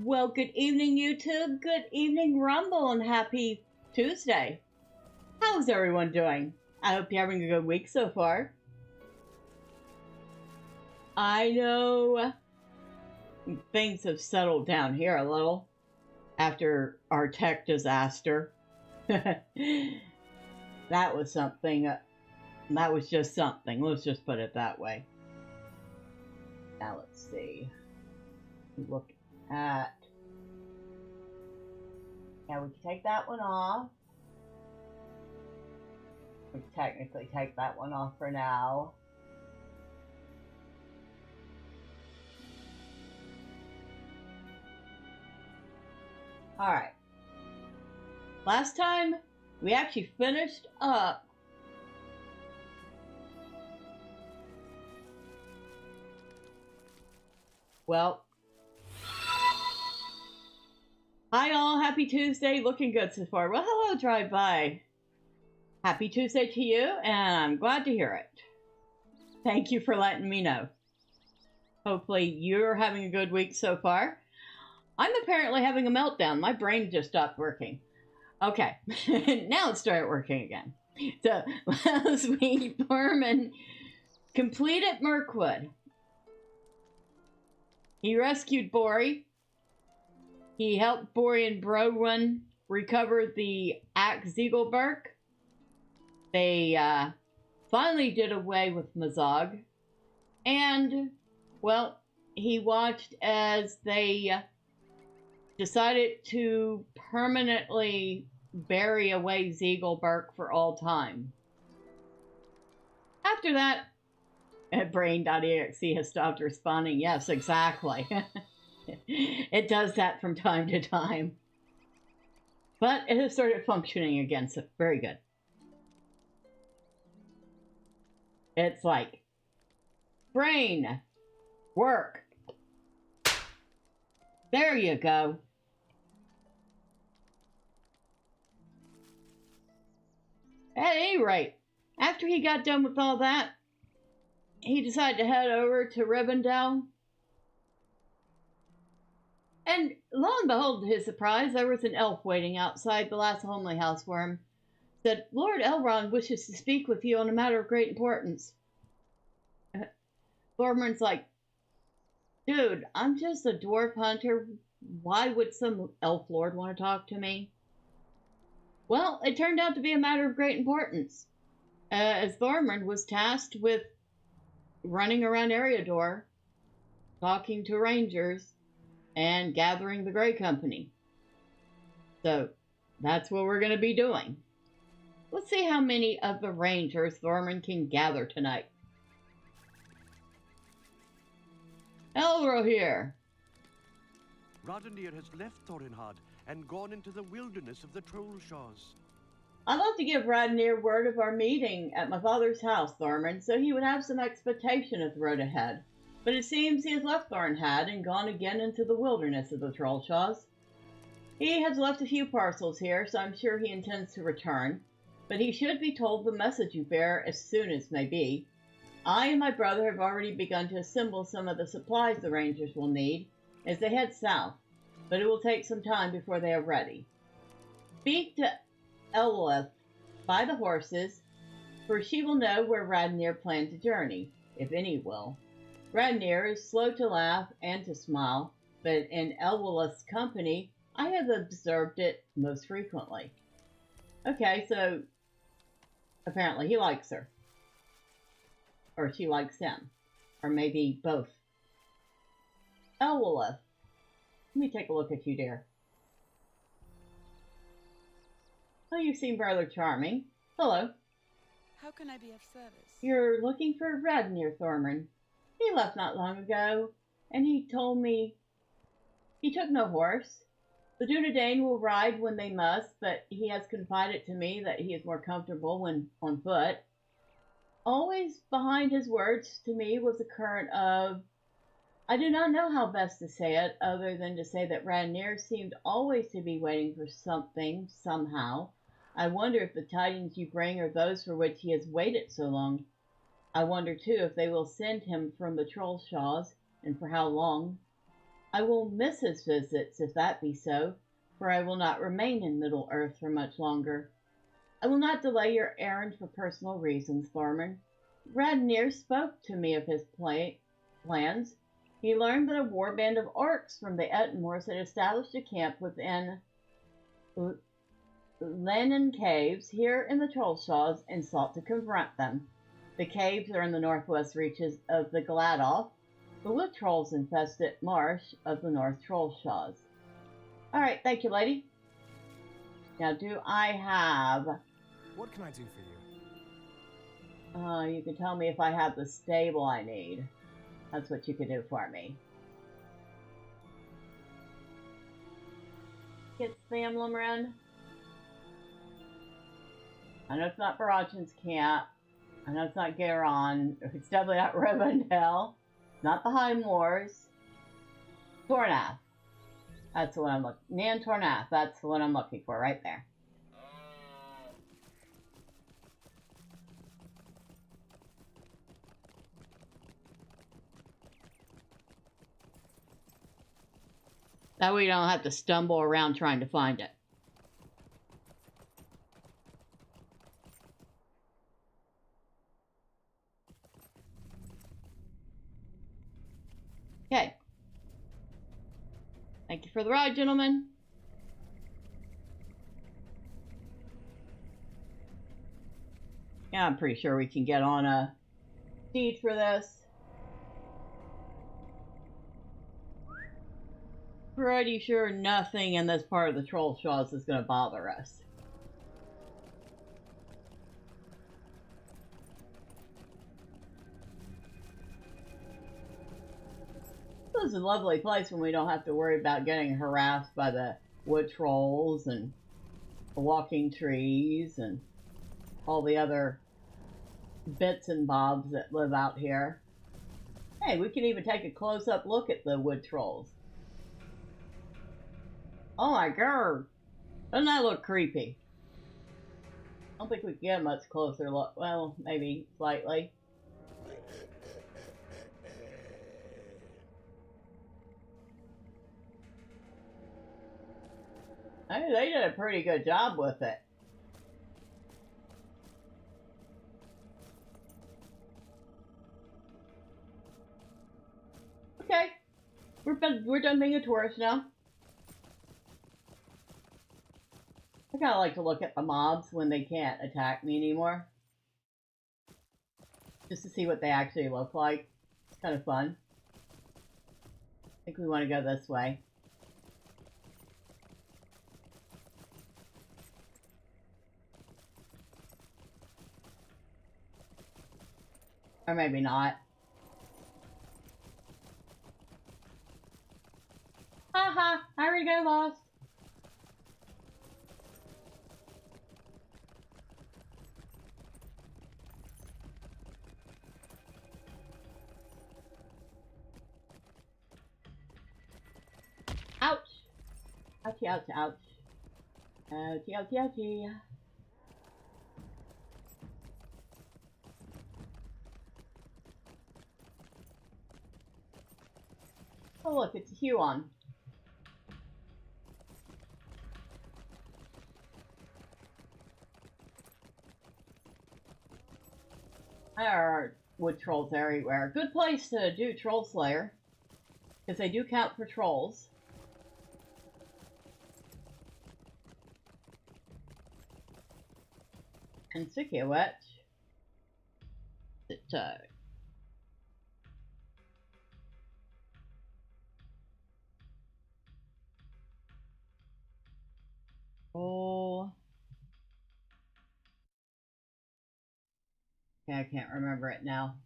Well, good evening, YouTube. Good evening, Rumble, and happy Tuesday. How's everyone doing? I hope you're having a good week so far. I know things have settled down here a little after our tech disaster. That was something. That was just something. Let's just put it that way. Now let's see. Look at. Now we can take that one off. We can technically take that one off for now. Alright. Last time we actually finished up hi all, happy Tuesday, looking good so far. Well, hello, Drive By. Happy Tuesday to you, and I'm glad to hear it. Thank you for letting me know. Hopefully you're having a good week so far. I'm apparently having a meltdown. My brain just stopped working. Okay, now it started working again. So, last week, Thormurn completed Mirkwood. He rescued Bori. He helped Bori and Broin recover the axe Zigilburk. They finally did away with Mazog. And, well, he watched as they decided to permanently bury away Zigilburk for all time. After that, Brain.exe has stopped responding. Yes, exactly. It does that from time to time. But it has started functioning again, so very good. It's like, brain, work. There you go. At any rate, after he got done with all that, he decided to head over to Rivendell. And lo and behold, to his surprise, there was an elf waiting outside the last homely house for him. Said, Lord Elrond wishes to speak with you on a matter of great importance. Thormurn's like, dude, I'm just a dwarf hunter. Why would some elf lord want to talk to me? Well, it turned out to be a matter of great importance, as Thormurn was tasked with running around Eriador, talking to rangers, and gathering the Grey Company. So, that's what we're going to be doing. Let's see how many of the rangers Thormurn can gather tonight. Elro here. Randnir has left Thorinhard and gone into the wilderness of the Trollshaws. I'd love to give Randnir word of our meeting at my father's house, Thormurn, so he would have some expectation of the road ahead. But it seems he has left Thorinhad and gone again into the wilderness of the Trollshaws. He has left a few parcels here, so I'm sure he intends to return. But he should be told the message you bear as soon as may be. I and my brother have already begun to assemble some of the supplies the Rangers will need as they head south, but it will take some time before they are ready. Speak to Elwith by the horses, for she will know where Randnir planned to journey, if any will. Randnir is slow to laugh and to smile, but in Elwith's company, I have observed it most frequently. Okay, so apparently he likes her. Or she likes him. Or maybe both. Elwith, let me take a look at you, dear. Oh, you seem rather charming. Hello. How can I be of service? You're looking for Randnir, Thormurn. He left not long ago, and he told me he took no horse. The Dunedain will ride when they must, but he has confided to me that he is more comfortable when on foot. Always behind his words to me was a current of, I do not know how best to say it, other than to say that Randnir seemed always to be waiting for something, somehow. I wonder if the tidings you bring are those for which he has waited so long. I wonder, too, if they will send him from the Trollshaws, and for how long. I will miss his visits, if that be so, for I will not remain in Middle-earth for much longer. I will not delay your errand for personal reasons, Thormurn. Radnir spoke to me of his plans. He learned that a warband of orcs from the Ettenmoors had established a camp within Lennon Caves here in the Trollshaws and sought to confront them. The caves are in the northwest reaches of the Gladoff, the wood trolls infested marsh of the North Trollshaws. Alright, thank you, lady. Now, do I have... What can I do for you? You can tell me if I have the stable I need. That's what you could do for me. Get Thamlamren. I know it's not Barachan's camp. I know it's not Garon. It's definitely not Rivendell. Not the High Moors. Tornath. That's the one I'm looking. Nan Tornath. That's the one I'm looking for right there. That way you don't have to stumble around trying to find it. Okay. Thank you for the ride, gentlemen. Yeah, I'm pretty sure we can get on a steed for this. Pretty sure nothing in this part of the Trollshaws is going to bother us. This is a lovely place when we don't have to worry about getting harassed by the wood trolls and the walking trees and all the other bits and bobs that live out here. Hey, we can even take a close-up look at the wood trolls. Oh my god! Doesn't that look creepy? I don't think we can get a much closer look. Well, maybe slightly. Hey, they did a pretty good job with it. Okay, we're done being a tourist now. I kind of like to look at the mobs when they can't attack me anymore. Just to see what they actually look like. It's kind of fun. I think we want to go this way. Or maybe not. Haha, I already got lost. Ouch! Ouchie, ouch, ouch. Ouchie, ouchie, ouchie. Oh look, it's a Huon. There are wood trolls everywhere. Good place to do Troll Slayer, because they do count for trolls. And Sikhiwet. Oh. Yeah, I can't remember it now.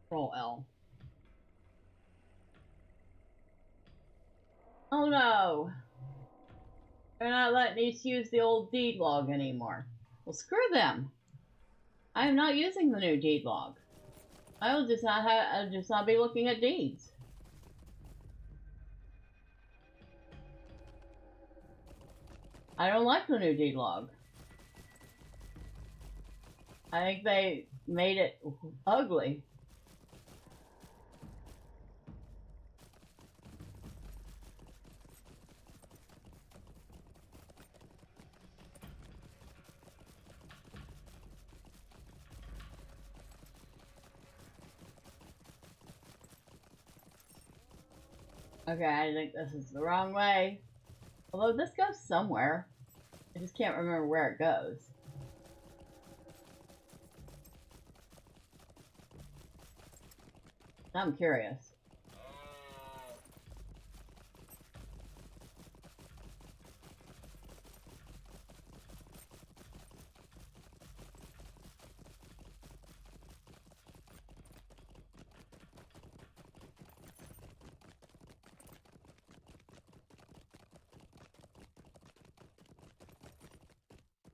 Troll L. Oh no! They're not letting us use the old deed log anymore. Well, screw them! I am not using the new deed log. I will just not be looking at deeds. I don't like the new deed log. I think they made it ugly. Okay, I think this is the wrong way. Although this goes somewhere. I just can't remember where it goes. I'm curious.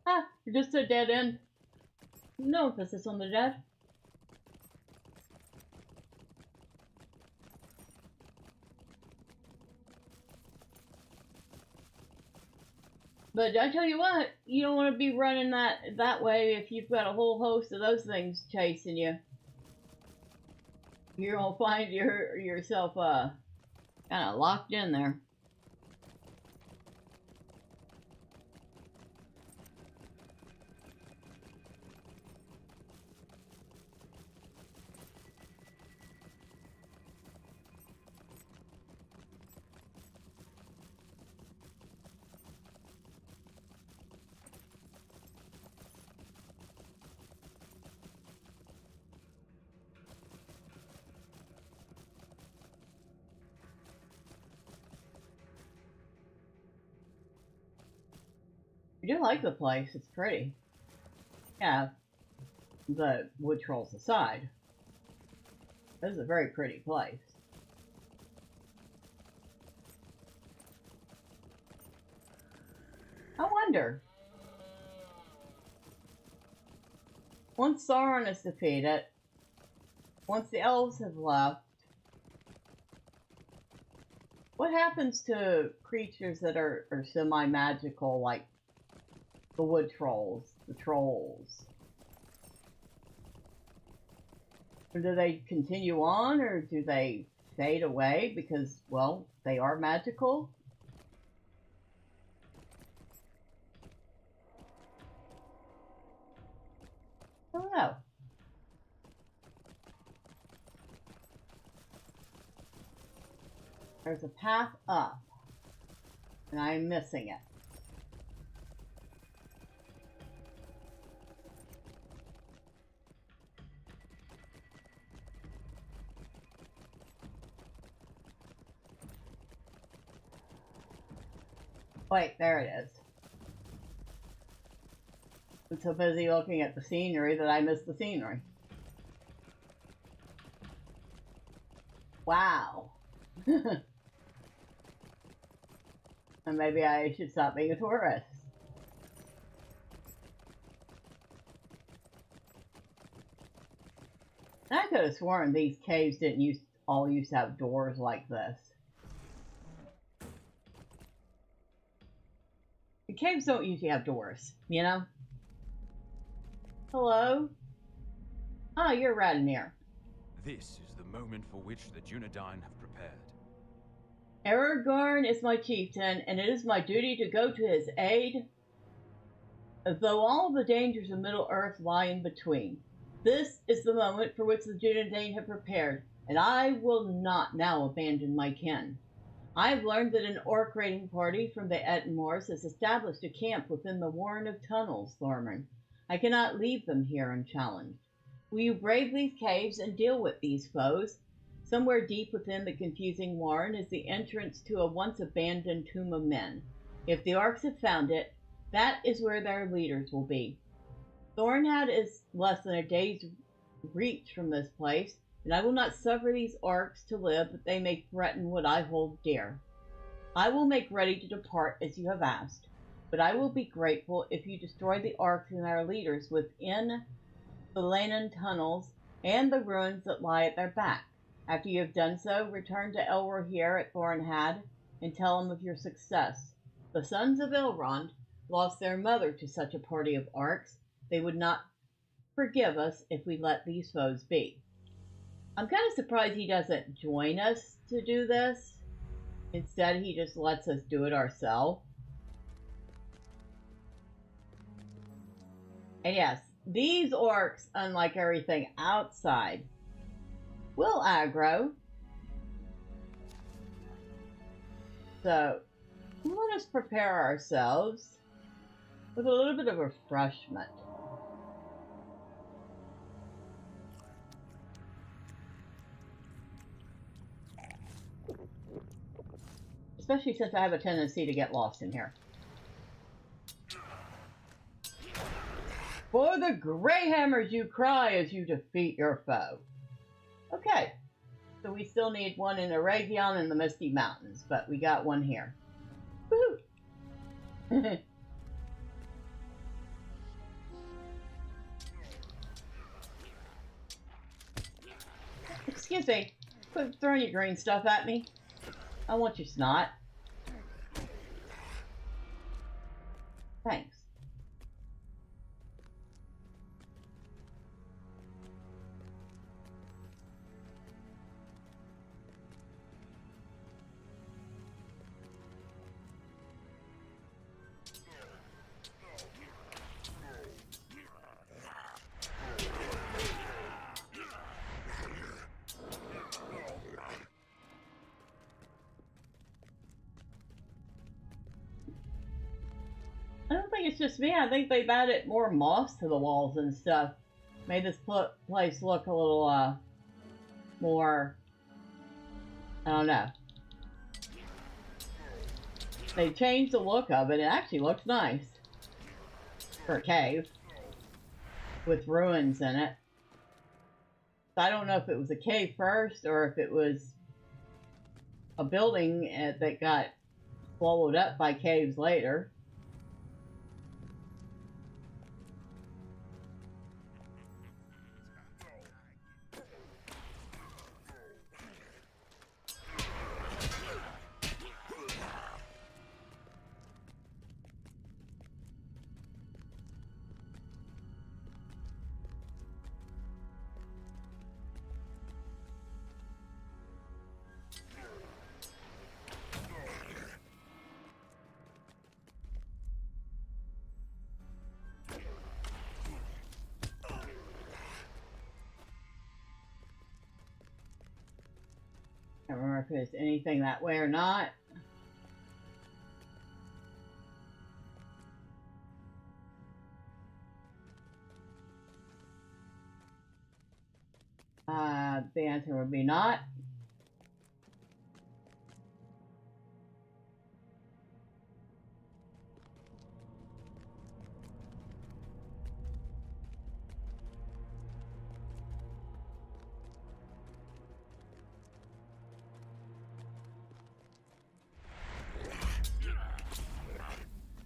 Ah, just a dead end. No emphasis on the dead. But I tell you what, you don't want to be running that way if you've got a whole host of those things chasing you. You're gonna find yourself kind of locked in there. I do like the place. It's pretty. Yeah, the wood trolls aside. This is a very pretty place. I wonder. Once Sauron is defeated, once the elves have left, what happens to creatures that are semi-magical, like the wood trolls, the trolls? Or do they continue on, or do they fade away because, well, they are magical? I don't know. There's a path up, and I'm missing it. Wait, there it is. I'm so busy looking at the scenery that I missed the scenery. Wow. And maybe I should stop being a tourist. I could have sworn these caves didn't all used to have doors like this. The caves don't usually have doors, you know? Hello? Ah, you're Radnir. This is the moment for which the Dunedain have prepared. Aragorn is my chieftain, and it is my duty to go to his aid, though all the dangers of Middle-earth lie in between. This is the moment for which the Dunedain have prepared, and I will not now abandon my kin. I have learned that an orc raiding party from the Ettenmoors has established a camp within the Warren of Tunnels, Thormurn. I cannot leave them here unchallenged. Will you brave these caves and deal with these foes? Somewhere deep within the confusing warren is the entrance to a once-abandoned tomb of men. If the orcs have found it, that is where their leaders will be. Thornhead is less than a day's reach from this place, and I will not suffer these orcs to live that they may threaten what I hold dear. I will make ready to depart as you have asked, but I will be grateful if you destroy the orcs and their leaders within the Lannan tunnels and the ruins that lie at their back. After you have done so, return to Elrond here at Thornhead and tell him of your success. The sons of Elrond lost their mother to such a party of orcs. They would not forgive us if we let these foes be. I'm kind of surprised he doesn't join us to do this. Instead, he just lets us do it ourselves. And yes, these orcs, unlike everything outside, will aggro. So, let us prepare ourselves with a little bit of refreshment. Especially since I have a tendency to get lost in here. For the Greyhammers you cry as you defeat your foe. Okay, so we still need one in Aragion and the Misty Mountains, but we got one here. Woohoo! Excuse me, quit throwing your green stuff at me. I want your snot. Thanks. I don't think it's just me. I think they've added more moss to the walls and stuff. Made this place look a little, more... I don't know. They changed the look of it. It actually looks nice. For a cave. With ruins in it. So I don't know if it was a cave first, or if it was a building that got swallowed up by caves later. I don't remember if there's anything that way or not. The answer would be not.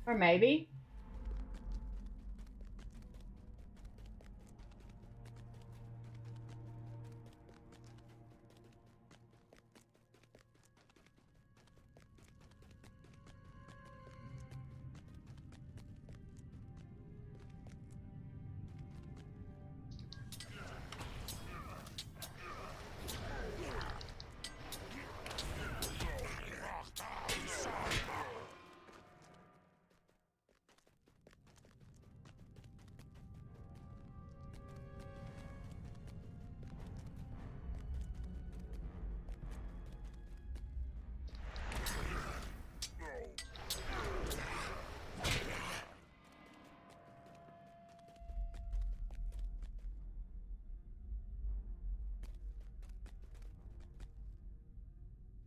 Or maybe.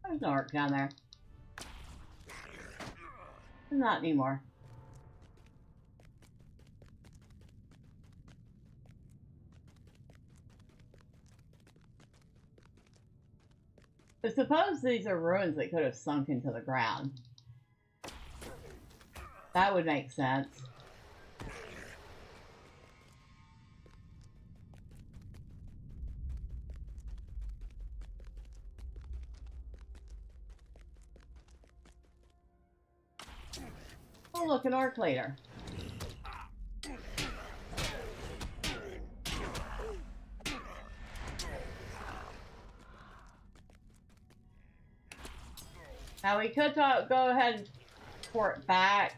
There's no orc down there. Not anymore. I suppose these are ruins that could have sunk into the ground. That would make sense. Oh, look, an arc later. Now we could go ahead and port back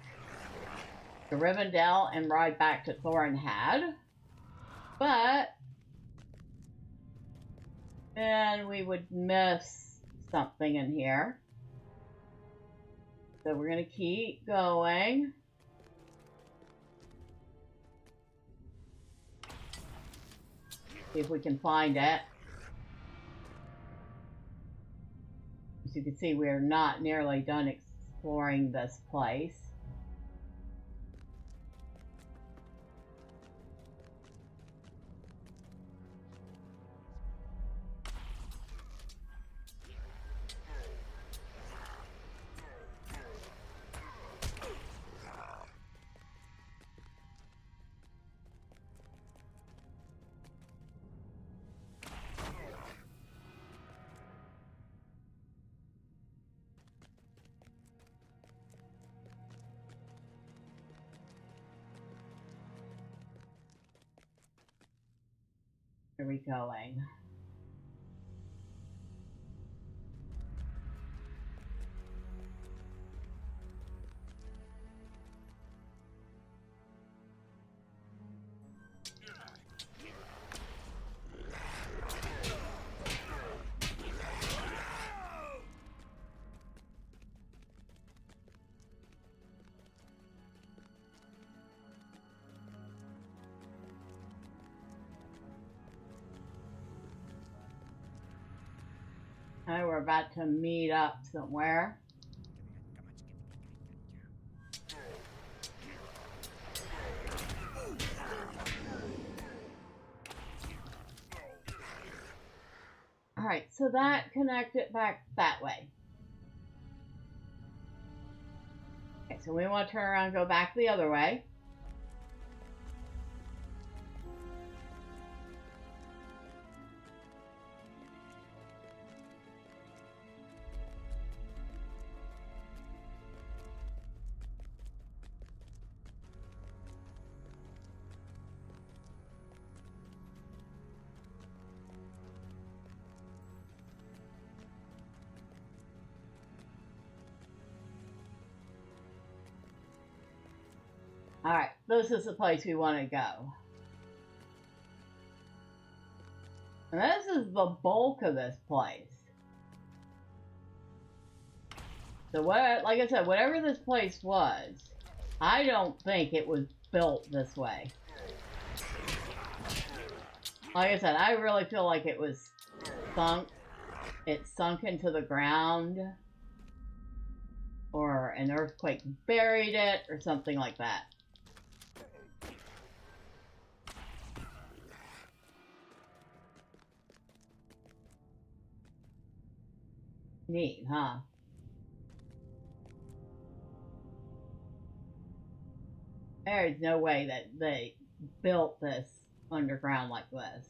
to Rivendell and ride back to Thornhad, but then we would miss something in here. So we're going to keep going. See if we can find it. As you can see, we're not nearly done exploring this place. Where are we going? Okay, we're about to meet up somewhere. Alright, so that connected back that way. Okay, so we want to turn around and go back the other way. Alright, this is the place we want to go. And this is the bulk of this place. So what, like I said, whatever this place was, I don't think it was built this way. Like I said, I really feel like it was sunk. It sunk into the ground. Or an earthquake buried it, or something like that. Neat, huh? There's no way that they built this underground like this.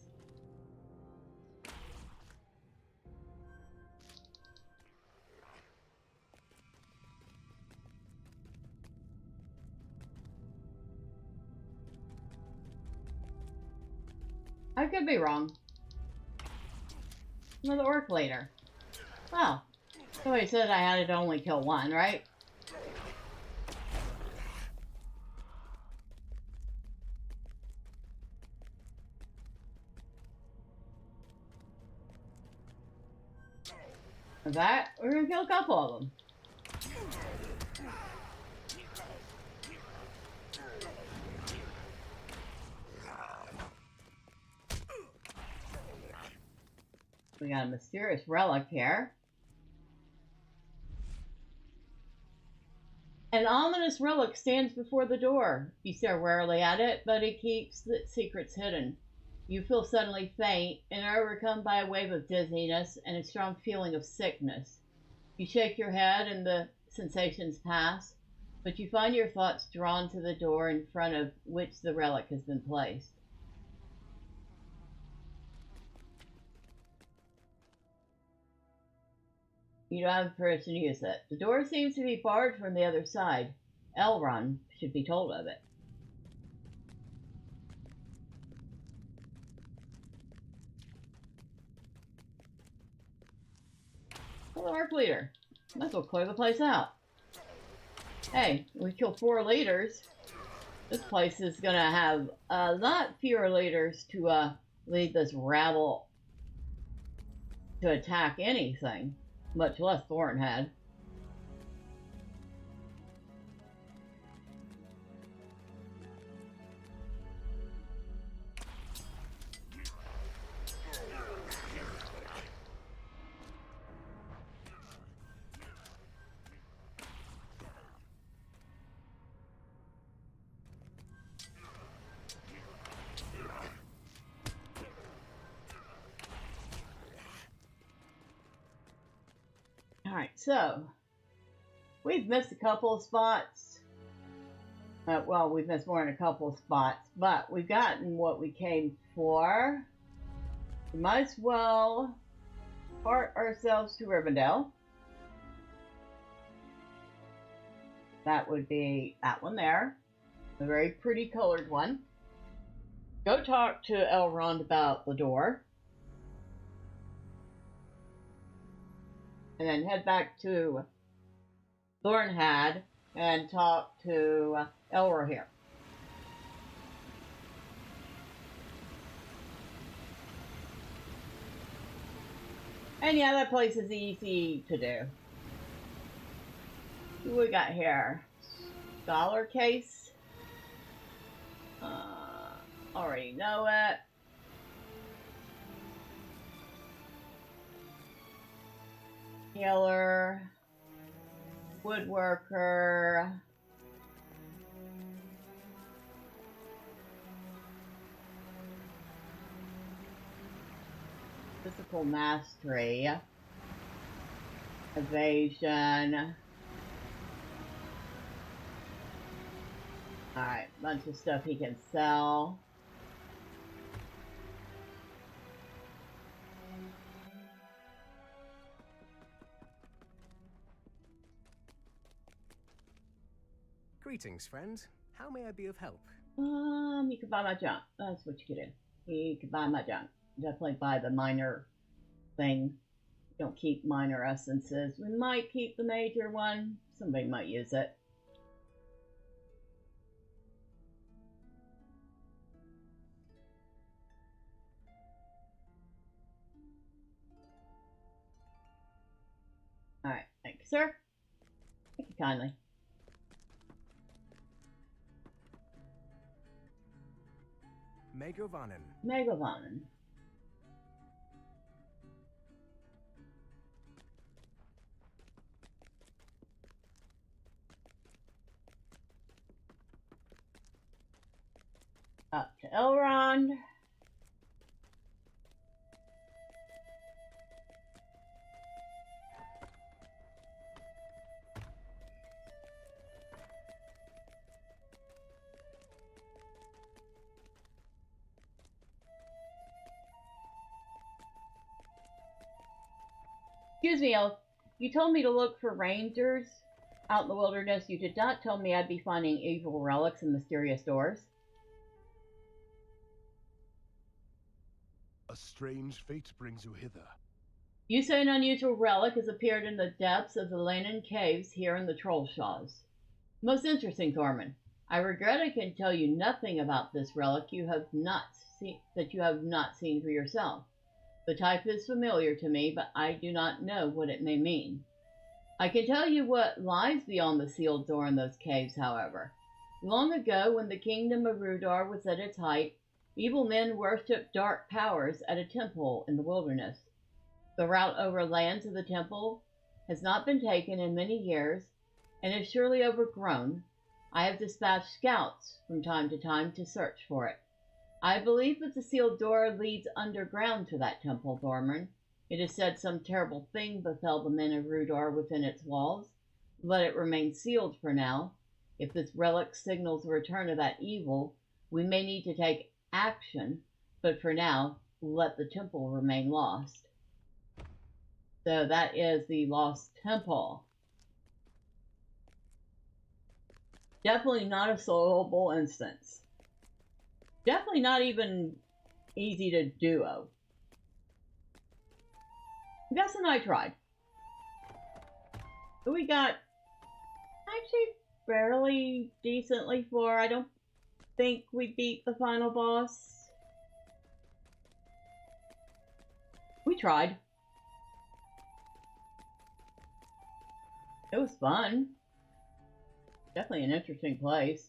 I could be wrong. Another orc leader. Well, somebody said I had to only kill one, right? With that, we're gonna kill a couple of them. We got a mysterious relic here. An ominous relic stands before the door. You stare warily at it, but it keeps its secrets hidden. You feel suddenly faint and are overcome by a wave of dizziness and a strong feeling of sickness. You shake your head and the sensations pass, but you find your thoughts drawn to the door in front of which the relic has been placed. You don't have permission to use it. The door seems to be barred from the other side. Elrond should be told of it. Hello, Orc Leader. Might as well clear the place out. Hey, we killed 4 leaders. This place is gonna have a lot fewer leaders to lead this rabble to attack anything, much less Thorin had. Alright, so we've missed a couple of spots. Well, we've missed more than a couple of spots, but we've gotten what we came for. We might as well part ourselves to Rivendell. That would be that one there. A very pretty colored one. Go talk to Elrond about the door. And then head back to Thornhad and talk to Elrond here. And yeah, that place is easy to do. Who we got here? Scholar case. Already know it. Healer, woodworker, physical mastery, evasion. Alright, bunch of stuff he can sell. Greetings, friend. How may I be of help? You can buy my junk. That's what you can do. You can buy my junk. Definitely buy the minor thing. Don't keep minor essences. We might keep the major one. Somebody might use it. Alright, thank you, sir. Thank you kindly. Megovanen. Megovanen. Up to Elrond. Excuse me, Elf. You told me to look for rangers out in the wilderness. You did not tell me I'd be finding evil relics and mysterious doors. A strange fate brings you hither. You say an unusual relic has appeared in the depths of the Lanin caves here in the Trollshaws. Most interesting, Thormurn. I regret I can tell you nothing about this relic you have not seen for yourself. The type is familiar to me, but I do not know what it may mean. I can tell you what lies beyond the sealed door in those caves, however. Long ago, when the kingdom of Rudar was at its height, evil men worshipped dark powers at a temple in the wilderness. The route over lands of the temple has not been taken in many years, and is surely overgrown. I have dispatched scouts from time to time to search for it. I believe that the sealed door leads underground to that temple, Thormurn. It is said some terrible thing befell the men of Rudar within its walls. Let it remain sealed for now. If this relic signals the return of that evil, we may need to take action, but for now, let the temple remain lost. So that is the Lost Temple. Definitely not a solvable instance. Definitely not even easy to duo. I'm guessing I tried. We got actually fairly decently far. I don't think we beat the final boss. We tried. It was fun. Definitely an interesting place.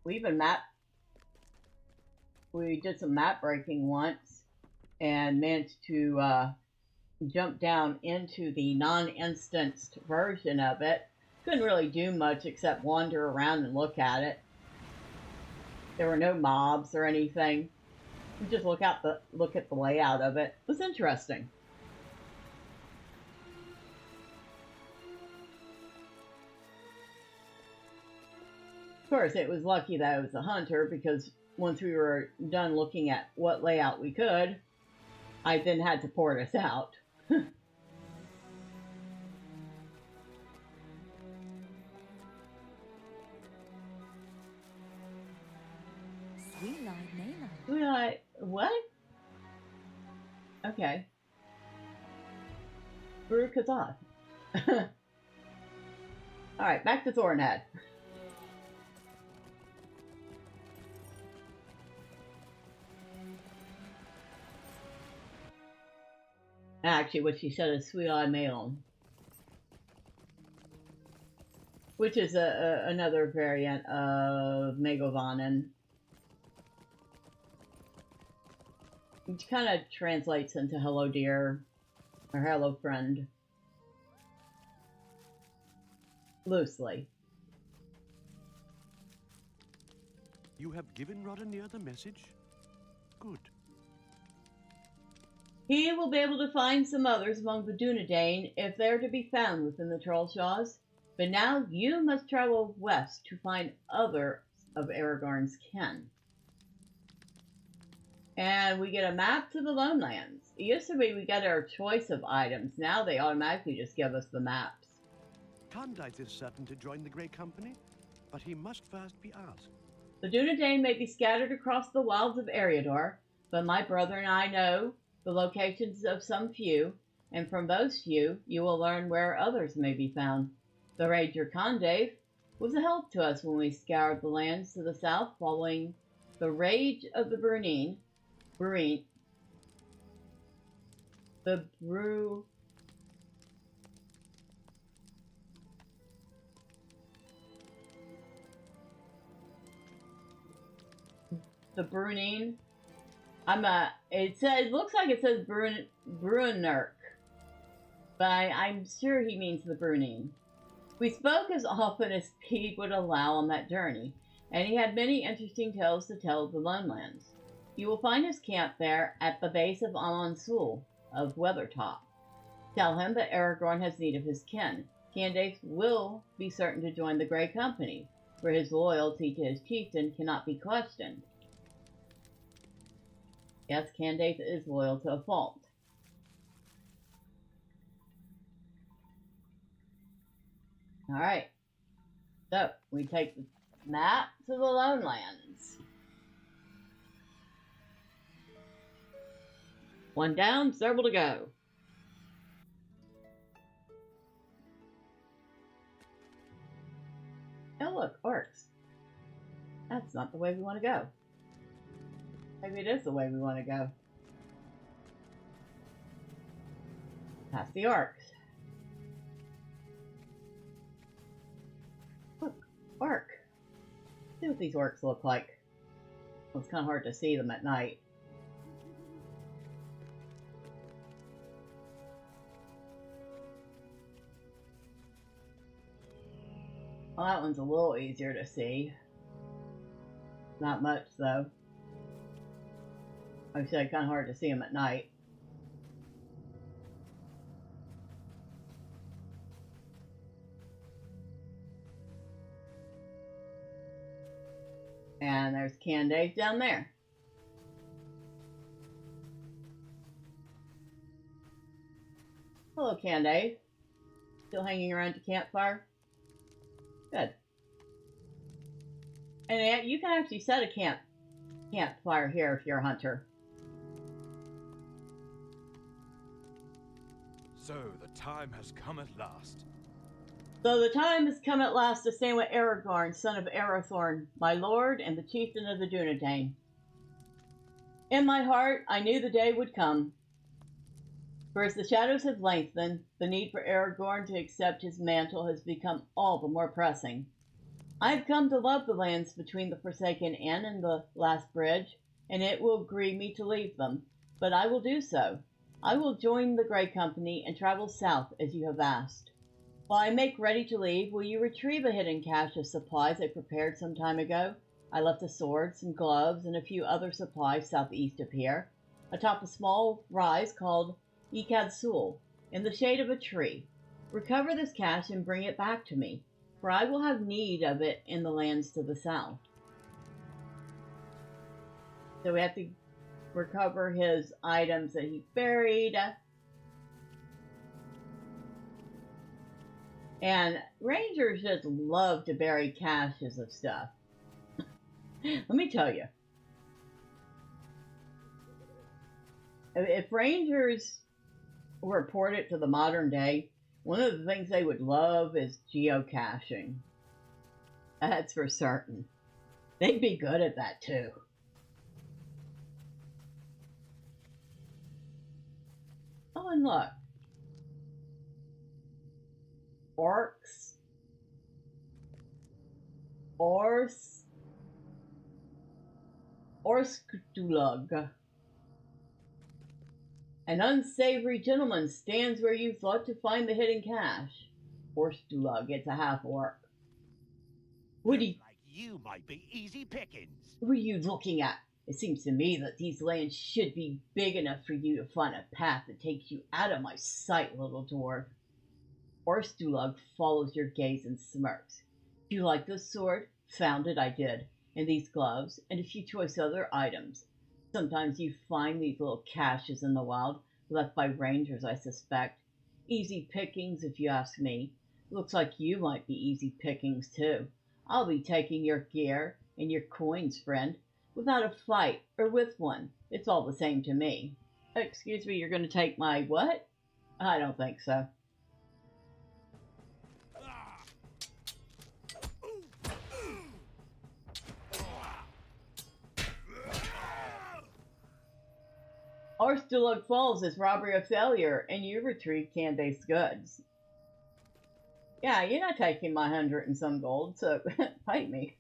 We even we did some map breaking once and managed to jump down into the non-instanced version of it. Couldn't really do much except wander around and look at it. There were no mobs or anything. Just look at the layout of it. It was interesting. Of course, it was lucky that it was a hunter, because once we were done looking at what layout we could, I then had to port us out. What? Okay. Brew Kazan. Alright, back to Thornhead. Actually, what she said is Sweet-Eyed Maelon, which is another variant of Megovanen. Which kind of translates into hello dear, or hello friend, loosely. You have given Roddenir the message? Good. He will be able to find some others among the Dunedain if they're to be found within the Trollshaws. But now you must travel west to find other of Aragorn's kin. And we get a map to the Lone Lands. It used to be we got our choice of items. Now they automatically just give us the maps. Condythe is certain to join the Grey Company, but he must first be asked. The Dunedain may be scattered across the wilds of Eriador, but my brother and I know the locations of some few, and from those few you will learn where others may be found. The Ranger Condythe was a help to us when we scoured the lands to the south following the rage of the Broin. The Brunin. It looks like it says Bruinurk, but I'm sure he means the Brunin. We spoke as often as speed would allow on that journey, and he had many interesting tales to tell of the Lone Lands. You will find his camp there at the base of Amon Sul of Weathertop. Tell him that Aragorn has need of his kin. Candace will be certain to join the Grey Company, where his loyalty to his chieftain cannot be questioned. Yes, Candace is loyal to a fault. Alright. So, we take the map to the Lone Lands. One down, several to go. Oh look, orcs. That's not the way we want to go. Maybe it is the way we want to go. Past the orcs. Look, orc. See what these orcs look like. Well, it's kind of hard to see them at night. Well, that one's a little easier to see. Not much, though. Like I said, kind of hard to see them at night. And there's Candace down there. Hello, Candace. Still hanging around your campfire? Good. And you can actually set a campfire here if you're a hunter. So the time has come at last. So the time has come at last to stand with Aragorn, son of Arathorn, my lord and the chieftain of the Dunedain. In my heart, I knew the day would come. For as the shadows have lengthened, the need for Aragorn to accept his mantle has become all the more pressing. I have come to love the lands between the Forsaken Inn and the Last Bridge, and it will grieve me to leave them, but I will do so. I will join the Grey Company and travel south as you have asked. While I make ready to leave, will you retrieve a hidden cache of supplies I prepared some time ago? I left a sword, some gloves, and a few other supplies southeast of here, atop a small rise called Ecad-Sul, in the shade of a tree. Recover this cache and bring it back to me, for I will have need of it in the lands to the south. So we have to recover his items that he buried. And Rangers just love to bury caches of stuff. Let me tell you. If Rangers report it to the modern day, one of the things they would love is geocaching. That's for certain. They'd be good at that too. Oh, and look. Orcs. Orskdulug. An unsavory gentleman stands where you thought to find the hidden cache. Orskdulug, it's a half-orc. What You might be easy pickings. are you looking at? It seems to me that these lands should be big enough for you to find a path that takes you out of my sight, little dwarf. Orskdulug follows your gaze and smirks. Do you like this sword? Found it, I did. And these gloves, and a few choice other items. Sometimes you find these little caches in the wild, left by rangers, I suspect. Easy pickings, if you ask me. Looks like you might be easy pickings, too. I'll be taking your gear and your coins, friend, without a fight, or with one. It's all the same to me. Excuse me, you're going to take my what? I don't think so. Orskdulug Falls is robbery of failure, and you retrieve Candace's goods. Yeah, you're not taking my 100 and some gold, so fight me.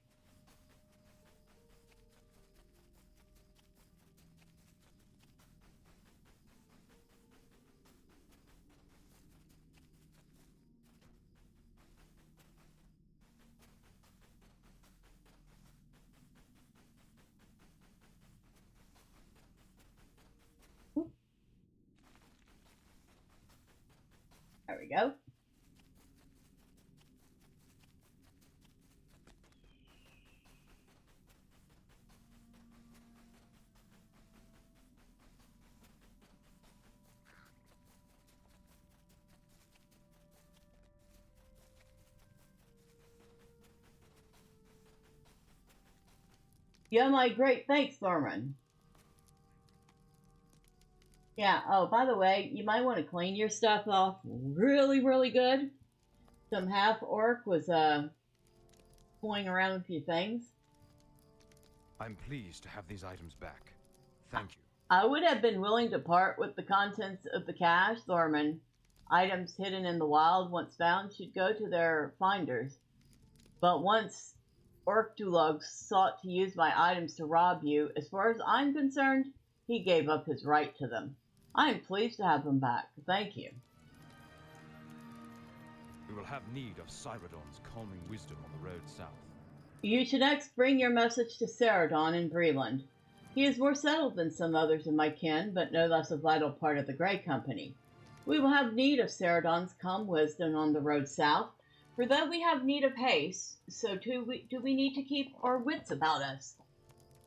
There we go. Yeah, my great thanks, Thormurn. Yeah, oh, by the way, you might want to clean your stuff off really, really good. Some half-orc was, pulling around with your things. I'm pleased to have these items back. Thank you. I would have been willing to part with the contents of the cache, Thormurn. Items hidden in the wild, once found, should go to their finders. But once Orskdulug sought to use my items to rob you, as far as I'm concerned, he gave up his right to them. I am pleased to have them back. Thank you. We will have need of Cyrodiil's calming wisdom on the road south. You should next bring your message to Cyrodiil in Breland. He is more settled than some others of my kin, but no less a vital part of the Grey Company. We will have need of Cyrodiil's calm wisdom on the road south, for though we have need of haste, so too do we need to keep our wits about us.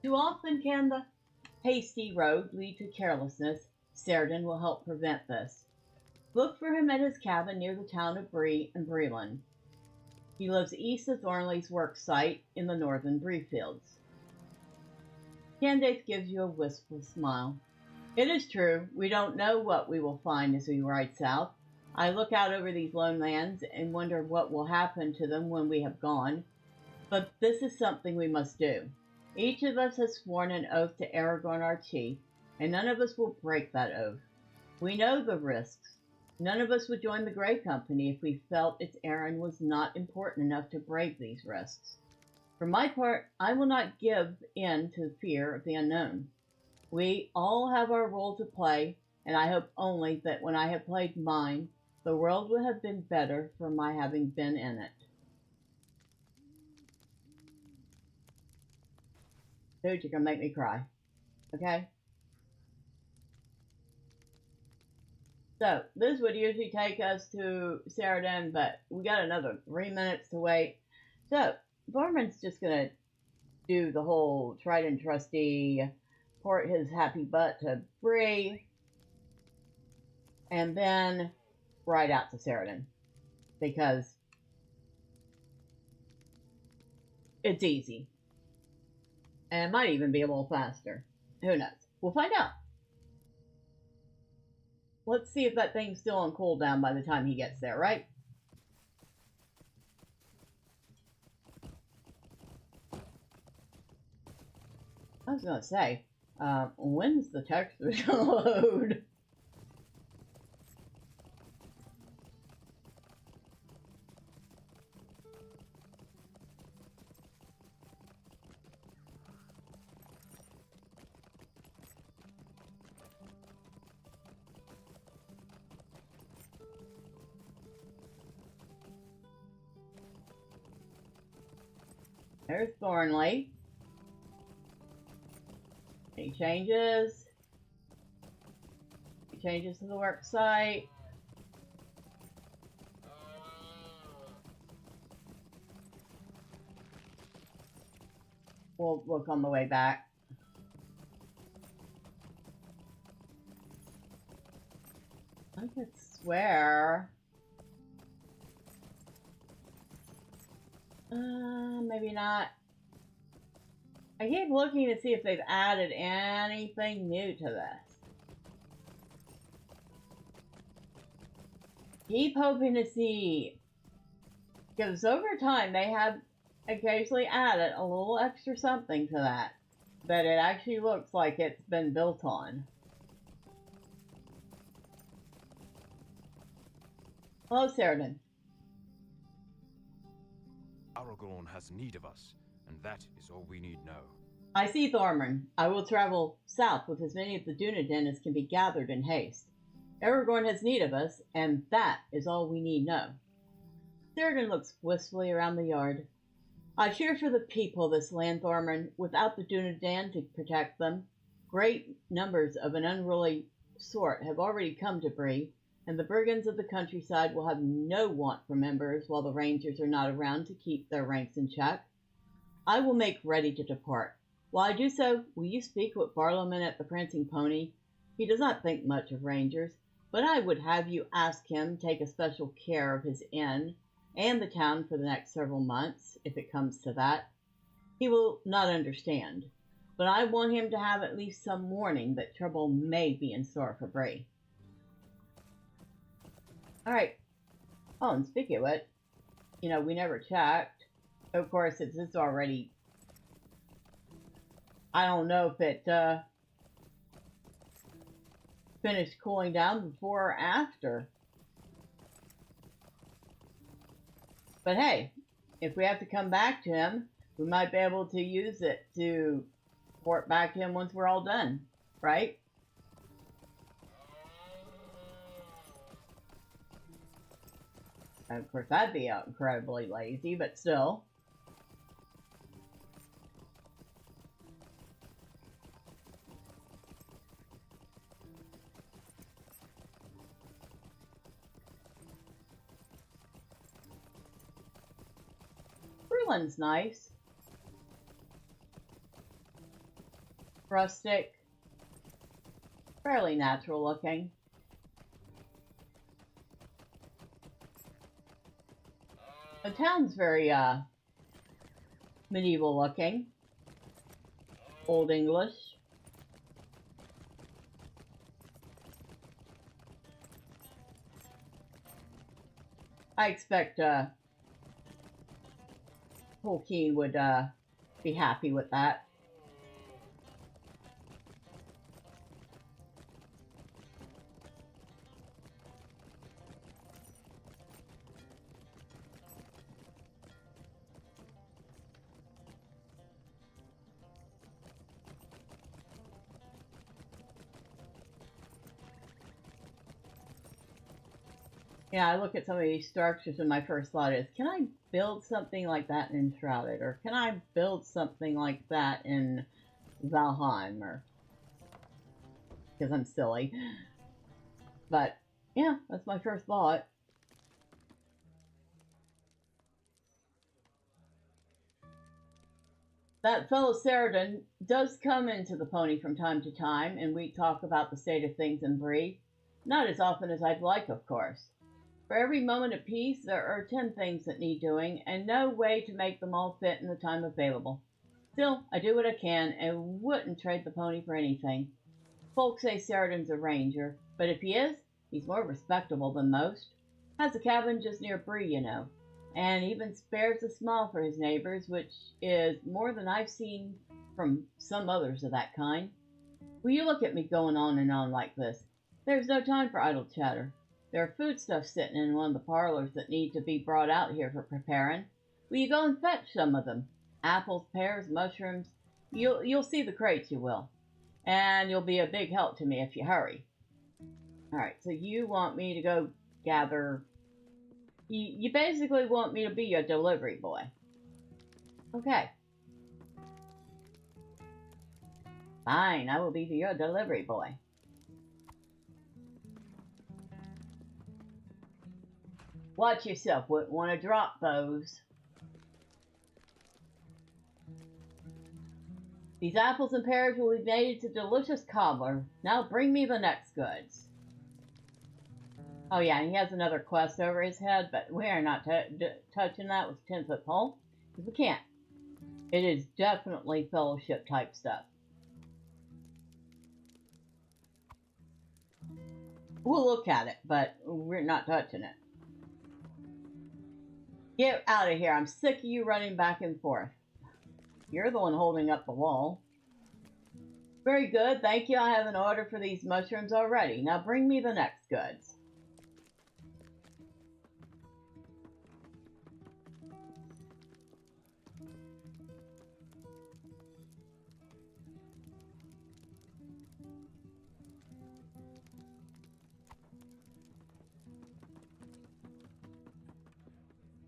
Too often can the hasty road lead to carelessness. Cyrodiil will help prevent this. Look for him at his cabin near the town of Bori and Breland. He lives east of Thornley's work site in the northern Bree fields. Candace gives you a wistful smile. It is true, we don't know what we will find as we ride south, I look out over these lone lands and wonder what will happen to them when we have gone. But this is something we must do. Each of us has sworn an oath to Aragorn our chief, and none of us will break that oath. We know the risks. None of us would join the Grey Company if we felt its errand was not important enough to brave these risks. For my part, I will not give in to the fear of the unknown. We all have our role to play, and I hope only that when I have played mine, the world would have been better for my having been in it. Dude, you're gonna make me cry. Okay? So, this would usually take us to Ceradan, but we got another 3 minutes to wait. So, Thormurn's just gonna do the whole tried and trusty, port his happy butt to Bree, and then ride out to Ceradan, because it's easy. And it might even be a little faster. Who knows? We'll find out. Let's see if that thing's still on cooldown by the time he gets there, right? I was gonna say, when's the texture gonna load? There's Thornley. He changes. He changes to the work site. We'll look on the way back. I could swear. Maybe not. I keep looking to see if they've added anything new to this. Keep hoping to see. Because over time they have occasionally added a little extra something to that. That it actually looks like it's been built on. Hello, Ceradan. Aragorn has need of us, and that is all we need know. I see, Thormurn. I will travel south with as many of the Dunedain as can be gathered in haste. Aragorn has need of us, and that is all we need know. Ceradan looks wistfully around the yard. I fear for the people of this land, Thormurn. Without the Dunedain to protect them, great numbers of an unruly sort have already come to Bree, and the brigands of the countryside will have no want for members while the Rangers are not around to keep their ranks in check. I will make ready to depart. While I do so, will you speak with Barlowman at the Prancing Pony? He does not think much of Rangers, but I would have you ask him take a special care of his inn and the town for the next several months, if it comes to that. He will not understand, but I want him to have at least some warning that trouble may be in store for Bree. Alright. Oh, and speaking of it, we never checked. Of course, it's already... I don't know if it finished cooling down before or after. But hey, if we have to come back to him, we might be able to use it to port back to him once we're all done, right? And of course, that'd be incredibly lazy, but still. Berlin's nice. Rustic. Fairly natural looking. The town's very, medieval looking. Old English. I expect Tolkien would be happy with that. Yeah, I look at some of these structures and my first thought is, can I build something like that in Enshrouded? Or can I build something like that in Valheim? Or because I'm silly. But, yeah, that's my first thought. That fellow Cerridon does come into the pony from time to time, and we talk about the state of things in Bori. Not as often as I'd like, of course. For every moment of peace, there are 10 things that need doing, and no way to make them all fit in the time available. Still, I do what I can, and wouldn't trade the pony for anything. Folks say Cerridon's a ranger, but if he is, he's more respectable than most. Has a cabin just near Bori, you know, and even spares a smile for his neighbors, which is more than I've seen from some others of that kind. Will you look at me going on and on like this? There's no time for idle chatter. There are foodstuffs sitting in one of the parlors that need to be brought out here for preparing. Will you go and fetch some of them? Apples, pears, mushrooms. You'll see the crates, you will. And you'll be a big help to me if you hurry. Alright, so you want me to go gather... You basically want me to be your delivery boy. Okay. Fine, I will be your delivery boy. Watch yourself, wouldn't want to drop those. These apples and pears will be made into delicious cobbler. Now bring me the next goods. Oh yeah, and he has another quest over his head, but we are not touching that with a 10-foot pole, because we can't. It is definitely fellowship type stuff. We'll look at it, but we're not touching it. Get out of here. I'm sick of you running back and forth. You're the one holding up the wall. Very good. Thank you. I have an order for these mushrooms already. Now bring me the next goods.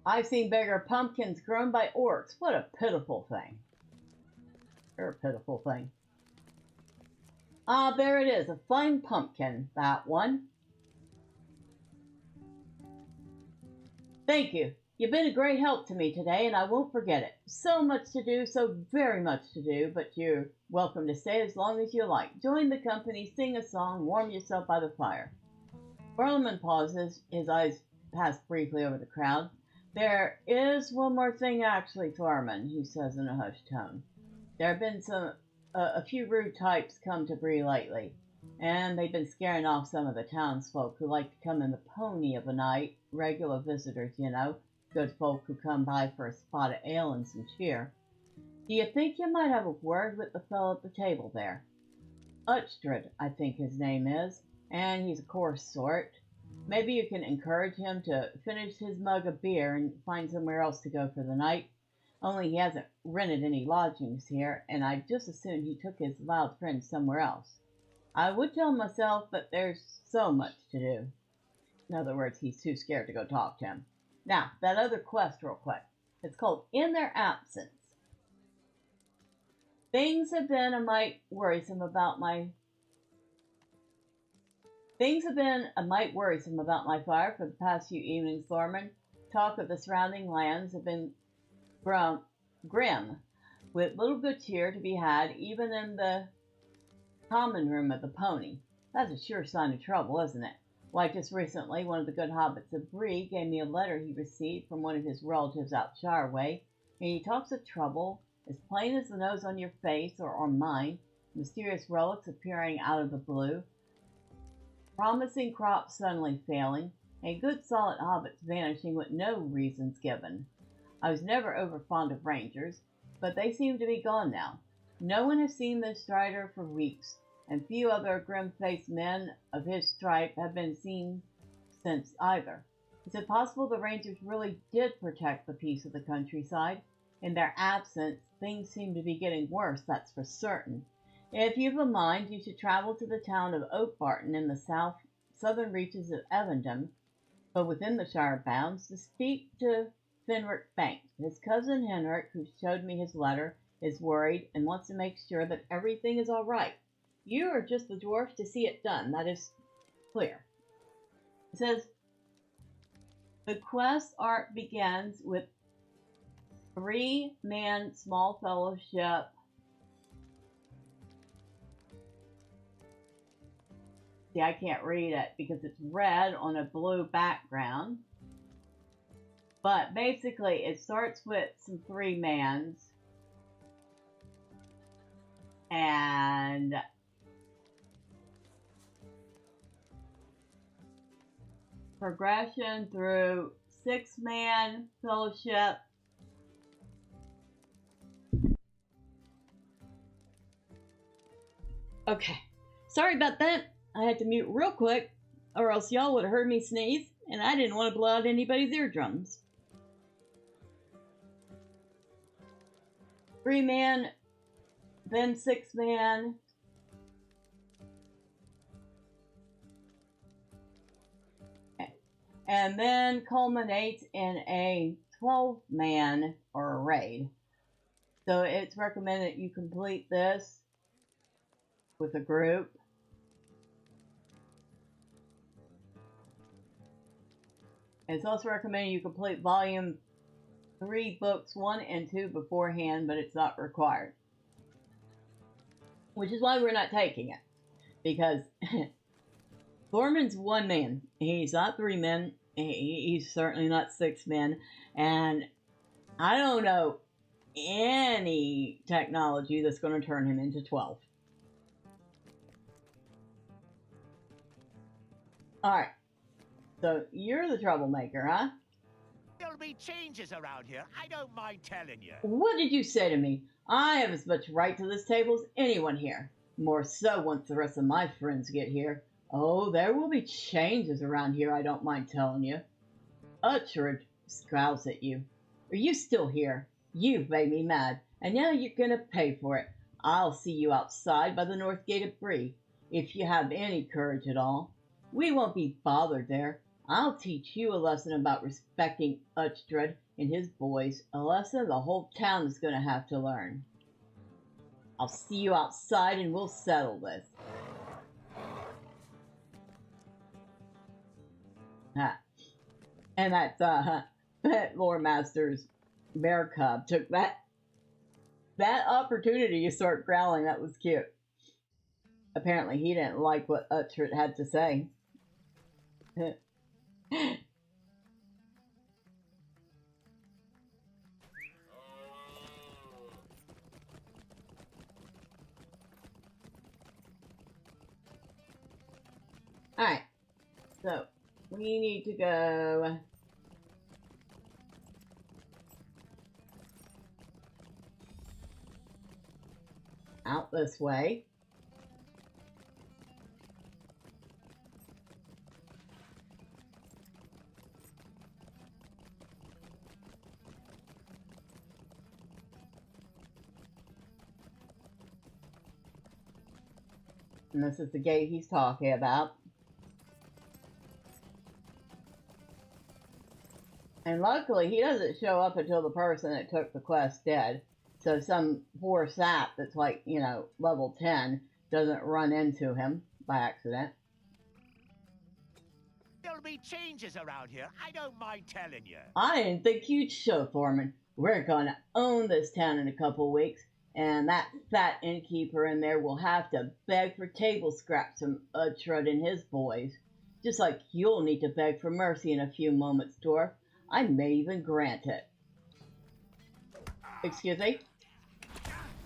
I've seen bigger pumpkins grown by orcs. What a pitiful thing. You're a pitiful thing. Ah, there it is. A fine pumpkin. That one. Thank you. You've been a great help to me today, and I won't forget it. So much to do, so very much to do, but you're welcome to stay as long as you like. Join the company, sing a song, warm yourself by the fire. Barliman pauses, his eyes pass briefly over the crowd. There is one more thing, actually, Thormurn, he says in a hushed tone. There have been a few rude types come to Bori lately, and they've been scaring off some of the townsfolk who like to come in the pony of a night, regular visitors, you know, good folk who come by for a spot of ale and some cheer. Do you think you might have a word with the fellow at the table there? Uchtred, I think his name is, and he's a coarse sort. Maybe you can encourage him to finish his mug of beer and find somewhere else to go for the night. Only he hasn't rented any lodgings here, and I'd just as soon he took his loud friend somewhere else. I would tell myself, but there's so much to do. In other words, he's too scared to go talk to him. Now, that other quest real quick. It's called In Their Absence. Things have been a mite worrisome about my fire for the past few evenings, Thormurn. Talk of the surrounding lands have been grim, with little good cheer to be had even in the common room of the pony. That's a sure sign of trouble, isn't it? Why, just recently, one of the good hobbits of Bori gave me a letter he received from one of his relatives out Shire way, and he talks of trouble as plain as the nose on your face or on mine, mysterious relics appearing out of the blue, promising crops suddenly failing, A good solid hobbit's vanishing with no reasons given. I was never over fond of rangers, but they seem to be gone now. No one has seen this strider for weeks, and few other grim-faced men of his stripe have been seen since either. Is it possible the rangers really did protect the peace of the countryside? In their absence, things seem to be getting worse, that's for certain. If you've a mind, you should travel to the town of Oakbarton in the southern reaches of Evendom, but within the Shire bounds, to speak to Finric Bank. His cousin Henrik, who showed me his letter, is worried and wants to make sure that everything is all right. You are just the dwarf to see it done, that is clear. It says, the quest art begins with 3-man small fellowship. See, I can't read it because it's red on a blue background. But basically, it starts with some 3-mans. And progression through 6-man fellowship. Okay, sorry about that. I had to mute real quick, or else y'all would have heard me sneeze, and I didn't want to blow out anybody's eardrums. 3-man, then 6-man. And then culminates in a 12-man or a raid. So it's recommended you complete this with a group. It's also recommended you complete volume 3, books 1 and 2 beforehand, but it's not required. Which is why we're not taking it. Because Thormund's 1 man. He's not 3 men. He's certainly not 6 men. And I don't know any technology that's going to turn him into 12. Alright. So, you're the troublemaker, huh? There'll be changes around here. I don't mind telling you. What did you say to me? I have as much right to this table as anyone here. More so once the rest of my friends get here. Oh, there will be changes around here, I don't mind telling you. Uhtred scowls at you. Are you still here? You've made me mad, and now you're gonna pay for it. I'll see you outside by the north gate of Bori, if you have any courage at all. We won't be bothered there. I'll teach you a lesson about respecting Uhtred and his boys, a lesson the whole town is gonna have to learn. I'll see you outside and we'll settle this. And that Lord Master's bear cub took that opportunity to start growling. That was cute. Apparently he didn't like what Uhtred had to say. Alright, so we need to go out this way. And this is the gate he's talking about. And luckily, he doesn't show up until the person that took the quest dead. So some poor sap that's like, you know, level 10 doesn't run into him by accident. There'll be changes around here. I don't mind telling you. I didn't think you'd show, Thormurn. We're gonna own this town in a couple weeks. And that fat innkeeper in there will have to beg for table scraps from Uhtred and his boys. Just like you'll need to beg for mercy in a few moments, dwarf. I may even grant it. Excuse me?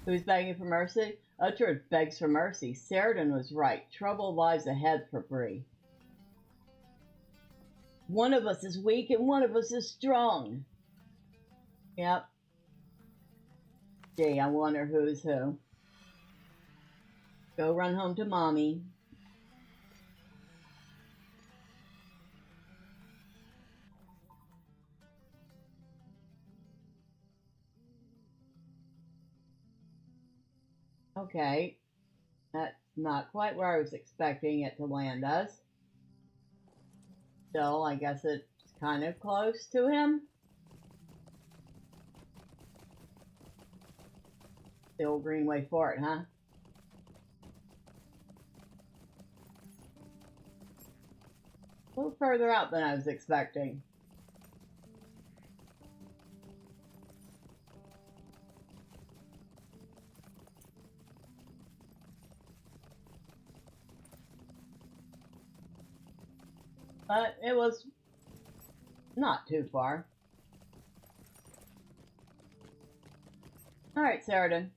Who's begging for mercy? Uhtred begs for mercy. Ceradan was right. Trouble lies ahead for Bori. One of us is weak and one of us is strong. Yep. Gee, I wonder who's who. Go run home to Mommy. Okay. That's not quite where I was expecting it to land us. Still, I guess it's kind of close to him. The old Greenway Fort, huh? A little further out than I was expecting. But it was not too far. Alright, Saradin.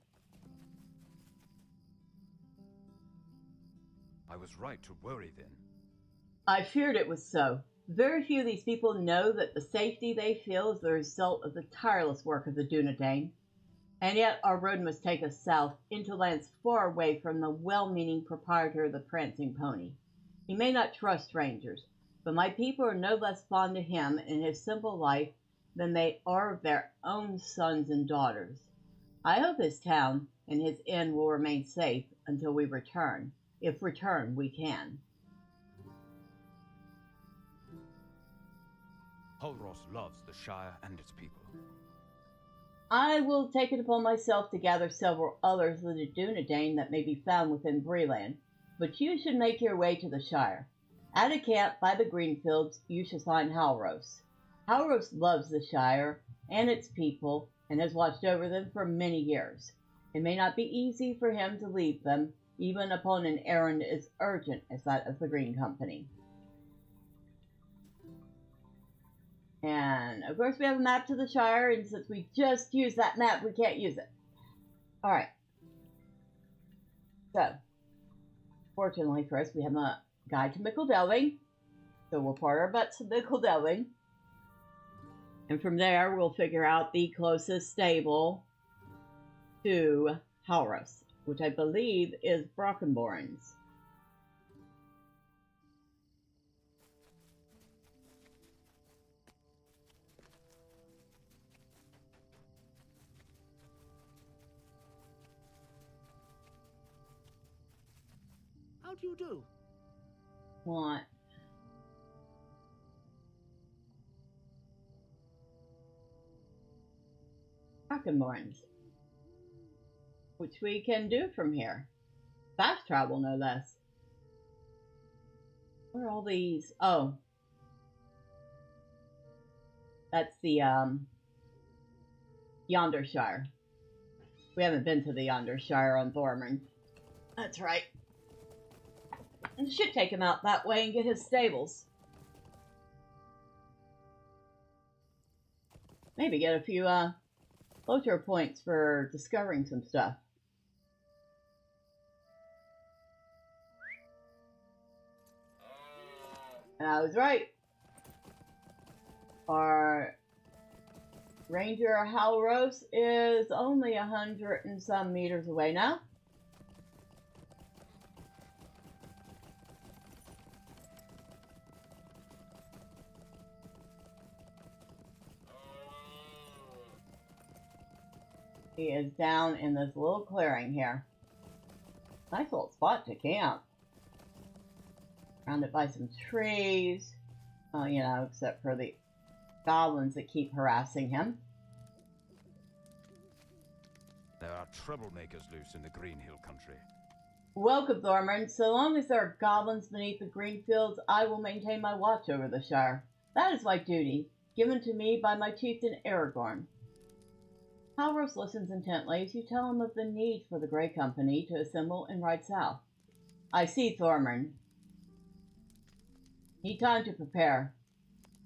I was right to worry then. I feared it was so. Very few of these people know that the safety they feel is the result of the tireless work of the Dunedain. And yet our road must take us south, into lands far away from the well-meaning proprietor of the Prancing Pony. He may not trust rangers, but my people are no less fond of him and his simple life than they are of their own sons and daughters. I hope his town and his inn will remain safe until we return, if return we can. Holros loves the Shire and its people. I will take it upon myself to gather several others of the Dunedain that may be found within Breland, but you should make your way to the Shire. At a camp by the Greenfields, you shall find Halros. Halros loves the Shire and its people, and has watched over them for many years. It may not be easy for him to leave them, even upon an errand as urgent as that of the Green Company. And, of course, we have a map to the Shire, and since we just used that map, we can't use it. Alright. So, fortunately for us, we have a guide to Mickle Delving. So we'll part our butts to Mickle Delving. And from there, we'll figure out the closest stable to Halros, which I believe is Brockenborn's. How do you do? What? Brockenborn's. Which we can do from here. Fast travel, no less. What are all these? Oh. That's the, Yonder Shire. We haven't been to the Yonder Shire on Thormurn. That's right. We should take him out that way and get his stables. Maybe get a few, LOTRO points for discovering some stuff. And I was right. Our Ranger Halros is only 100 and some meters away now. He is down in this little clearing here. Nice little spot to camp. Surrounded by some trees. Well, you know, except for the goblins that keep harassing him. There are troublemakers loose in the Green Hill country. Welcome, Thormurn. So long as there are goblins beneath the green fields, I will maintain my watch over the Shire. That is my duty, given to me by my chieftain Aragorn. Halros listens intently as you tell him of the need for the Grey Company to assemble and ride south. I see, Thormurn. Need time to prepare.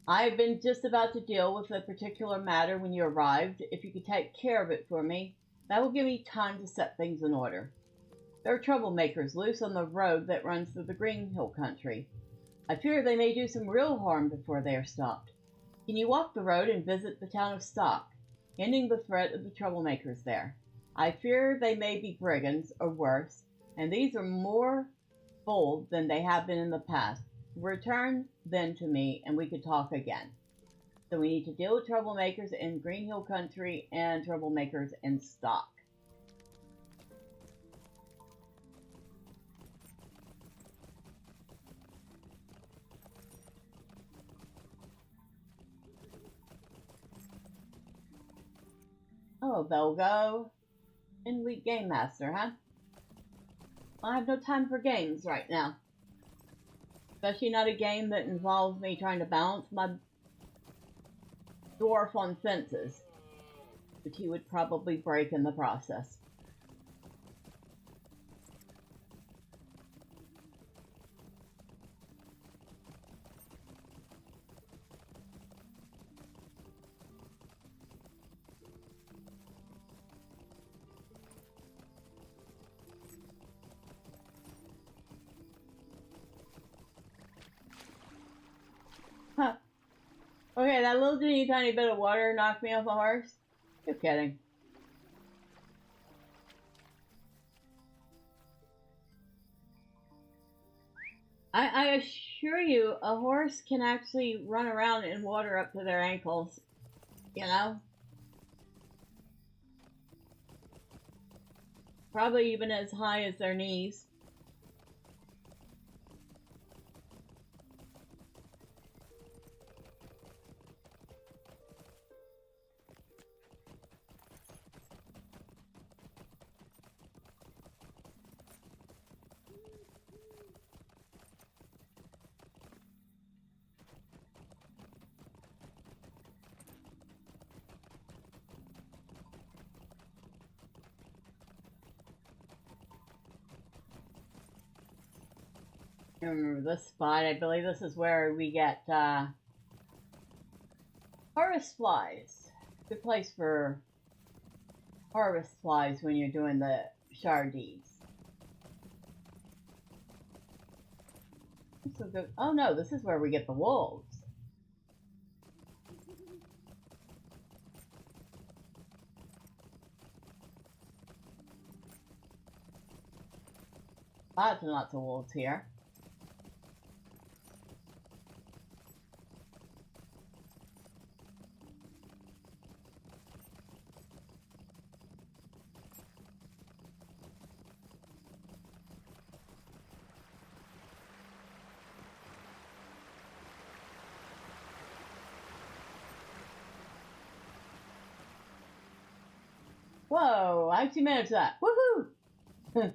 I have been just about to deal with a particular matter when you arrived. If you could take care of it for me, that will give me time to set things in order. There are troublemakers loose on the road that runs through the Green Hill country. I fear they may do some real harm before they are stopped. Can you walk the road and visit the town of Stock, ending the threat of the troublemakers there? I fear they may be brigands, or worse, and these are more bold than they have been in the past. Return then to me, and we could talk again. So we need to deal with troublemakers in Green Hill Country and troublemakers in Stock. Oh, they'll go. And we game master, huh? I have no time for games right now. Especially not a game that involves me trying to balance my dwarf on fences, which he would probably break in the process. Huh. Okay, that little tiny bit of water knocked me off a horse? You're kidding. I assure you, a horse can actually run around in water up to their ankles, you know? Probably even as high as their knees. I remember this spot. I believe this is where we get harvest flies. Good place for harvest flies when you're doing the shard deeds. So good. Oh no, this is where we get the wolves. Lots and lots of wolves here. Whoa, I have 2 minutes of that. Woohoo!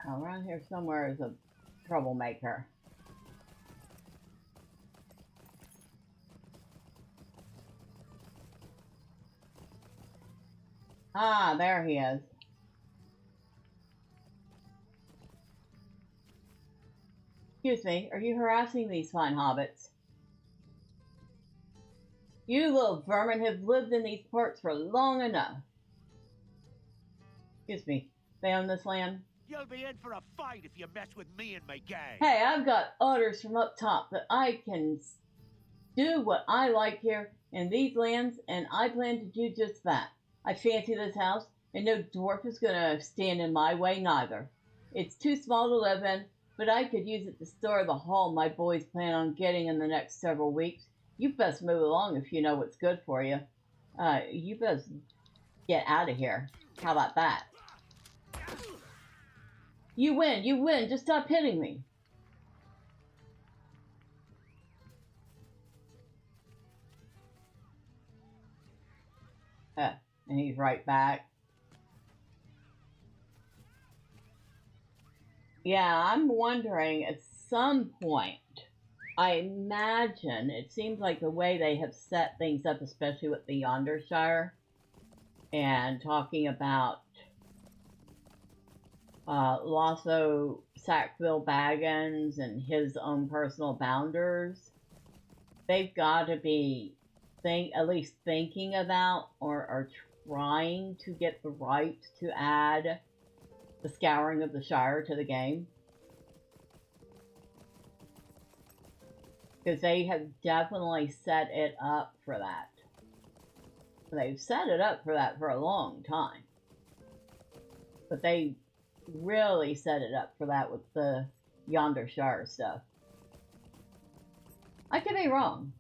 Around here somewhere is a troublemaker. Ah, there he is. Excuse me, are you harassing these fine hobbits? You little vermin have lived in these parts for long enough. Excuse me, they own this land? You'll be in for a fight if you mess with me and my gang. Hey, I've got orders from up top that I can do what I like here in these lands, and I plan to do just that. I fancy this house, and no dwarf is gonna stand in my way neither. It's too small to live in, but I could use it to store the haul my boys plan on getting in the next several weeks. You best move along if you know what's good for you. You best get out of here. How about that? You win, just stop hitting me. And he's right back. Yeah, I'm wondering at some point, I imagine, it seems like the way they have set things up, especially with the Yondershire, and talking about Lasso Sackville Baggins and his own personal bounders, they've got to be at least thinking about or trying to get the right to add the Scouring of the Shire to the game. Because they have definitely set it up for that. They've set it up for that for a long time. But they really set it up for that with the Yonder Shire stuff. I could be wrong,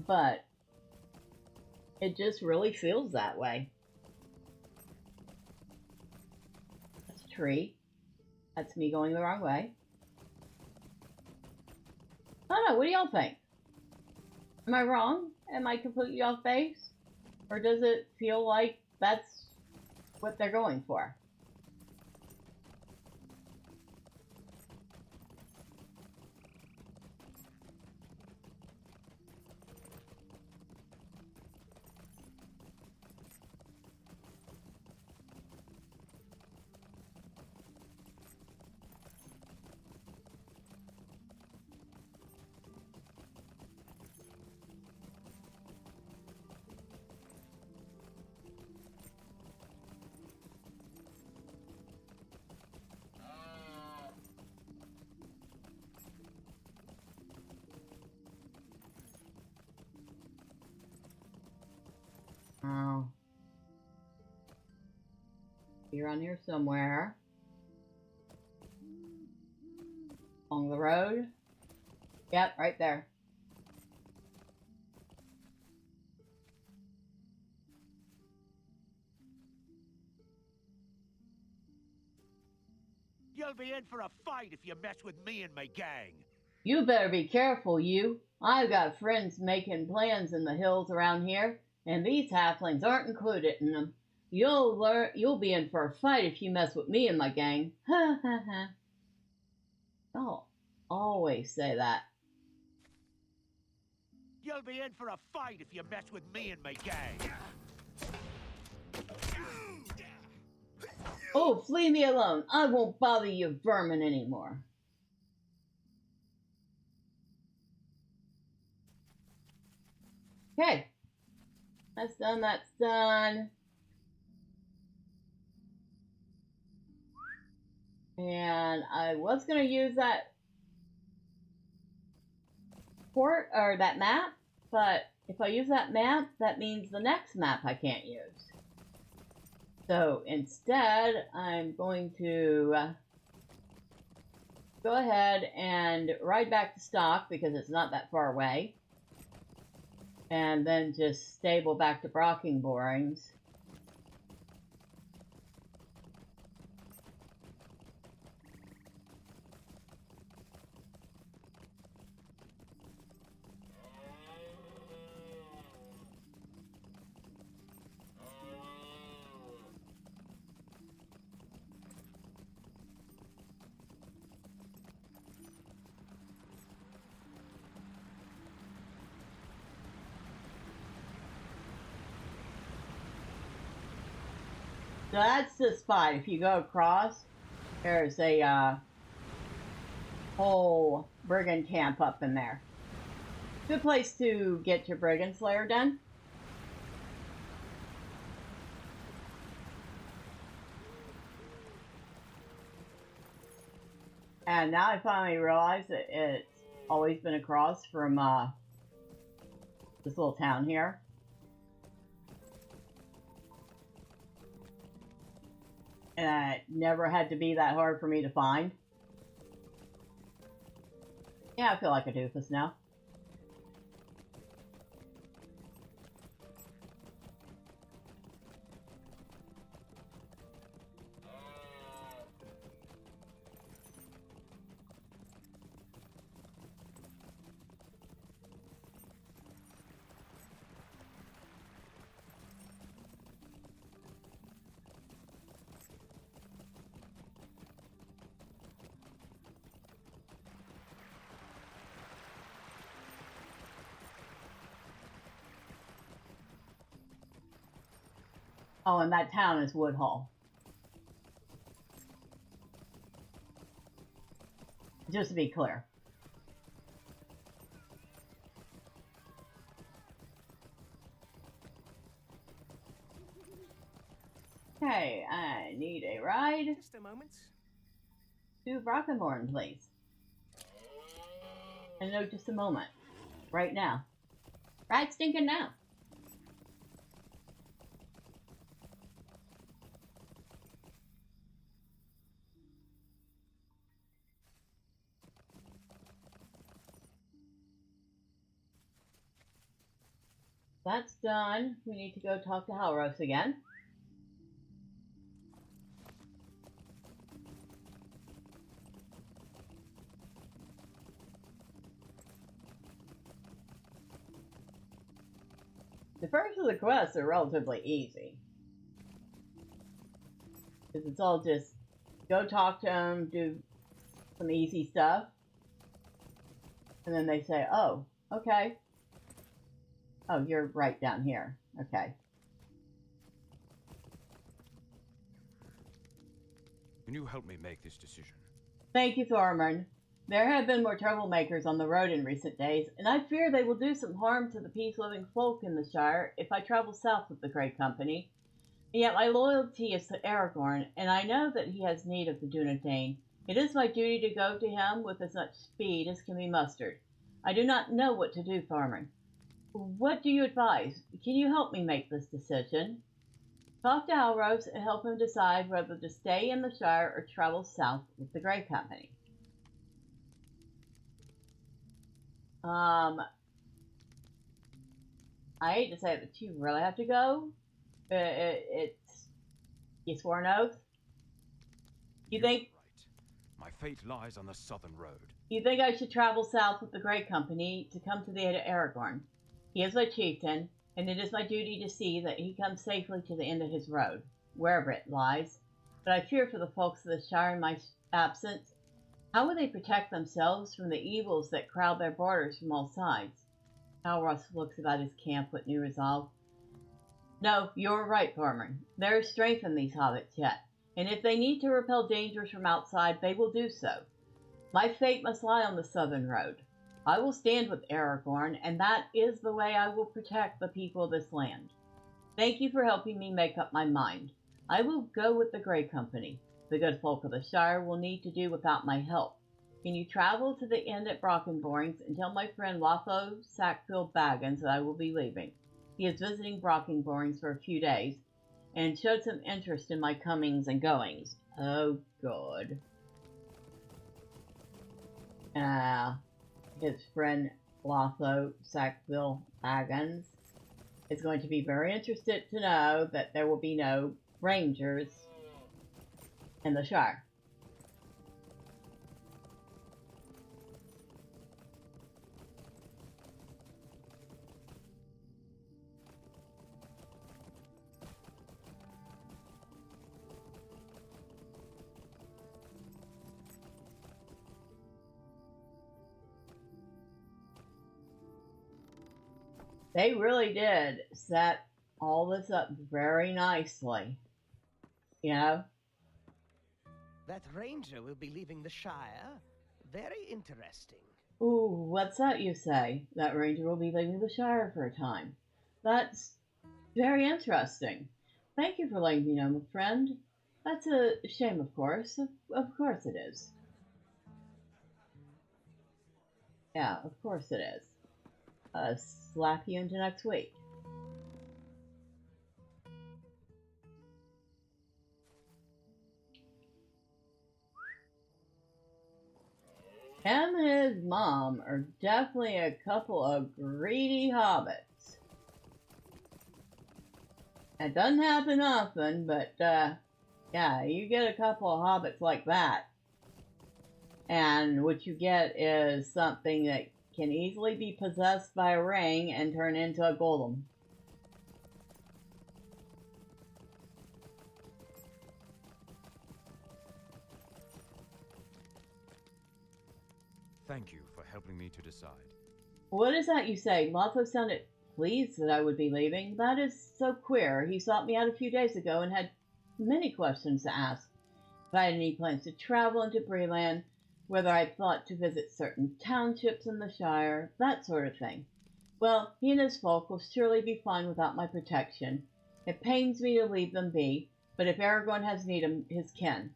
but it just really feels that way. That's a tree. That's me going the wrong way. I don't know, what do y'all think? Am I wrong? Am I completely off base? Or does it feel like that's what they're going for? Oh. You're on here somewhere. Along the road. Yep, right there. You'll be in for a fight if you mess with me and my gang. You better be careful, you. I've got friends making plans in the hills around here, and these halflings aren't included in them. You'll be in for a fight if you mess with me and my gang. Ha ha ha. I'll always say that. You'll be in for a fight if you mess with me and my gang. Oh, flee me alone. I won't bother you vermin anymore. Okay. That's done, that's done. And I was going to use that port, or that map, but if I use that map, that means the next map I can't use. So instead, I'm going to go ahead and ride back to Stock because it's not that far away. And then just stable back to Brocking Borings. So that's the spot. If you go across, there's a whole brigand camp up in there. Good place to get your brigand slayer done. And now I finally realize that it's always been across from this little town here. And it never had to be that hard for me to find. Yeah, I feel like a doofus now. Oh, and that town is Woodhall. Just to be clear. Okay, I need a ride Just a moment. to Brockenborn, please. And no, just a moment. Right now. Right stinking now. That's done. We need to go talk to Halros again. The first of the quests are relatively easy. Because it's all just go talk to them, do some easy stuff. And then they say, oh, okay. Oh, you're right down here. Okay. Can you help me make this decision? Thank you, Thormurn. There have been more troublemakers on the road in recent days, and I fear they will do some harm to the peace-loving folk in the Shire if I travel south with the Great Company. And yet my loyalty is to Aragorn, and I know that he has need of the Dunedain. It is my duty to go to him with as much speed as can be mustered. I do not know what to do, Thormurn. What do you advise? Can you help me make this decision? Talk to Halros and help him decide whether to stay in the Shire or travel south with the Great Company. I hate to say it, but you really have to go. You swore an oath. You You're think? Right. My fate lies on the southern road. You think I should travel south with the Great Company to come to the aid of Aragorn? He is my chieftain, and it is my duty to see that he comes safely to the end of his road, wherever it lies. But I fear for the folks of the Shire in my absence. How will they protect themselves from the evils that crowd their borders from all sides? Halros looks about his camp with new resolve. No, you're right, Thormurn. There is strength in these hobbits yet, and if they need to repel dangers from outside, they will do so. My fate must lie on the southern road. I will stand with Aragorn, and that is the way I will protect the people of this land. Thank you for helping me make up my mind. I will go with the Grey Company. The good folk of the Shire will need to do without my help. Can you travel to the inn at Brockenborns and tell my friend Lotho Sackville Baggins that I will be leaving? He is visiting Brockenborns for a few days, and showed some interest in my comings and goings. Oh, good. His friend Lotho Sackville Baggins is going to be very interested to know that there will be no Rangers in the Shire. They really did set all this up very nicely. You know? That ranger will be leaving the Shire. Very interesting. Ooh, what's that you say? That ranger will be leaving the Shire for a time. That's very interesting. Thank you for letting me know, my friend. That's a shame, of course. Of course it is. Yeah, of course it is. Slap you into next week. Him and his mom are definitely a couple of greedy hobbits. It doesn't happen often, but yeah, you get a couple of hobbits like that, and what you get is something that can easily be possessed by a ring and turn into a golem. Thank you for helping me to decide. What is that you say? Lotho sounded pleased that I would be leaving. That is so queer. He sought me out a few days ago and had many questions to ask. If I had any plans to travel into Breland, whether I thought to visit certain townships in the Shire, that sort of thing. Well, he and his folk will surely be fine without my protection. It pains me to leave them be, But if Aragorn has need of his kin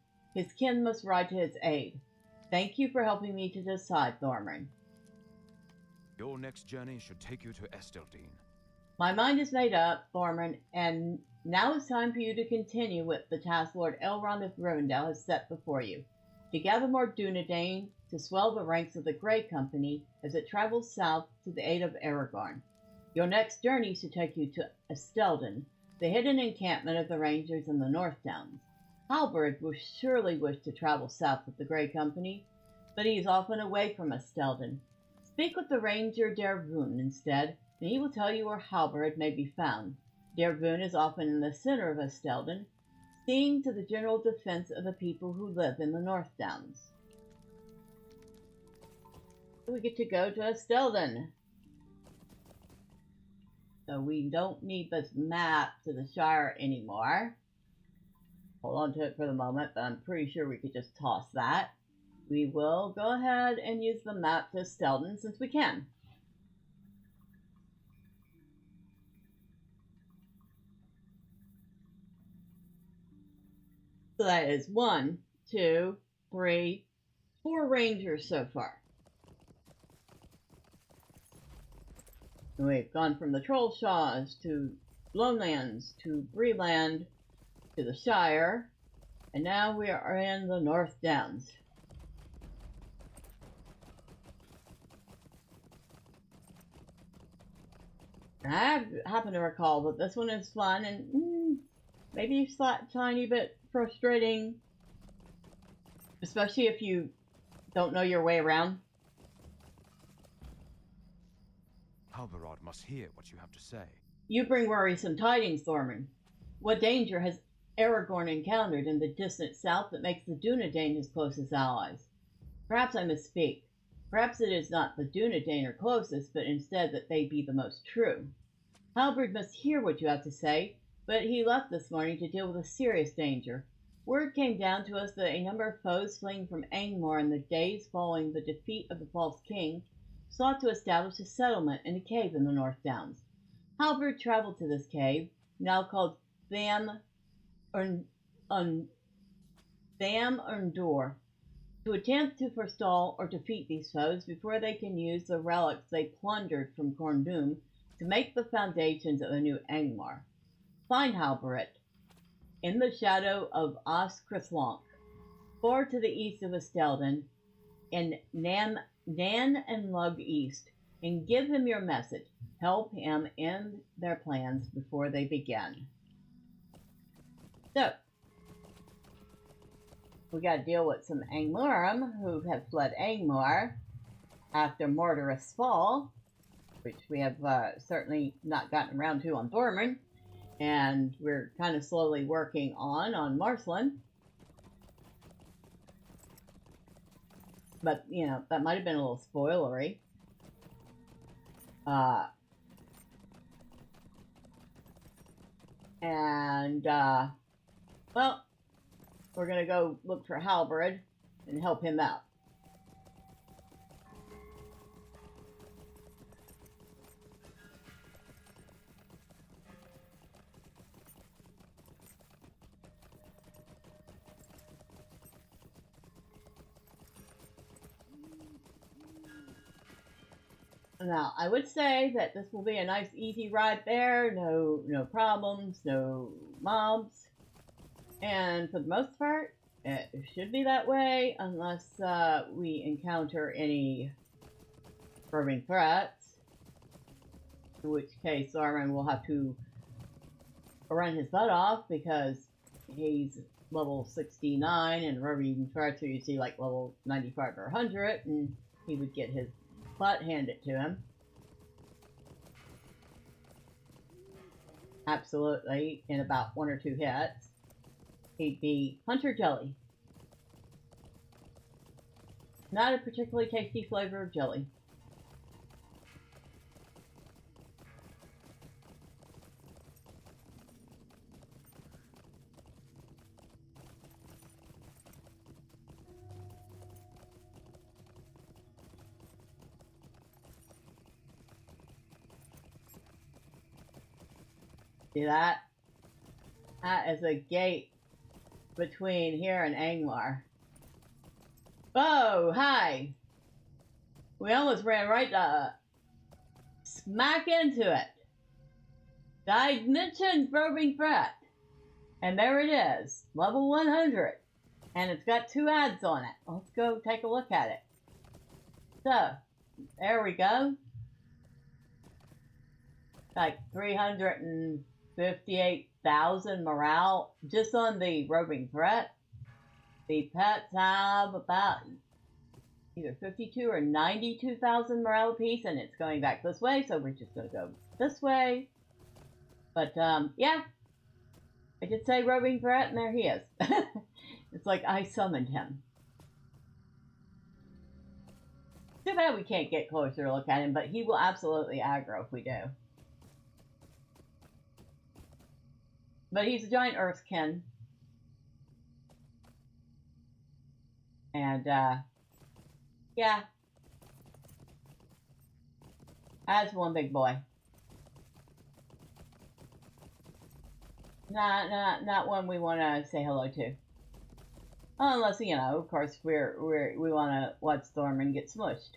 must ride to his aid. Thank you for helping me to decide, Thormurn. Your next journey should take you to Esteldine. My mind is made up, Thormurn, and now is time for you to continue with the task Lord Elrond of Rivendell has set before you. To gather more Dunedain, to swell the ranks of the Grey Company as it travels south to the aid of Aragorn. Your next journey should take you to Esteldine, the hidden encampment of the Rangers in the North Downs. Halberd will surely wish to travel south with the Grey Company, but he is often away from Esteldine. Speak with the Ranger Dervoon instead, and he will tell you where Halberd may be found. Dervoon is often in the center of Esteldine, seeing to the general defense of the people who live in the North Downs. We get to go to Esteldine. So we don't need this map to the Shire anymore. Hold on to it for the moment, but I'm pretty sure we could just toss that. We will go ahead and use the map to Esteldine since we can. So that is 1, 2, 3, 4 Rangers so far. We've gone from the Trollshaws to Lonelands to Breeland to the Shire, and now we are in the North Downs. I happen to recall that this one is fun and maybe a tiny bit frustrating, especially if you don't know your way around. Halberod must hear what you have to say. You bring worrisome tidings, Thormurn. What danger has Aragorn encountered in the distant south that makes the Dunedain his closest allies? Perhaps I misspeak. Perhaps it is not the Dunedain are closest, but instead that they be the most true. Halberd must hear what you have to say, but he left this morning to deal with a serious danger. Word came down to us that a number of foes fleeing from Angmar in the days following the defeat of the False King sought to establish a settlement in a cave in the North Downs. Halberd traveled to this cave, now called Tham Undor, to attempt to forestall or defeat these foes before they can use the relics they plundered from Corndum to make the foundations of the new Angmar. Find Halberd in the shadow of Oscrislanc, far to the east of Esteldine, in Nan and Lug East, and give him your message. Help him end their plans before they begin. So, we got to deal with some Angmarim who have fled Angmar after Mordor's fall, which we have certainly not gotten around to on Thormurn, and we're kind of slowly working on Marceline. But, you know, that might have been a little spoilery. Well, we're going to go look for Halberd and help him out. Now, I would say that this will be a nice, easy ride there. No problems, no mobs. And for the most part, it should be that way unless we encounter any roving threats. In which case, Aragorn will have to run his butt off because he's level 69 and roving threats are usually like level 95 or 100, and he would get his butt handed to him. Absolutely, in about 1 or 2 hits. He'd be Hunter Jelly. Not a particularly tasty flavor of jelly. See that? That is a gate between here and Angmar. Oh, hi! We almost ran right smack into it. I mentioned Probing Threat. And there it is, level 100. And it's got 2 ads on it. Let's go take a look at it. So, there we go. Like 358,000 morale just on the Roving Threat. The pets have about either 52 or 92,000 morale apiece, and it's going back this way, so we're just going to go this way. But, yeah. I did say Roving Threat, and there he is. It's like I summoned him. Too bad we can't get closer to look at him, but he will absolutely aggro if we do. But he's a giant Earthkin. And, yeah. That's one big boy. Not one we want to say hello to. Unless, you know, of course, we want to watch Thormurn get smushed.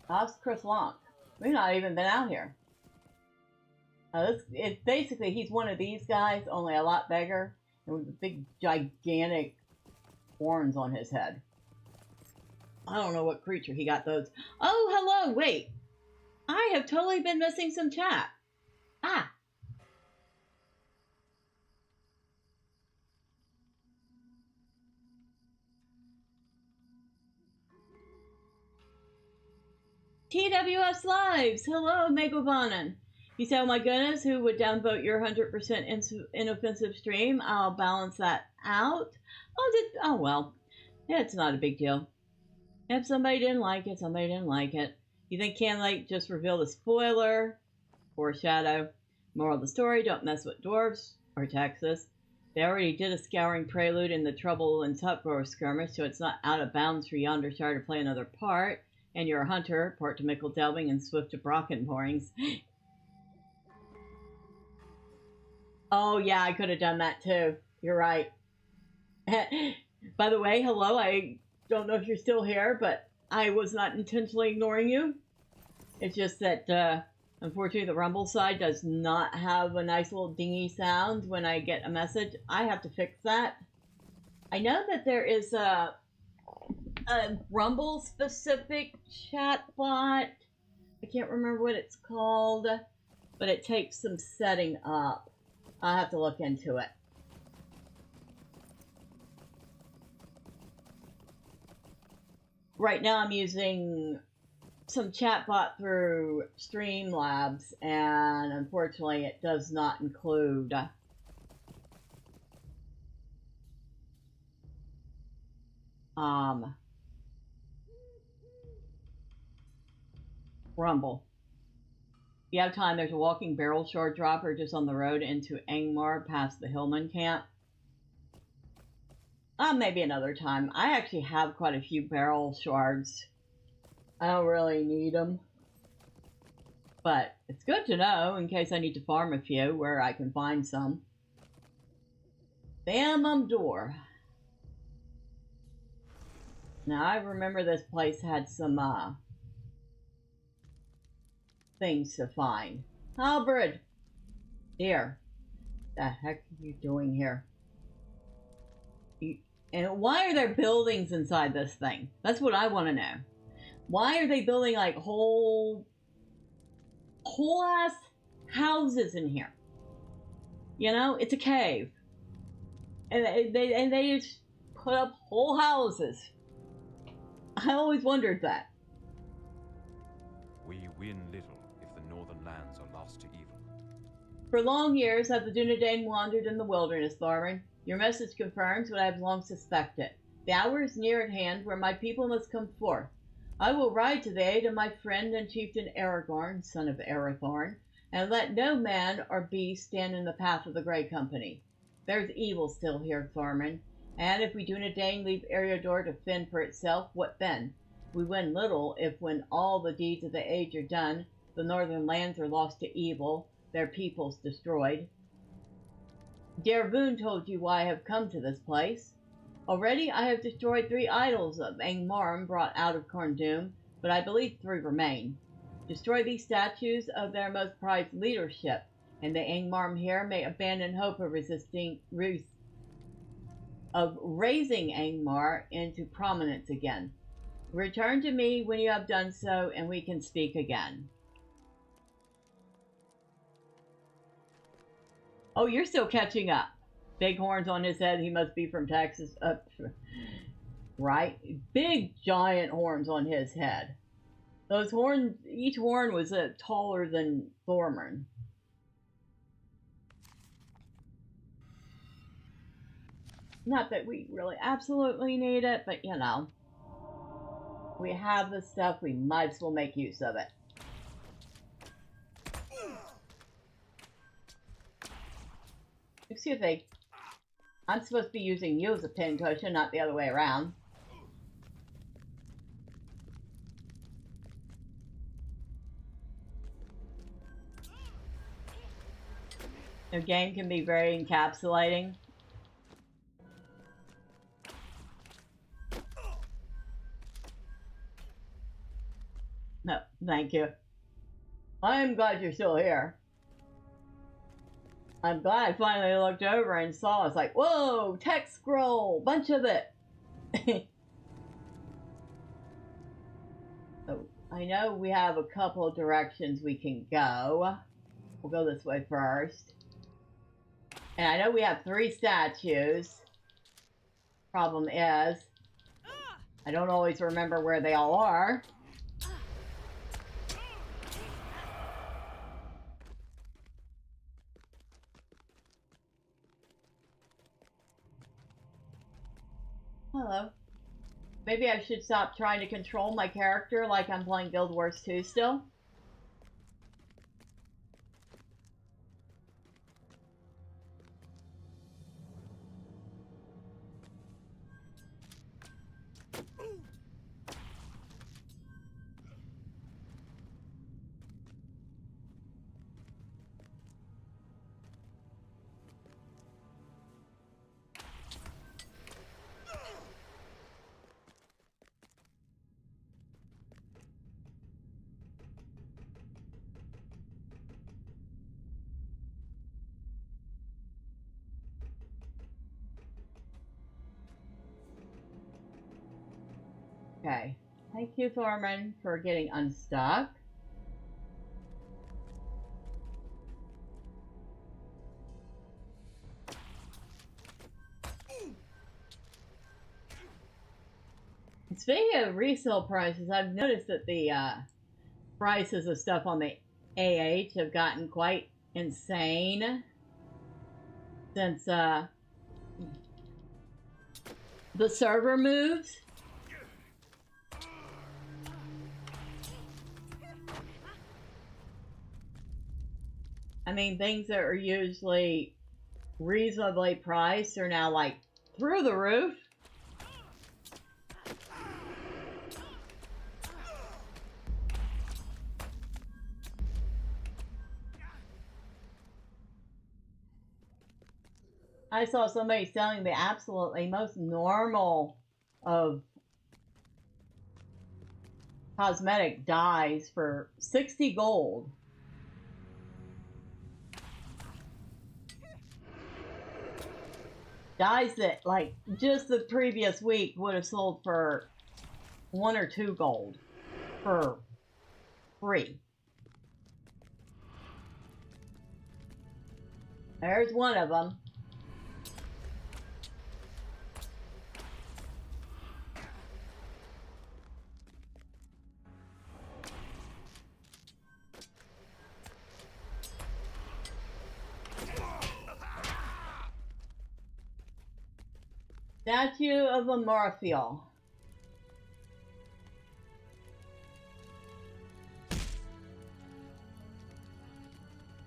How's Chris Long? We've not even been out here. It's basically, he's one of these guys, only a lot bigger, and with big, gigantic horns on his head. I don't know what creature he got those. Oh, hello, wait. I have totally been missing some chat. Ah. TWS Lives. Hello, Megavanen. You say, oh my goodness, who would downvote your 100% inoffensive stream? I'll balance that out. Oh, well. Yeah, it's not a big deal. If somebody didn't like it, somebody didn't like it. You think Canlight just revealed a spoiler? Foreshadow. Moral of the story, don't mess with dwarves or Texas. They already did a scouring prelude in the Trouble and Tupgrower skirmish, so it's not out of bounds for yonder shire to play another part. And you're a hunter, port to Mickle Delving and swift to Brocken Borings. Oh yeah, I could have done that too. You're right. By the way, hello, I don't know if you're still here, but I was not intentionally ignoring you. It's just that, unfortunately, the Rumble side does not have a nice little dingy sound when I get a message. I have to fix that. I know that there is a Rumble-specific chatbot. I can't remember what it's called, but it takes some setting up. I'll have to look into it. Right now I'm using some chatbot through Streamlabs, and unfortunately it does not include Rumble. If you have time, there's a walking barrel shard dropper just on the road into Angmar past the Hillman camp. Maybe another time. I actually have quite a few barrel shards. I don't really need them. But it's good to know in case I need to farm a few where I can find some. Bamum door. Now I remember this place had some things to find. Halberd! Dear. The heck are you doing here? And why are there buildings inside this thing? That's what I want to know. Why are they building like whole ass houses in here? You know, it's a cave. And they just put up whole houses. I always wondered that. We win little if the northern lands are lost to evil. For long years have the Dunedain wandered in the wilderness, Thormurn. Your message confirms what I have long suspected. The hour is near at hand where my people must come forth. I will ride to the aid of my friend and chieftain Aragorn, son of Arathorn, and let no man or beast stand in the path of the Grey Company. There's evil still here, Thormurn, And if we do in a day and leave Eriador to fend for itself, what then? We win little if when all the deeds of the age are done, the northern lands are lost to evil, their peoples destroyed. Dervoon told you why I have come to this place. Already I have destroyed 3 idols of Angmar brought out of Khorne, but I believe 3 remain. Destroy these statues of their most prized leadership, and the Angmar here may abandon hope of raising Angmar into prominence again. Return to me when you have done so, and we can speak again. Oh, you're still catching up. Big horns on his head. He must be from Texas. Right? Big, giant horns on his head. Those horns, each horn was taller than Thormurn. Not that we really absolutely need it, but you know. We have the stuff, we might as well make use of it. Excuse me. I'm supposed to be using you as a pincushion, not the other way around. The game can be very encapsulating. No, thank you. I'm glad you're still here. I'm glad I finally looked over and saw. It's like, whoa, text scroll, bunch of it. So I know we have a couple of directions we can go. We'll go this way first. And I know we have 3 statues. Problem is, I don't always remember where they all are. Hello. Maybe I should stop trying to control my character like I'm playing Guild Wars 2 still. Okay. Thank you, Thormurn, for getting unstuck. Speaking of resale prices, I've noticed that the prices of stuff on the AH have gotten quite insane since the server moves. I mean, things that are usually reasonably priced are now like through the roof. I saw somebody selling the absolutely most normal of cosmetic dyes for 60 gold. Dyes that, like, just the previous week would have sold for 1 or 2 gold for free. There's one of them. Statue of a mithril.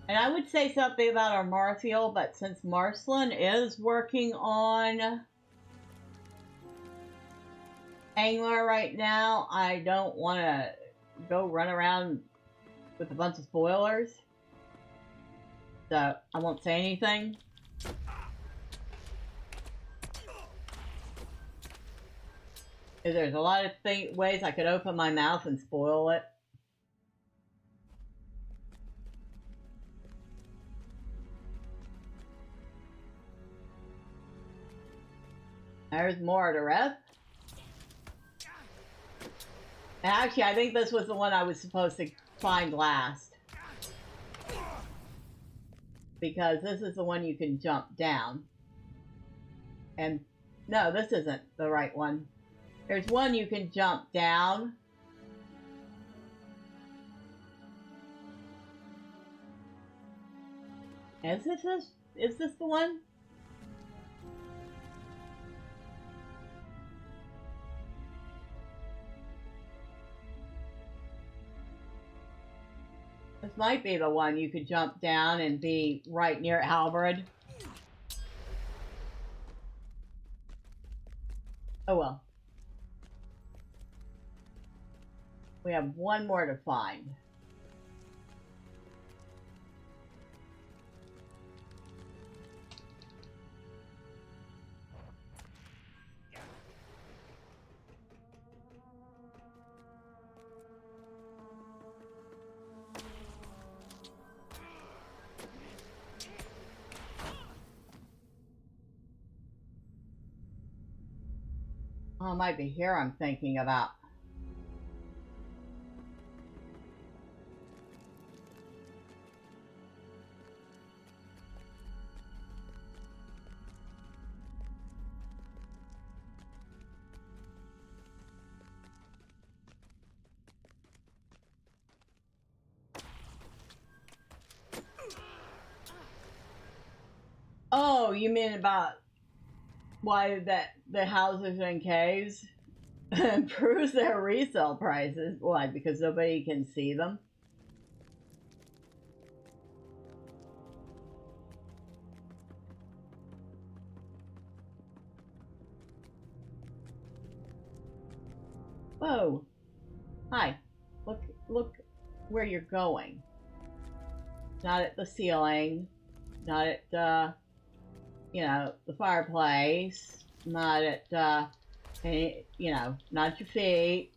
And I would say something about our mithril, but since Marcelin is working on angler right now. I don't want to go run around with a bunch of spoilers. So I won't say anything. There's a lot of ways I could open my mouth and spoil it. There's more to rep. And actually, I think this was the one I was supposed to find last. Because this is the one you can jump down. And no, this isn't the right one. There's one you can jump down. Is this the one? This might be the one you could jump down and be right near Halberd. Oh well. We have one more to find. Oh, it might be here I'm thinking about. Oh, you mean about why the houses and caves improves their resale prices? Why? Because nobody can see them? Whoa. Hi. Look where you're going. Not at the ceiling. Not at, you know, the fireplace. Not at, you know, not your feet.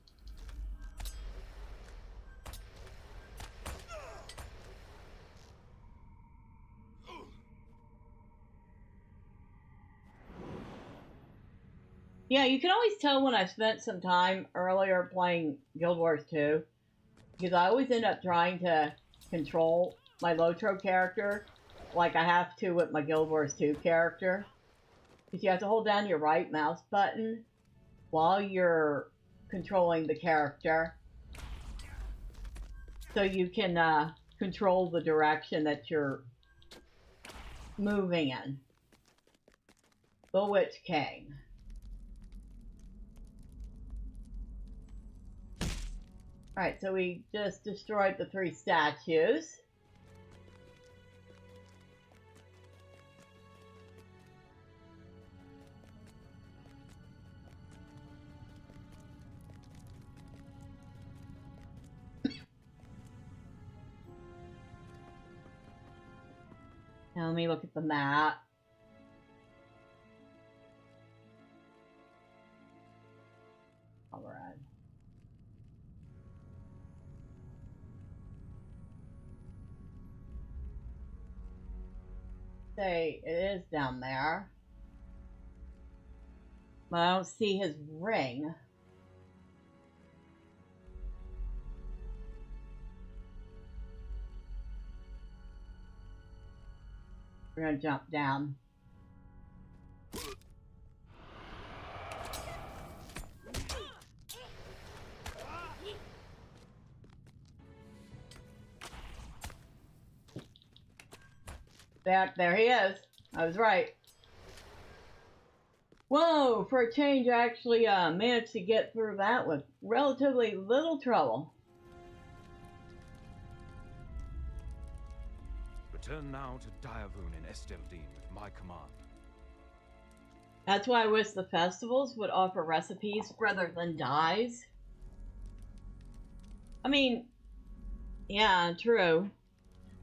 Yeah, you can always tell when I spent some time earlier playing Guild Wars 2, because I always end up trying to control my LOTRO character like I have to with my Guild Wars 2 character. Because you have to hold down your right mouse button while you're controlling the character, so you can control the direction that you're moving in. The Witch King. Alright, so we just destroyed the 3 statues. Now let me look at the map. Alright. Say it is down there. But I don't see his ring. We're gonna jump down. There he is. I was right. Whoa, for a change, I actually managed to get through that with relatively little trouble. Return now to Direboon in Esteldine with my command. That's why I wish the festivals would offer recipes rather than dyes. I mean, yeah, true.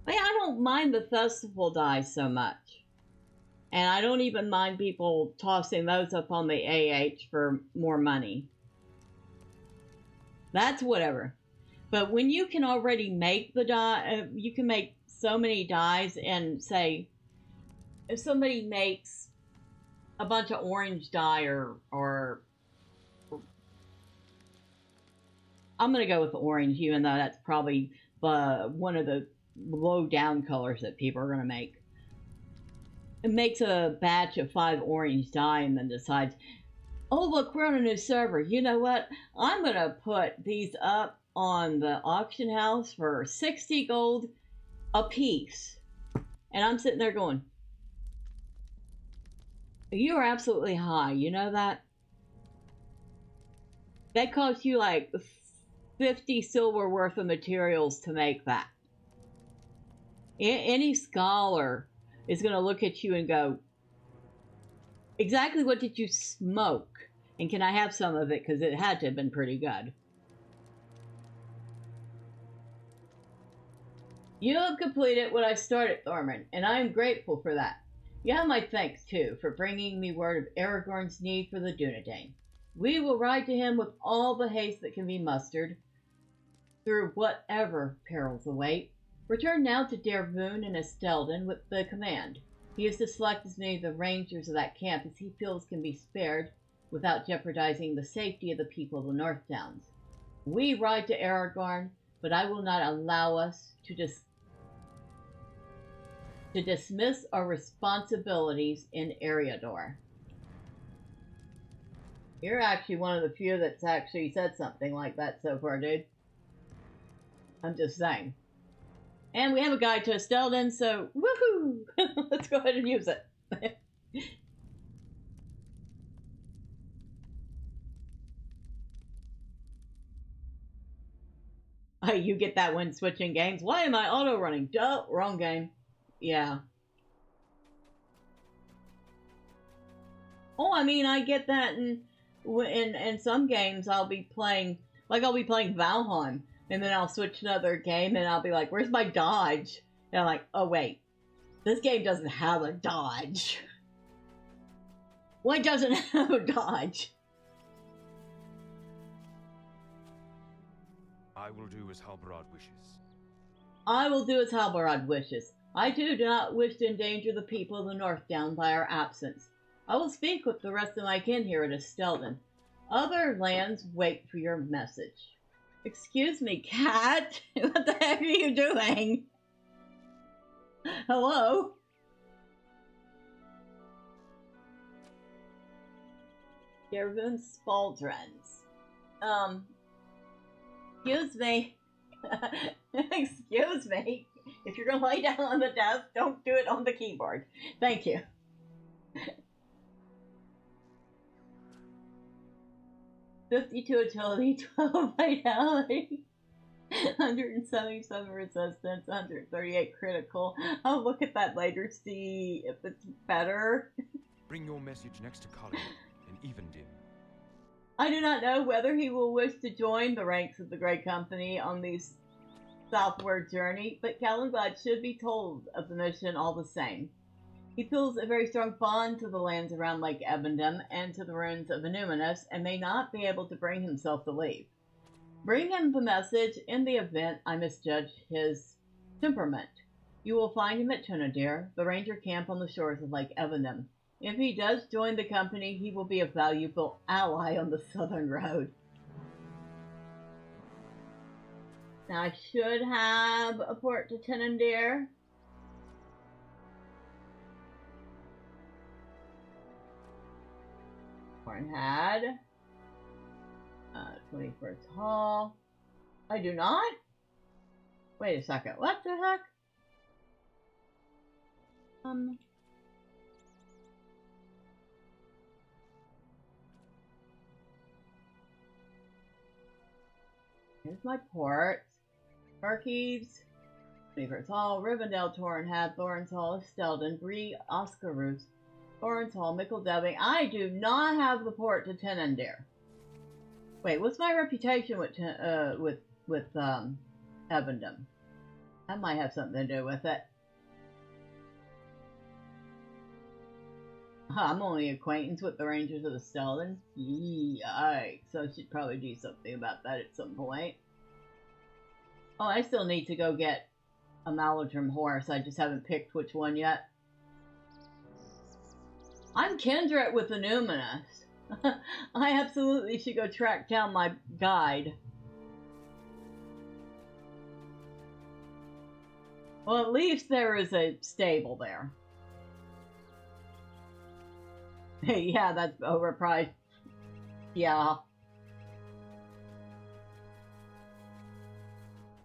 But yeah, I don't mind the festival dyes so much. And I don't even mind people tossing those up on the AH for more money. That's whatever. But when you can already make the dye, you can make so many dyes, and say, if somebody makes a bunch of orange dye or I'm going to go with orange, even though that's probably one of the low down colors that people are going to make. It makes a batch of 5 orange dye and then decides, oh look, we're on a new server. You know what? I'm going to put these up on the auction house for 60 gold a piece. And I'm sitting there going, you are absolutely high. You know that? That costs you like 50 silver worth of materials to make that. Any scholar is going to look at you and go, exactly what did you smoke? And can I have some of it? Because it had to have been pretty good. You have completed what I started, Thormurn, and I am grateful for that. You have my thanks, too, for bringing me word of Aragorn's need for the Dunedain. We will ride to him with all the haste that can be mustered through whatever perils await. Return now to Dervoon and Estelden with the command. He is to select as many of the rangers of that camp as he feels can be spared without jeopardizing the safety of the people of the North Downs. We ride to Aragorn, but I will not allow us to dismiss our responsibilities in Eriador. You're actually one of the few that's actually said something like that so far, dude. I'm just saying. And we have a guide to Estelden, so woohoo! Let's go ahead and use it. Oh, you get that when switching games. Why am I auto running? Duh, wrong game. Yeah. Oh, I mean, I get that in some games I'll be playing, like I'll be playing Valheim, and then I'll switch to another game and I'll be like, where's my dodge? And I'm like, oh wait, this game doesn't have a dodge. Why doesn't it have a dodge? I will do as Halbarad wishes. I will do as Halbarad wishes. I too do not wish to endanger the people of the North Down by our absence. I will speak with the rest of my kin here at Estelden. Other lands wait for your message. Excuse me, cat? What the heck are you doing? Hello? Dervoon Spaldrens. Excuse me. Excuse me. If you're gonna lay down on the desk, don't do it on the keyboard. Thank you. 52 agility, 12 vitality, 177 resistance, 138 critical. I'll look at that later, see if it's better. Bring your message next to Colin in Evendin. I do not know whether he will wish to join the ranks of the Great Company on the southward journey, but Callanglad should be told of the mission all the same. He feels a very strong bond to the lands around Lake Evendom and to the ruins of Enuminus, and may not be able to bring himself to leave. Bring him the message in the event I misjudge his temperament. You will find him at Tunadir, the ranger camp on the shores of Lake Evendom. If he does join the company, he will be a valuable ally on the southern road. Now I should have a port to Tunadir. Had 21st Hall. I do not? Wait a second. What the heck? Here's my port. Archives. 21st Hall, Rivendell, Torrenhad, Thorin's Hall, Estelden, Bree, Oscarus, Orange Hall, Mickle Dubbing. I do not have the port to Tenendir. Wait, what's my reputation with Evendom? That might have something to do with it. I'm only acquaintance with the Rangers of the Stellan. Yikes. So I should probably do something about that at some point. Oh, I still need to go get a Malodrum horse. I just haven't picked which one yet. I'm kindred with the Numinous. I absolutely should go track down my guide. Well, at least there is a stable there. Yeah, that's overpriced. Yeah.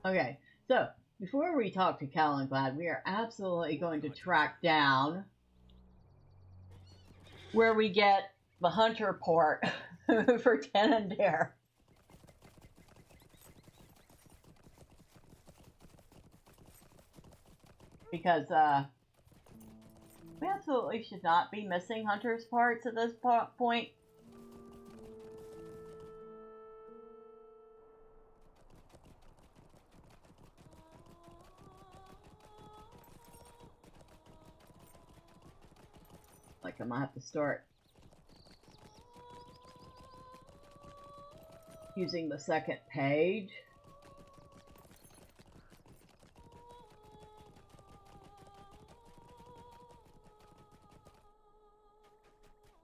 Okay, so before we talk to Calenglad, we are absolutely going to track down where we get the Hunter port for Tenendir. Because, we absolutely should not be missing Hunter's parts at this point. Like, I'm gonna have to start using the second page.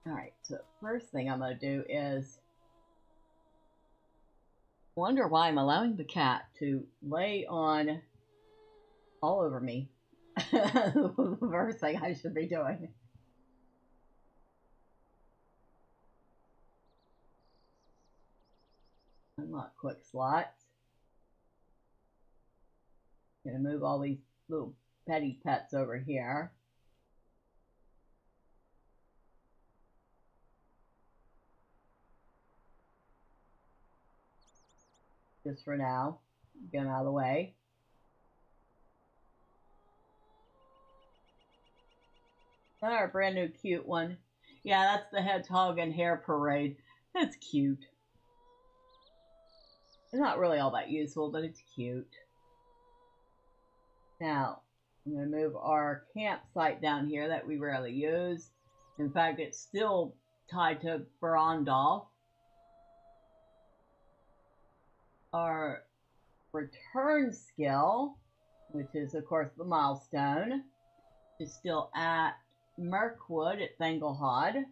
Alright, so first thing I'm going to do is wonder why I'm allowing the cat to lay on all over me. The first thing I should be doing. Unlock quick slots. Gonna move all these little petty pets over here. Just for now. Get them out of the way. Our brand new cute one. Yeah, that's the Hedgehog and Hare Parade. That's cute. It's not really all that useful, but it's cute. Now, I'm going to move our campsite down here that we rarely use. In fact, it's still tied to Brondolf. Our return skill, which is, of course, the milestone, is still at Mirkwood at Thanglehod.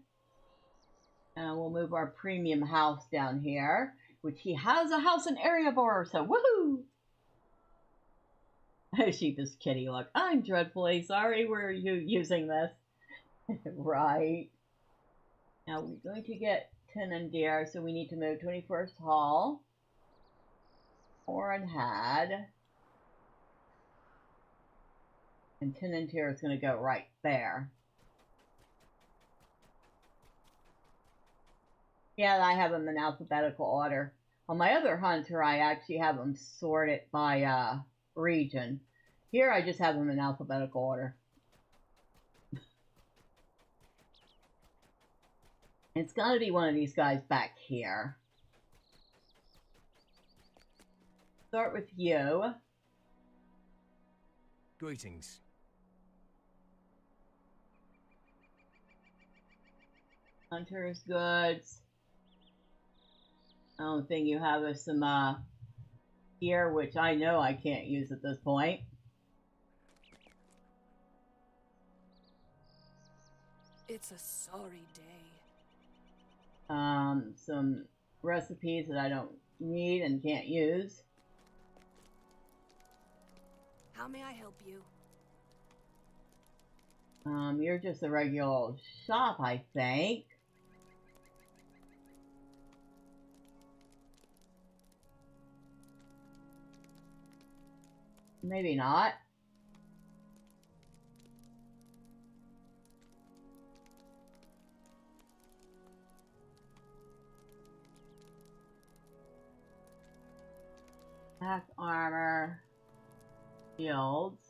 And we'll move our premium house down here, which he has a house in Erebor, so woohoo! Sheepish kitty, look. I'm dreadfully sorry we're using this. Right. Now we're going to get Tenendir, so we need to move 21st Hall. Orenhad. And Tenendir is going to go right there. Yeah, I have them in alphabetical order. On my other hunter, I actually have them sorted by region. Here, I just have them in alphabetical order. It's got to be one of these guys back here. Start with you. Greetings. Hunter's goods. The only thing you have is some gear, which I know I can't use at this point. It's a sorry day. Some recipes that I don't need and can't use. How may I help you? You're just a regular old shop, I think. Maybe not. Back armor, shields,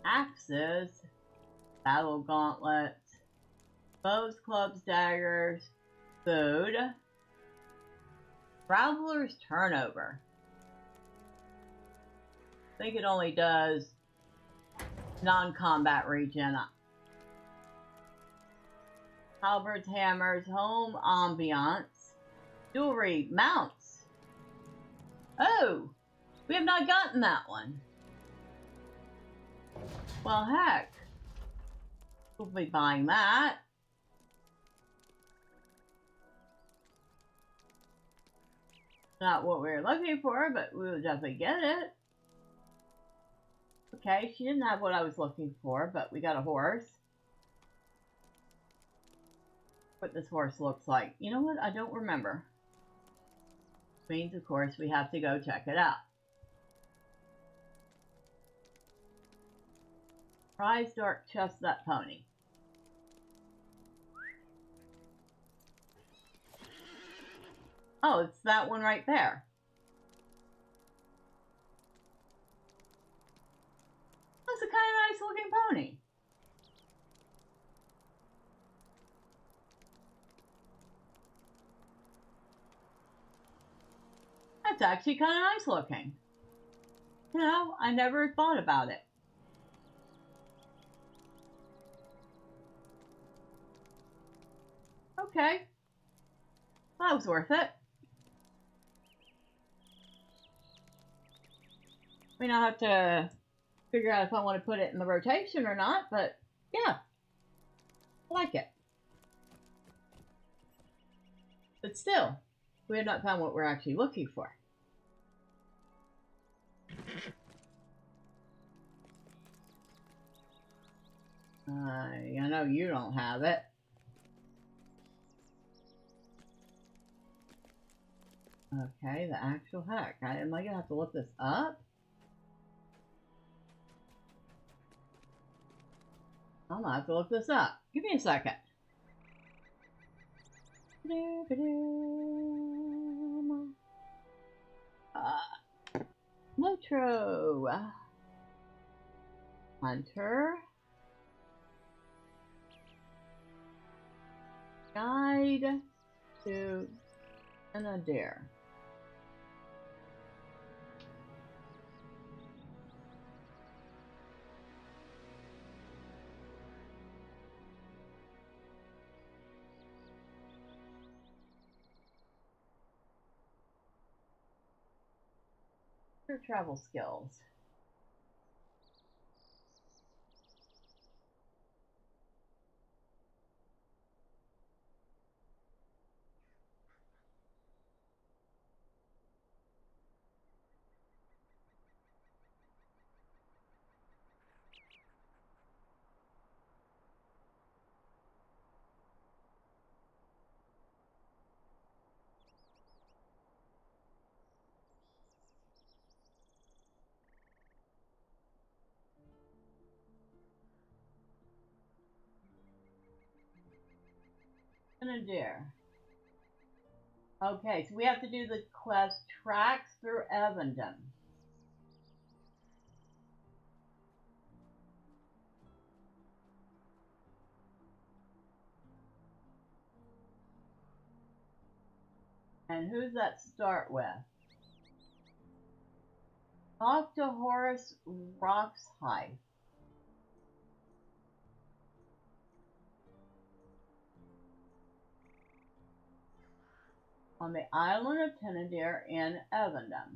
axes, battle gauntlets, Bows, clubs, daggers, food. Traveler's turnover. I think it only does non-combat regen. Halberds, hammers, home ambiance, jewelry, mounts. Oh, we have not gotten that one. Well, heck. We'll be buying that. Not what we were looking for, but we will definitely get it. Okay, she didn't have what I was looking for, but we got a horse. What this horse looks like. You know what? I don't remember. Means, of course, we have to go check it out. Prize dark chestnut pony. Oh, it's that one right there. That's a kind of nice looking pony. That's actually kind of nice looking. You know, I never thought about it. Okay. Well, that was worth it. I mean, I'll have to figure out if I want to put it in the rotation or not, but yeah. I like it. But still, we have not found what we're actually looking for. I know you don't have it. Okay, the actual heck. Am I gonna have to look this up? I'm gonna have to look this up. Give me a second. LOTRO. Hunter. Guide to Rivendell. Your travel skills. Rivendell. Okay, so we have to do the quest Tracks Through Elvendom. And who's that start with? Talk to Horace Roxhigh. On the island of Rivendell in Elvendom.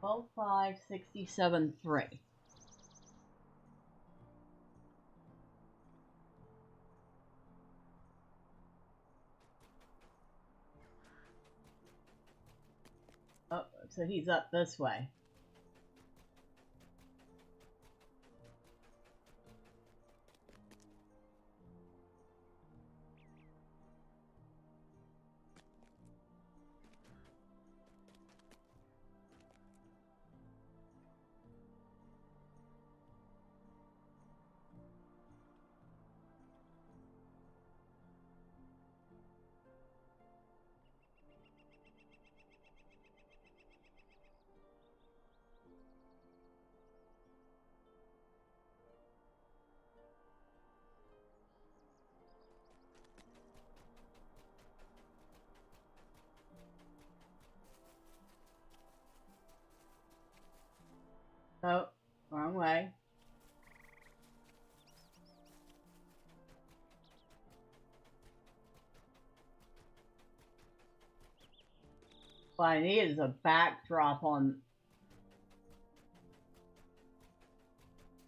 Well, 567.3. Oh, so he's up this way. Oh, wrong way. What I need is a backdrop on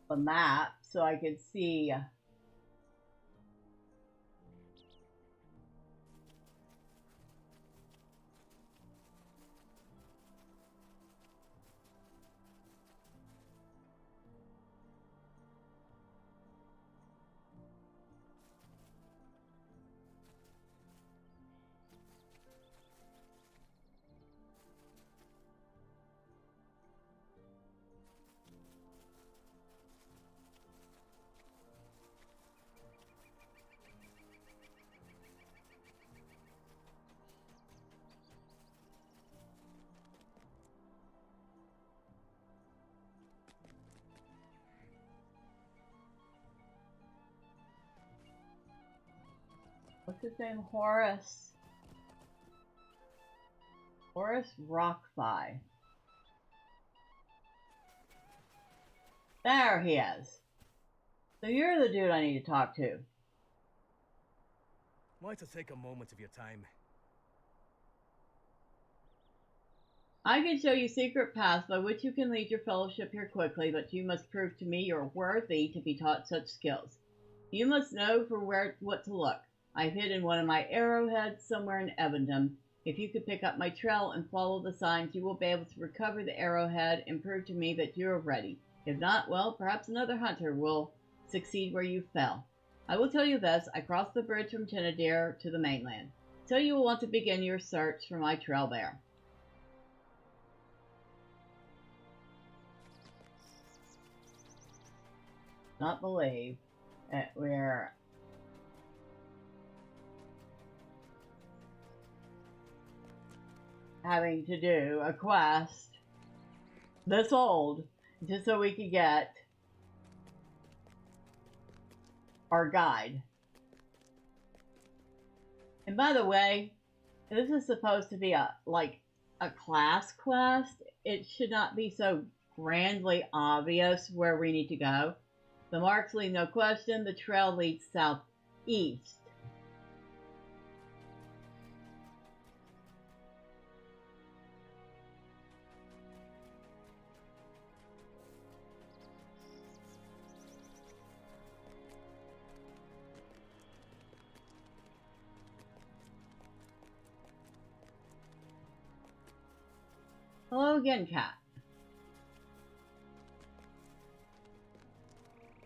the map so I could see. What's his name? Horace Rockby. There he is. So you're the dude I need to talk to. Might I take a moment of your time? I can show you secret paths by which you can lead your fellowship here quickly, but you must prove to me you're worthy to be taught such skills. You must know for what to look. I've hidden one of my arrowheads somewhere in Evendom. If you could pick up my trail and follow the signs, you will be able to recover the arrowhead and prove to me that you are ready. If not, well, perhaps another hunter will succeed where you fell. I will tell you this, I crossed the bridge from Tinadir to the mainland, so you will want to begin your search for my trail there. Not believe that we're having to do a quest this old just so we could get our guide. And by the way, this is supposed to be a class quest. It should not be so grandly obvious where we need to go. The marks lead no question. The trail leads southeast. Hello again, cat.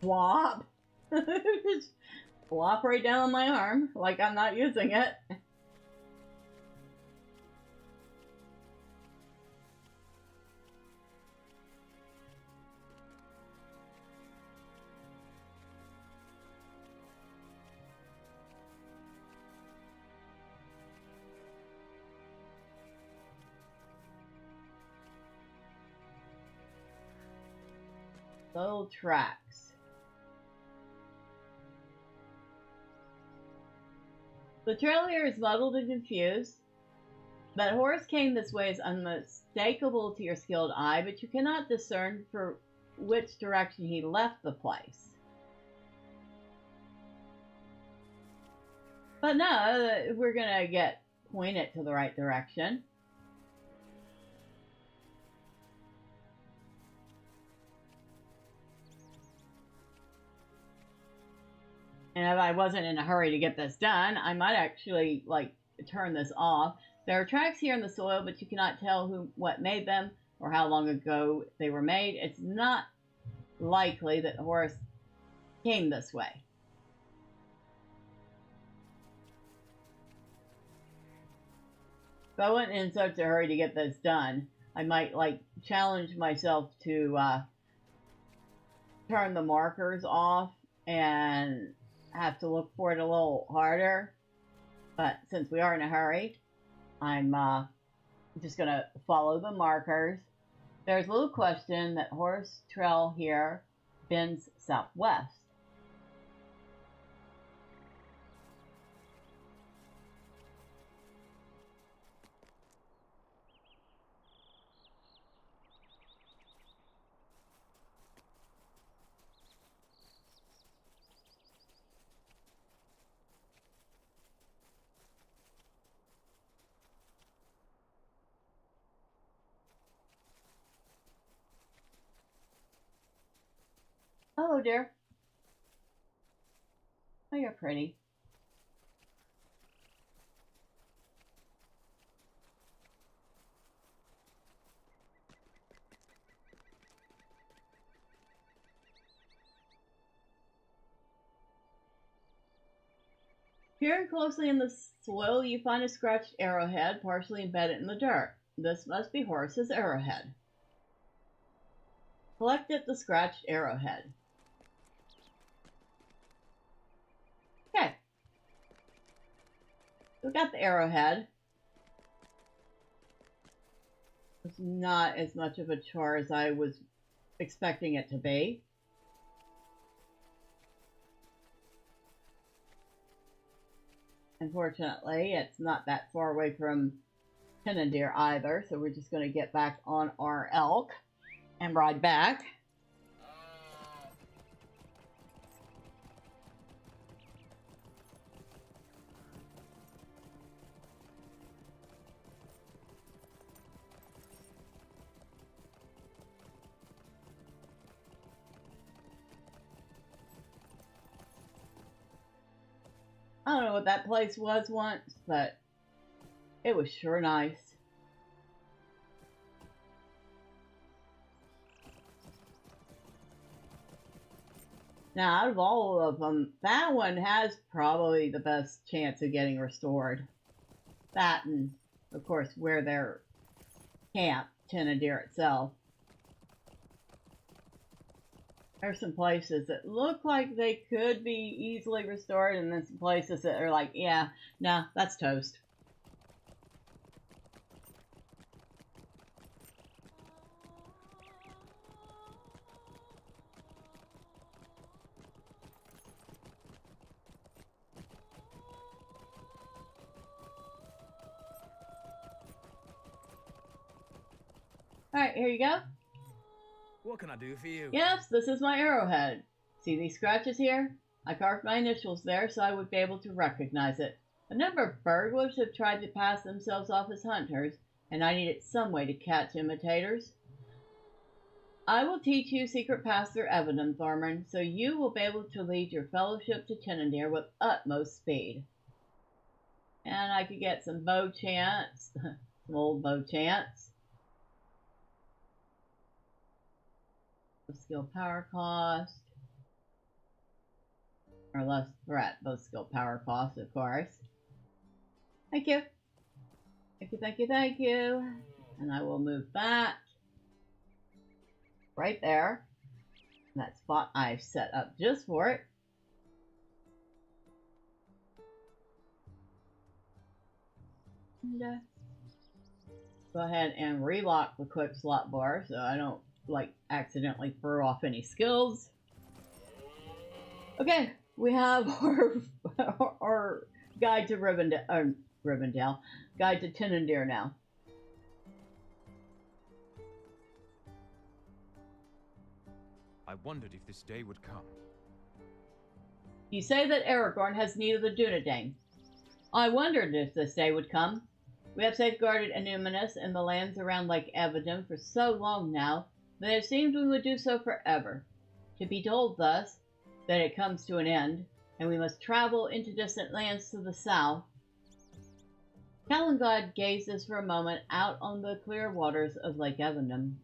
Flop. Just flop right down on my arm, like I'm not using it. Little tracks. The trail here is muddled and confused. That Horace came this way is unmistakable to your skilled eye, but you cannot discern for which direction he left the place. But no, we're gonna get pointed to the right direction. And if I wasn't in a hurry to get this done, I might actually, turn this off. There are tracks here in the soil, but you cannot tell what made them or how long ago they were made. It's not likely that Horace came this way. If I wasn't in such a hurry to get this done, I might, challenge myself to turn the markers off and have to look for it a little harder, but since we are in a hurry, I'm just gonna follow the markers. There's little question that Horace Trail here bends southwest. Oh dear. Oh, you're pretty. Peering closely in the soil, you find a scratched arrowhead partially embedded in the dirt. This must be Horus's arrowhead. Collected the scratched arrowhead. Okay. We got the arrowhead. It's not as much of a chore as I was expecting it to be. Unfortunately, it's not that far away from Tinnadir either, so we're just going to get back on our elk and ride back. I don't know what that place was once, but it was sure nice. Now, out of all of them, that one has probably the best chance of getting restored. That and, of course, where their camp, Tinnadir itself. There's some places that look like they could be easily restored, and then some places that are like, yeah, nah, that's toast. Alright, here you go. What can I do for you? Yes, this is my arrowhead. See these scratches here? I carved my initials there so I would be able to recognize it. A number of burglars have tried to pass themselves off as hunters, and I needed some way to catch imitators. I will teach you secret paths through Elven, Thormurn, so you will be able to lead your fellowship to Tinnadir with utmost speed. And I could get some bow chants, some old bow chants. Skill power cost, or less threat, both skill power cost, of course. Thank you. Thank you, thank you, thank you. And I will move that right there. That spot I've set up just for it. And, go ahead and relock the quick slot bar so I don't like accidentally throw off any skills. Okay, we have our guide to Rivendell, guide to Tinnadir now. I wondered if this day would come. You say that Aragorn has need of the Dunedain. I wondered if this day would come. We have safeguarded Annúminas and the lands around Lake Evedon for so long now that it seemed we would do so forever. To be told thus that it comes to an end, and we must travel into distant lands to the south. Calangod gazes for a moment out on the clear waters of Lake Evedon.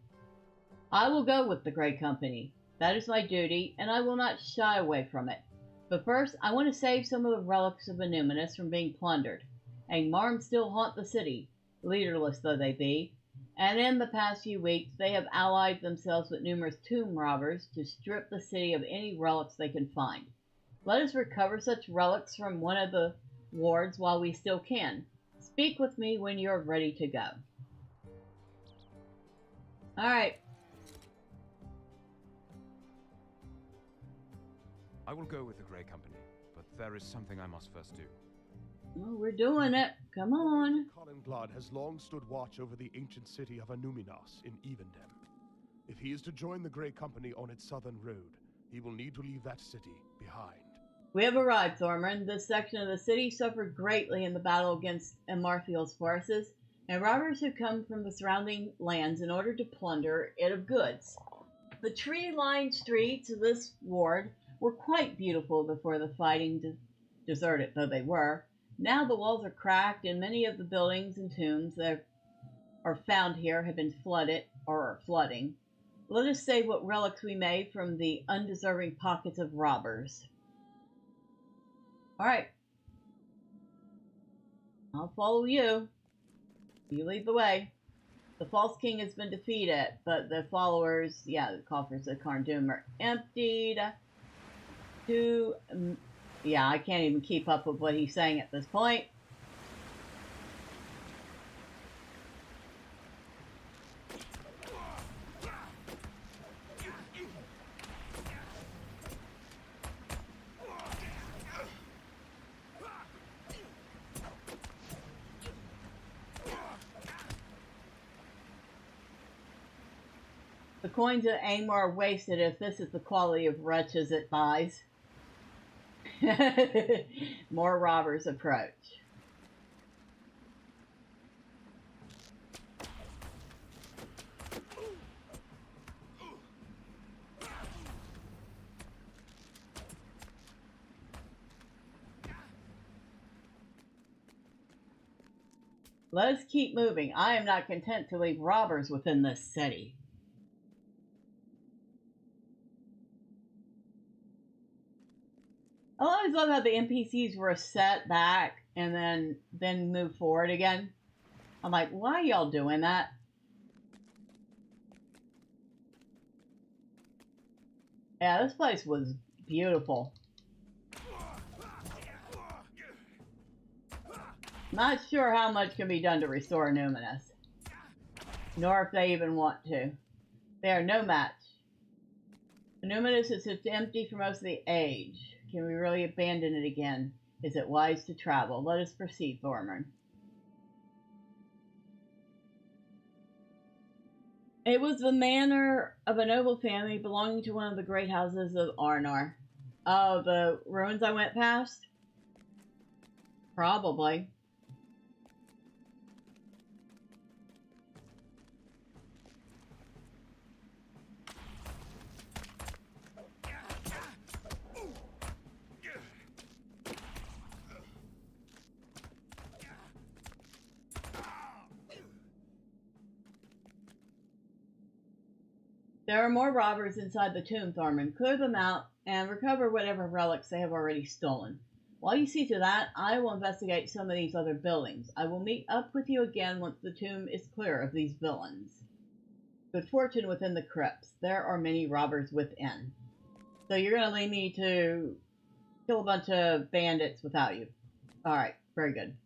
I will go with the Grey Company. That is my duty, and I will not shy away from it. But first, I want to save some of the relics of Annúminas from being plundered. Angmar still haunt the city, leaderless though they be, and in the past few weeks they have allied themselves with numerous tomb robbers to strip the city of any relics they can find. Let us recover such relics from one of the wards while we still can. Speak with me when you're ready to go. Alright. I will go with the Grey Company, but there is something I must first do. Well, we're doing it. Come on. Calangod has long stood watch over the ancient city of Annúminas in Rivendell. If he is to join the Grey Company on its southern road, he will need to leave that city behind. We have arrived, Thormurn. This section of the city suffered greatly in the battle against Amartheel's forces, and robbers have come from the surrounding lands in order to plunder it of goods. The tree-lined streets of this ward were quite beautiful before the fighting deserted though they were. Now the walls are cracked, and many of the buildings and tombs that are found here have been flooded or are flooding. Let us say what relics we made from the undeserving pockets of robbers. Alright. I'll follow you. You lead the way. The false king has been defeated, but the followers, the coffers of Carndum are emptied. I can't even keep up with what he's saying at this point. The coins of Angmar are wasted if this is the quality of wretches it buys. More robbers approach. Let us keep moving. I am not content to leave robbers within this city. I always love how the NPCs were set back and then move forward again. I'm like, why are y'all doing that? Yeah, this place was beautiful. Not sure how much can be done to restore Numinous, nor if they even want to. They are no match. Numinous is empty for most of the age. Can we really abandon it again? Is it wise to travel? Let us proceed, Thormurn. It was the manor of a noble family belonging to one of the great houses of Arnor. Oh, the ruins I went past? Probably. There are more robbers inside the tomb, Thormurn. Clear them out and recover whatever relics they have already stolen. While you see to that, I will investigate some of these other buildings. I will meet up with you again once the tomb is clear of these villains. Good fortune within the crypts. There are many robbers within. So you're going to leave me to kill a bunch of bandits without you. Alright, very good.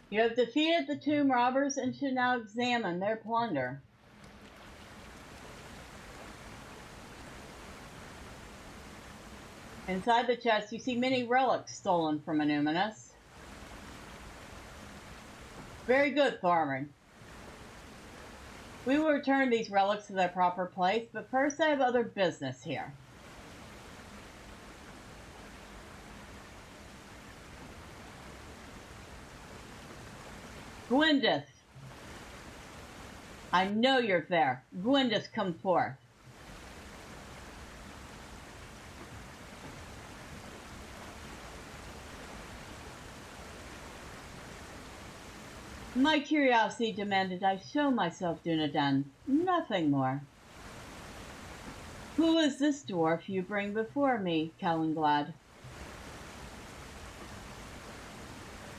You have defeated the tomb robbers and should now examine their plunder. Inside the chest, you see many relics stolen from Numinous. Very good, Thormurn. We will return these relics to their proper place, but first I have other business here. Gwendith! I know you're there. Gwendith, come forth. My curiosity demanded I show myself Dunedain, nothing more. Who is this dwarf you bring before me, Calenglad?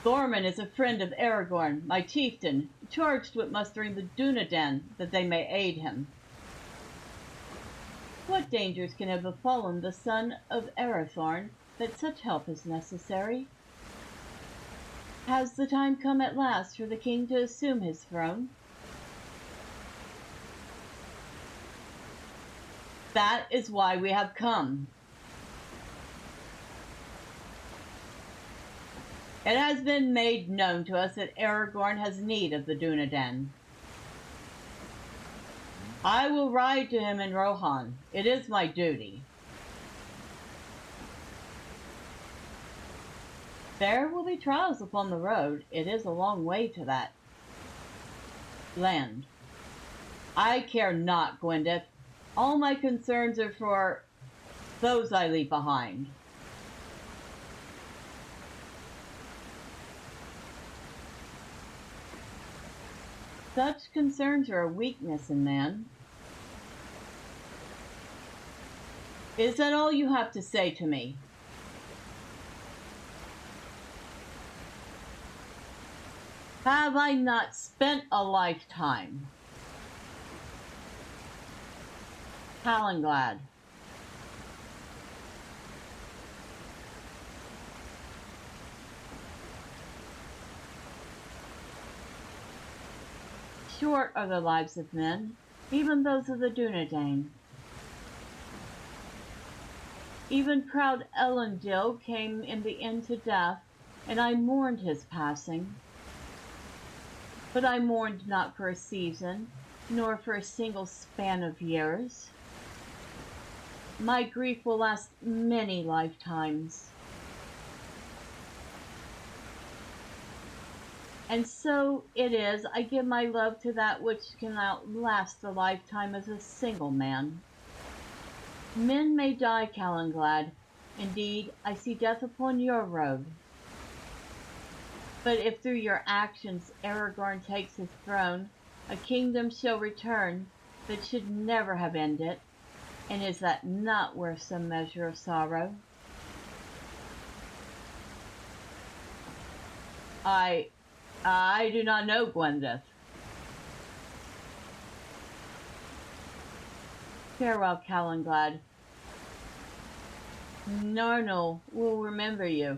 Thormurn is a friend of Aragorn, my chieftain, charged with mustering the Dunedain, that they may aid him. What dangers can have befallen the son of Arathorn, that such help is necessary? Has the time come at last for the king to assume his throne? That is why we have come. It has been made known to us that Aragorn has need of the Dunedain. I will ride to him in Rohan. It is my duty. There will be trials upon the road. It is a long way to that land. I care not, Gwendith. All my concerns are for those I leave behind. Such concerns are a weakness in man. Is that all you have to say to me? Have I not spent a lifetime? Calenglad. Short are the lives of men, even those of the Dunedain. Even proud Elendil came in the end to death, and I mourned his passing. But I mourned not for a season, nor for a single span of years. My grief will last many lifetimes. And so it is, I give my love to that which can outlast the lifetime of a single man. Men may die, Calenglad. Indeed, I see death upon your road. But if through your actions Aragorn takes his throne, a kingdom shall return that should never have ended. And is that not worth some measure of sorrow? I do not know, Gwendith. Farewell, Calenglad. Narnal will remember you.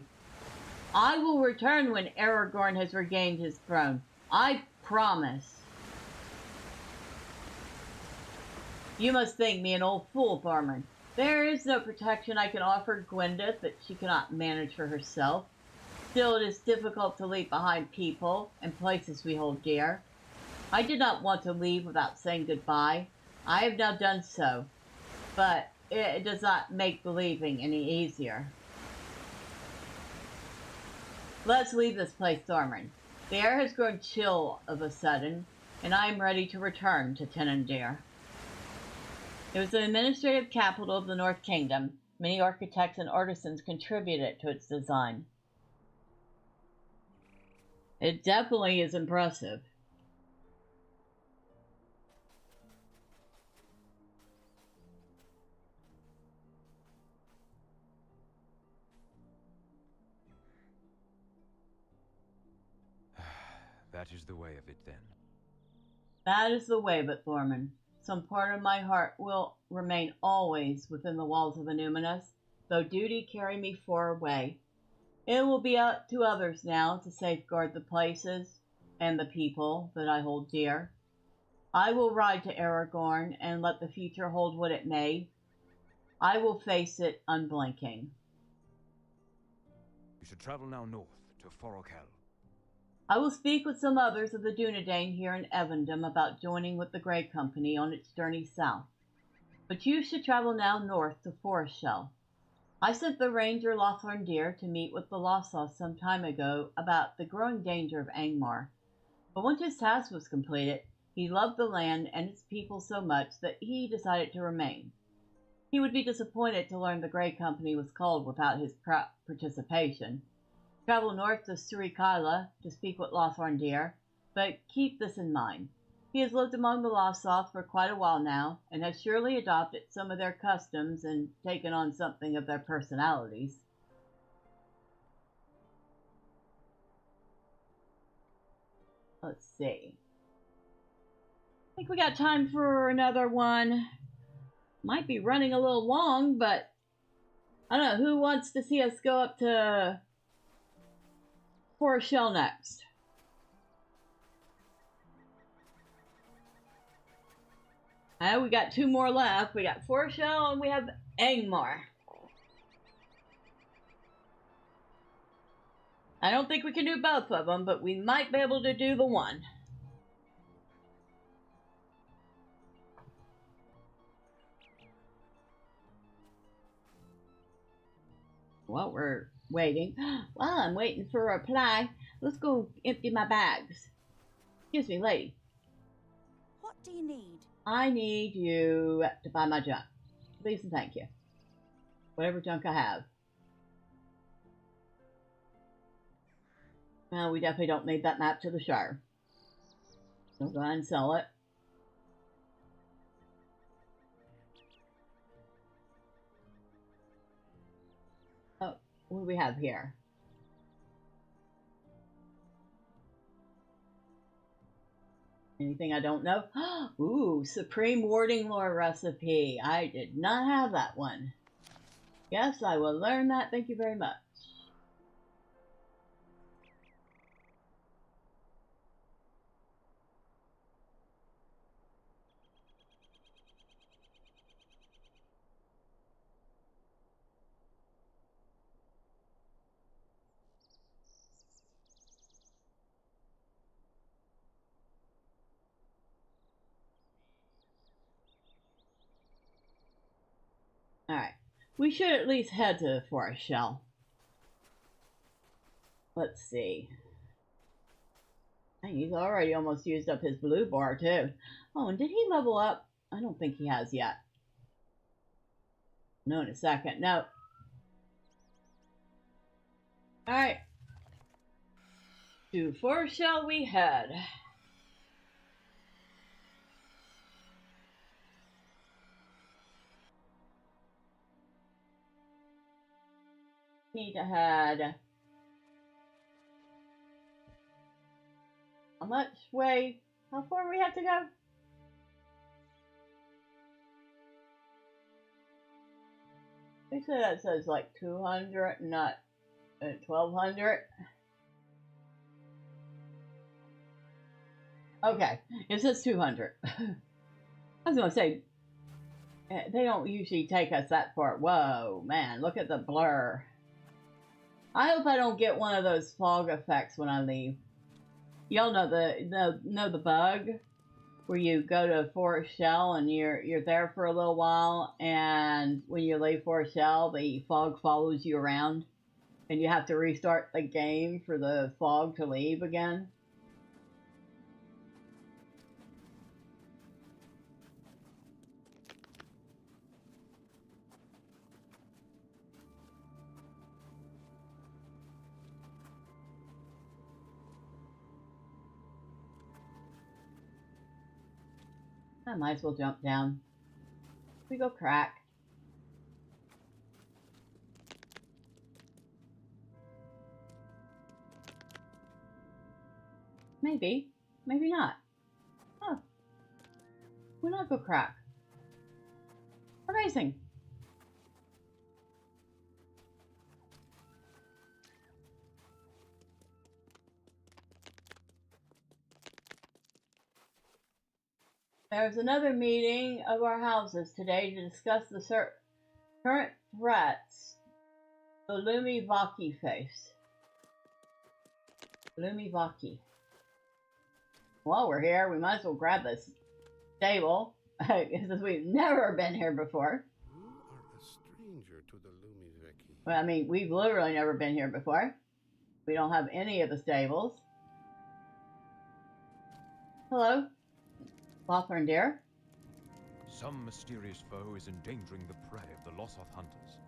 I will return when Aragorn has regained his throne. I promise. You must think me an old fool, Thormurn. There is no protection I can offer Gwendith that she cannot manage for herself. Still, it is difficult to leave behind people and places we hold dear. I did not want to leave without saying goodbye. I have now done so, but it does not make the leaving any easier. Let's leave this place, Thormurn. The air has grown chill of a sudden, and I am ready to return to Tenandir. It was the administrative capital of the North Kingdom. Many architects and artisans contributed to its design. It definitely is impressive. That is the way of it, then. That is the way of it, Thormurn. Some part of my heart will remain always within the walls of Annúminas, though duty carry me far away. It will be up to others now to safeguard the places and the people that I hold dear. I will ride to Aragorn and let the future hold what it may. I will face it unblinking. You should travel now north to Forokal. I will speak with some others of the Dunedain here in Evendom about joining with the Grey Company on its journey south. But you should travel now north to Forestshell. I sent the ranger Lothrond to meet with the Lossos some time ago about the growing danger of Angmar. But once his task was completed, he loved the land and its people so much that he decided to remain. He would be disappointed to learn the Grey Company was called without his participation. Travel north to Surikala to speak with Lothrond, but keep this in mind. He has lived among the Lossoth for quite a while now, and has surely adopted some of their customs and taken on something of their personalities. Let's see. I think we got time for another one. Might be running a little long, but I don't know. Who wants to see us go up to Forestshell next? We got 2 more left. We got Forestshell and we have Angmar. I don't think we can do both of them, but we might be able to do the one. While we're waiting, while I'm waiting for a reply, let's go empty my bags. Excuse me, lady. What do you need? I need you to buy my junk. Please and thank you. Whatever junk I have. Well, we definitely don't need that map to the Shire. So go ahead and sell it. Oh, what do we have here? Anything I don't know? Ooh, Supreme Warding Lore recipe. I did not have that one. Yes, I will learn that. Thank you very much. Alright. We should at least head to Forestshell. Let's see. He's already almost used up his blue bar, too. Oh, and did he level up? I don't think he has yet. No, in a second. No. Alright. To Forestshell we head. Need to head. How much way? How far do we have to go? They say that says like 200, not 1200. Okay, it says 200. I was gonna say, they don't usually take us that far. Whoa, man, look at the blur. I hope I don't get one of those fog effects when I leave. Y'all know the bug where you go to Forestshell and you're there for a little while, and when you leave Forestshell, the fog follows you around, and you have to restart the game for the fog to leave again. I might as well jump down. We go crack. Maybe. Maybe not. Oh. Why not go crack? Amazing. There's another meeting of our houses today to discuss the current threats the Lumi Vaki face. Gloomy Vaki. While we're here, we might as well grab this stable, since we've never been here before. You are a stranger to the Lumiveki. Well, I mean, we've literally never been here before. We don't have any of the stables. Hello, Lothorn dear. Some mysterious foe is endangering the prey of the Lothoth hunters.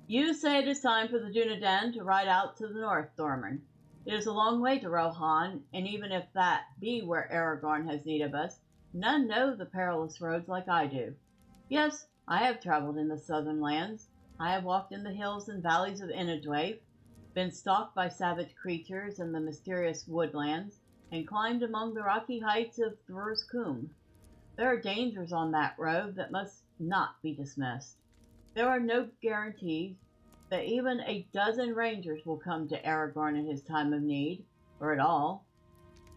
You say it is time for the Dunedain to ride out to the north, Thormurn. It is a long way to Rohan, and even if that be where Aragorn has need of us, none know the perilous roads like I do. Yes, I have traveled in the southern lands. I have walked in the hills and valleys of Inadwaif, been stalked by savage creatures in the mysterious woodlands, and climbed among the rocky heights of Thrurscoom. There are dangers on that road that must not be dismissed. There are no guarantees that even a dozen rangers will come to Aragorn in his time of need, or at all.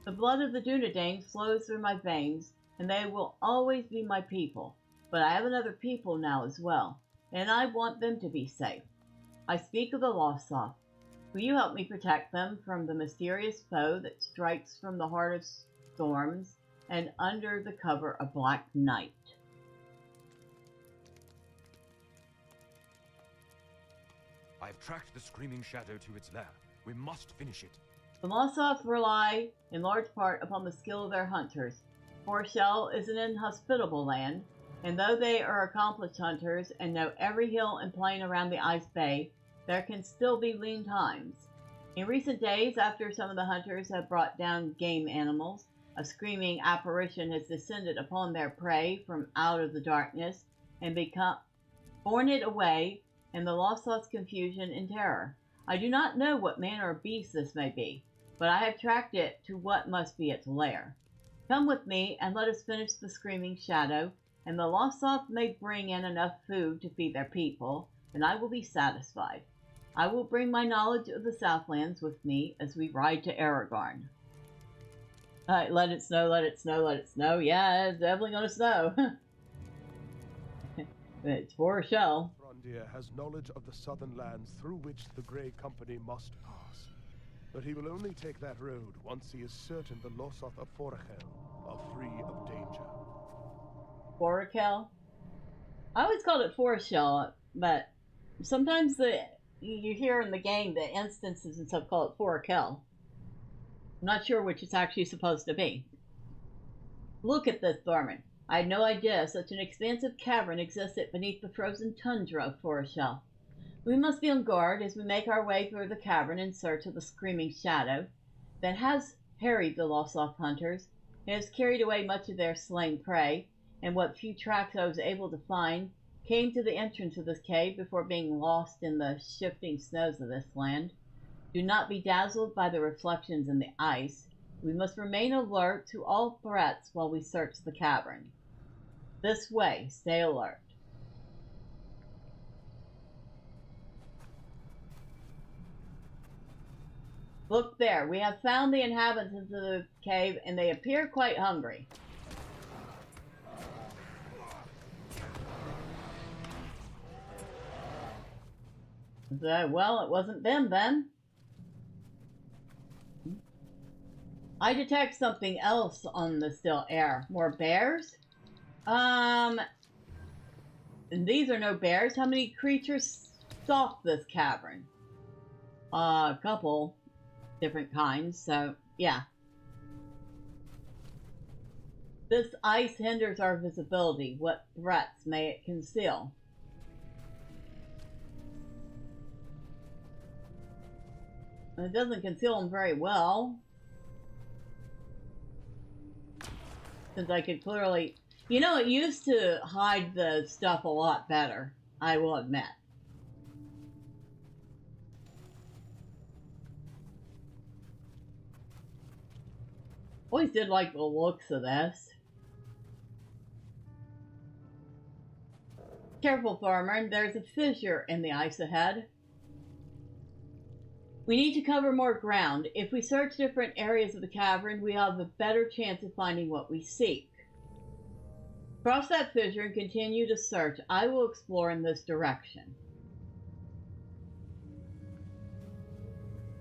The blood of the Dunedain flows through my veins, and they will always be my people. But I have another people now as well, and I want them to be safe. I speak of the Lothoth. Will you help me protect them from the mysterious foe that strikes from the heart of storms and under the cover of black night? I have tracked the Screaming Shadow to its lair. We must finish it. The Lothoth rely in large part upon the skill of their hunters. Forshell is an inhospitable land, and though they are accomplished hunters and know every hill and plain around the Ice Bay, there can still be lean times. In recent days, after some of the hunters have brought down game animals, a screaming apparition has descended upon their prey from out of the darkness and borne it away in the Lothoth's confusion and terror. I do not know what manner of beast this may be, but I have tracked it to what must be its lair. Come with me, and let us finish the Screaming Shadow, and the Lothoth may bring in enough food to feed their people, and I will be satisfied. I will bring my knowledge of the Southlands with me as we ride to Aragorn. Alright, let it snow, let it snow, let it snow. Yeah, it's definitely gonna snow. It's for a show. Elrond has knowledge of the southern lands through which the Grey Company must pass. But he will only take that road once he is certain the Lothoth of Forachel are free of danger. Forachel? I always called it Forachel, but sometimes you hear in the game the instances and stuff call it Forachel. I'm not sure which it's actually supposed to be. Look at this, Thormurn. I had no idea such an expansive cavern existed beneath the frozen tundra of Forachel. We must be on guard as we make our way through the cavern in search of the Screaming Shadow that has harried the Lothoth hunters. It has carried away much of their slain prey, and what few tracks I was able to find came to the entrance of this cave before being lost in the shifting snows of this land. Do not be dazzled by the reflections in the ice. We must remain alert to all threats while we search the cavern. This way, stay alert. Look there, we have found the inhabitants of the cave, and they appear quite hungry. Well, it wasn't them then. I detect something else on the still air. More bears? And these are no bears. How many creatures stalk this cavern? A couple different kinds, so yeah. This ice hinders our visibility. What threats may it conceal? It doesn't conceal them very well. Since I could clearly... You know, it used to hide the stuff a lot better, I will admit. Always did like the looks of this. Careful, Thormurn, there's a fissure in the ice ahead. We need to cover more ground. If we search different areas of the cavern, we have a better chance of finding what we seek. Cross that fissure and continue to search. I will explore in this direction.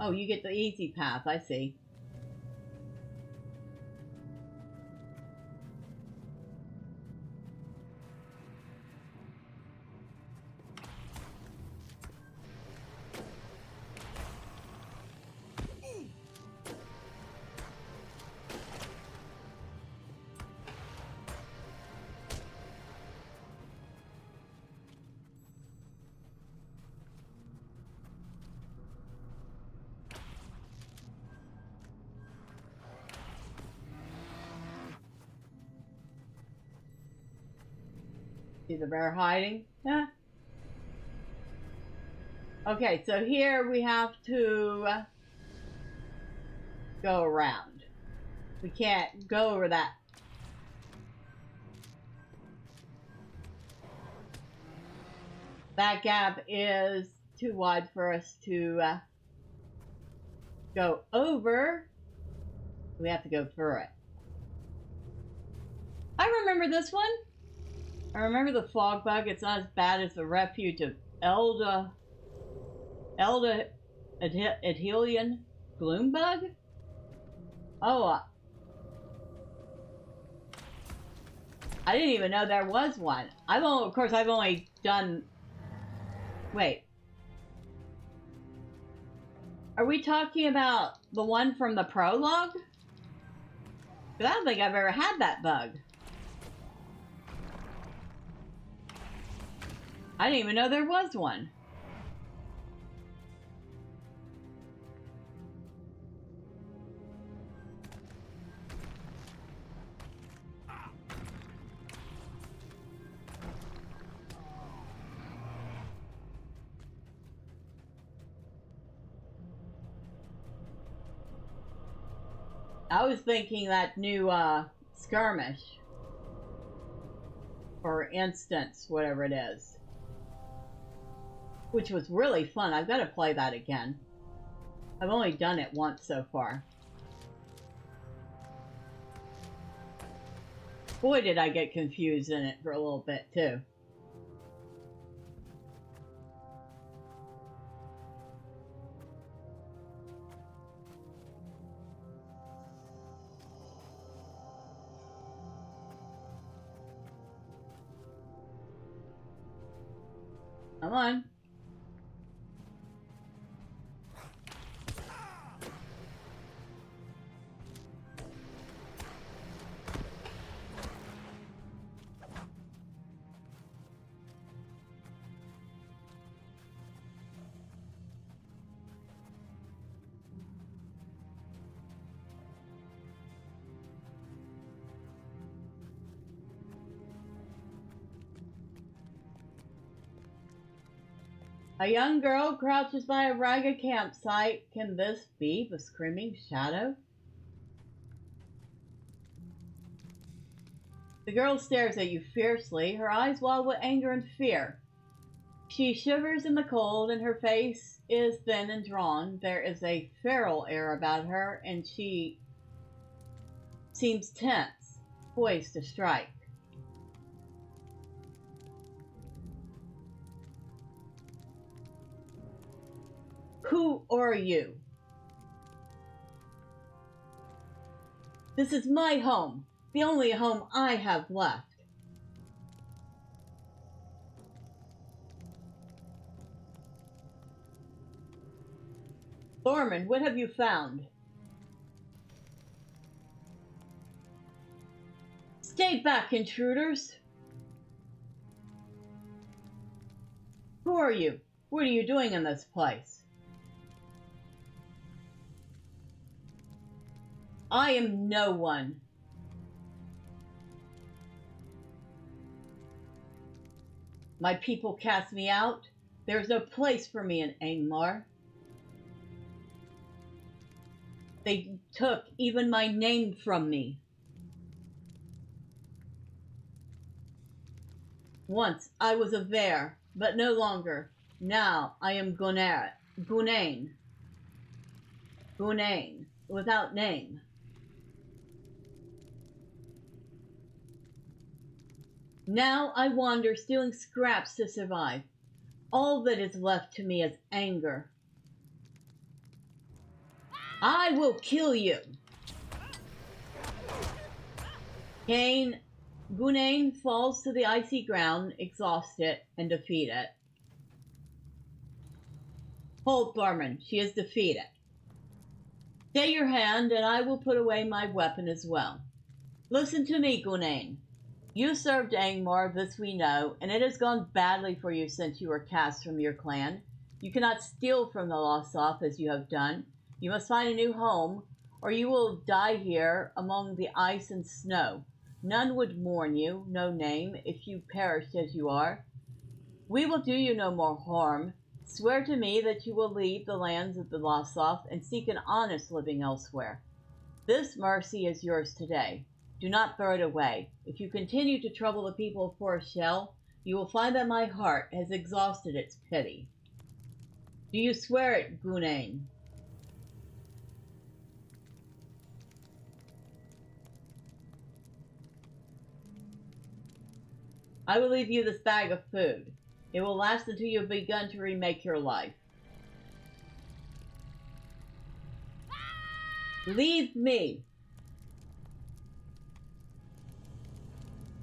Oh, you get the easy path, I see. See the bear hiding? Yeah. Okay, so here we have to go around. We can't go over that. That gap is too wide for us to go over. We have to go through it. I remember this one. I remember the fog bug. It's not as bad as the refuge of Adhelion Gloombug. Oh, I didn't even know there was one. Of course, I've only done. Wait, are we talking about the one from the prologue? Because I don't think I've ever had that bug. I didn't even know there was one. I was thinking that new skirmish, or instance, whatever it is, which was really fun. I've got to play that again. I've only done it once so far. Boy, did I get confused in it for a little bit, too. Come on. A young girl crouches by a ragged campsite. Can this be the screaming shadow? The girl stares at you fiercely, her eyes wild with anger and fear. She shivers in the cold, and her face is thin and drawn. There is a feral air about her, and she seems tense, poised to strike. Who are you? This is my home, the only home I have left. Thormurn, what have you found? Stay back, intruders! Who are you? What are you doing in this place? I am no one. My people cast me out. There is no place for me in Angmar. They took even my name from me. Once I was a Vare, but no longer. Now I am Gunain, without name. Now I wander, stealing scraps to survive. All that is left to me is anger. I will kill you. Gunain falls to the icy ground, exhausted and defeated. Hold, Thormurn. She is defeated. Stay your hand, and I will put away my weapon as well. Listen to me, Gunain. You served Angmar, this we know, and it has gone badly for you since you were cast from your clan. You cannot steal from the Lostoth as you have done. You must find a new home, or you will die here among the ice and snow. None would mourn you, no name, if you perished as you are. We will do you no more harm. Swear to me that you will leave the lands of the Lostoth and seek an honest living elsewhere. This mercy is yours today. Do not throw it away. If you continue to trouble the people of Forest Shell, you will find that my heart has exhausted its pity. Do you swear it, Gunain? I will leave you this bag of food. It will last until you have begun to remake your life. Leave me.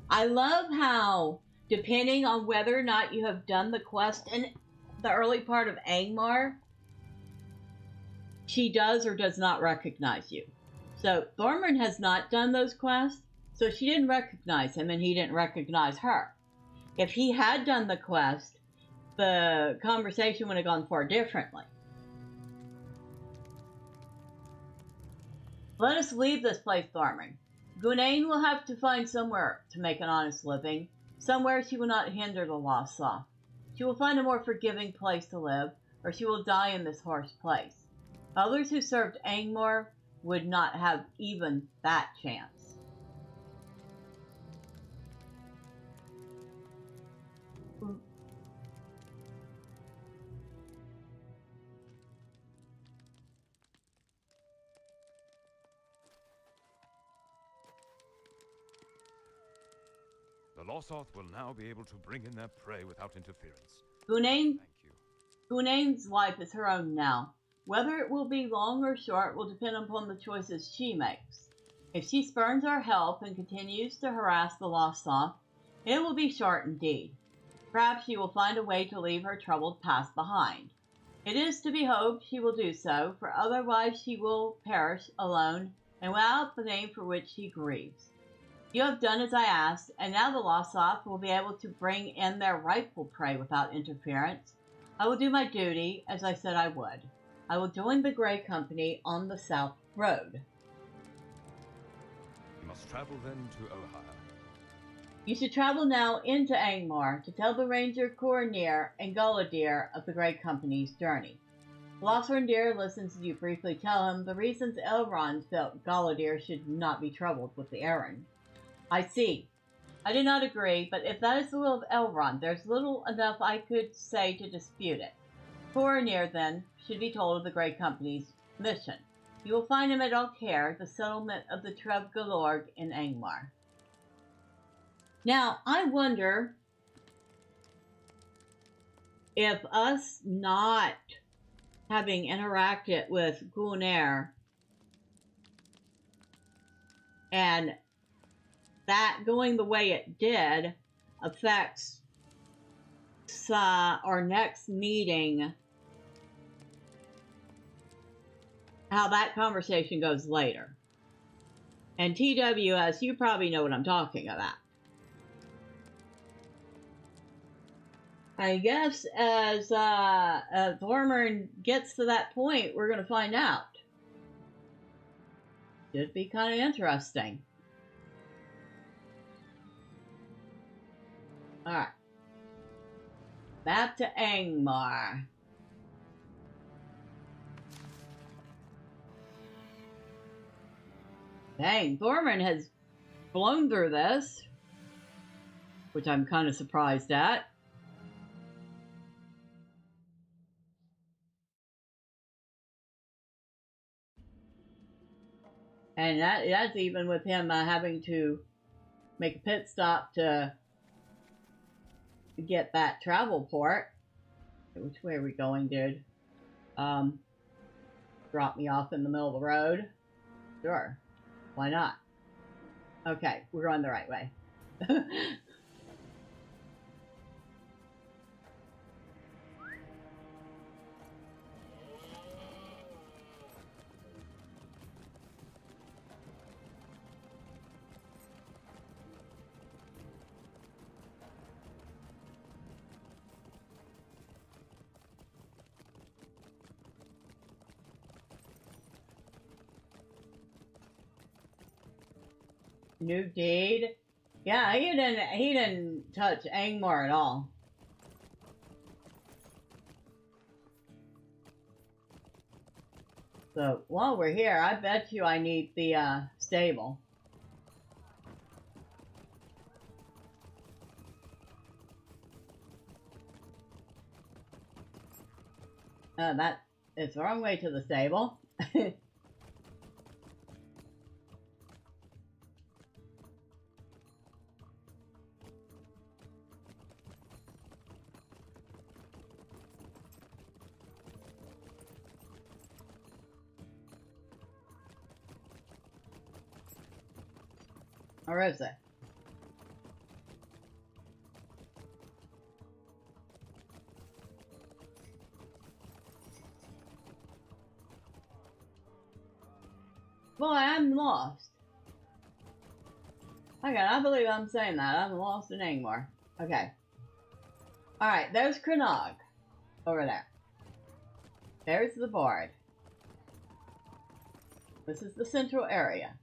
I love how, depending on whether or not you have done the quest in the early part of Angmar, she does or does not recognize you. So Thormurn has not done those quests, so she didn't recognize him and he didn't recognize her. If he had done the quest, the conversation would have gone far differently. Let us leave this place, Thormurn. Gunain will have to find somewhere to make an honest living, somewhere she will not hinder the Lostoth. She will find a more forgiving place to live, or she will die in this harsh place. Others who served Angmar would not have even that chance. The Lostoth will now be able to bring in their prey without interference. Gunain, Thank you. Gunain's life is her own now. Whether it will be long or short will depend upon the choices she makes. If she spurns our help and continues to harass the Lostoth, it will be short indeed. Perhaps she will find a way to leave her troubled past behind. It is to be hoped she will do so, for otherwise she will perish alone and without the name for which she grieves. You have done as I asked, and now the Lostoth will be able to bring in their rightful prey without interference. I will do my duty, as I said I would. I will join the Grey Company on the South Road. You must travel then to Ohio. You should travel now into Angmar to tell the Ranger Coronir and Guldur of the Grey Company's journey. Lothrindir listens to you briefly tell him the reasons Elrond felt Guldur should not be troubled with the errand. I see. I do not agree, but if that is the will of Elrond, there's little enough I could say to dispute it. Coronir, then, should be told of the Grey Company's mission. You will find him at Alcair, the settlement of the Treb Galorg in Angmar. Now, I wonder if us not having interacted with Gunnar and that going the way it did affects our next meeting, how that conversation goes later. And TWS, you probably know what I'm talking about. I guess as Thormurn gets to that point, we're going to find out. Should be kind of interesting. Alright. Back to Angmar. Dang, Thormurn has blown through this, which I'm kind of surprised at. And that's even with him having to make a pit stop to get that travel port. Which way are we going, dude? drop me off in the middle of the road? Sure. Why not? Okay, we're on the right way. New deed? Yeah, he didn't touch Angmar at all. So while we're here, I bet you I need the stable. That it's the wrong way to the stable. Or is it? Boy, I'm lost. Okay, I believe I'm saying that. I'm lost in Angmar. Okay. Alright, there's Crannog. Over there. There's the board. This is the central area.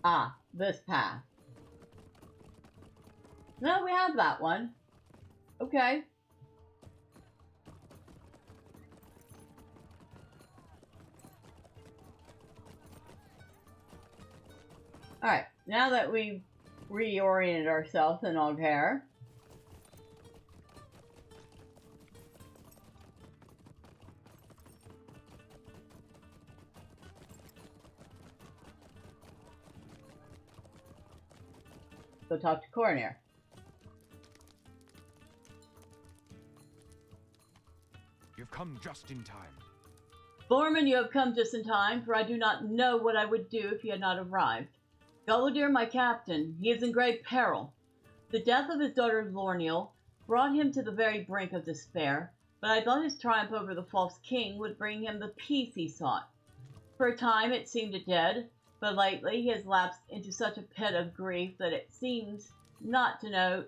Ah, this path. No, we have that one. Okay. Alright, now that we've reoriented ourselves in Oghair, go talk to Cornir. You've come just in time. Thormurn, you have come just in time, for I do not know what I would do if you had not arrived. Guldur, my captain, he is in great peril. The death of his daughter Lorniel brought him to the very brink of despair, but I thought his triumph over the false king would bring him the peace he sought. For a time it seemed dead, but lately he has lapsed into such a pit of grief that he seems not to know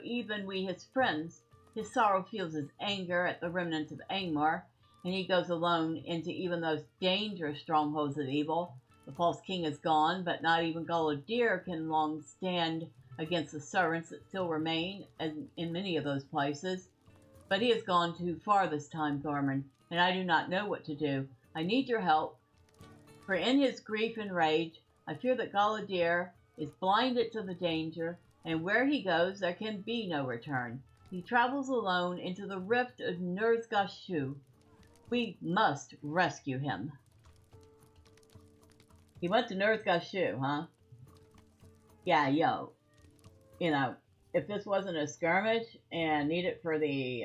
even we his friends. His sorrow fuels his anger at the remnants of Angmar, and he goes alone into even those dangerous strongholds of evil. The false king is gone, but not even Guldur can long stand against the servants that still remain in many of those places. But he has gone too far this time, Thormurn, and I do not know what to do. I need your help, for in his grief and rage, I fear that Guldur is blinded to the danger, and where he goes there can be no return. He travels alone into the rift of Nurzgashu. We must rescue him. He went to Nurzgashu, huh? Yeah, yo. You know, if this wasn't a skirmish and needed for the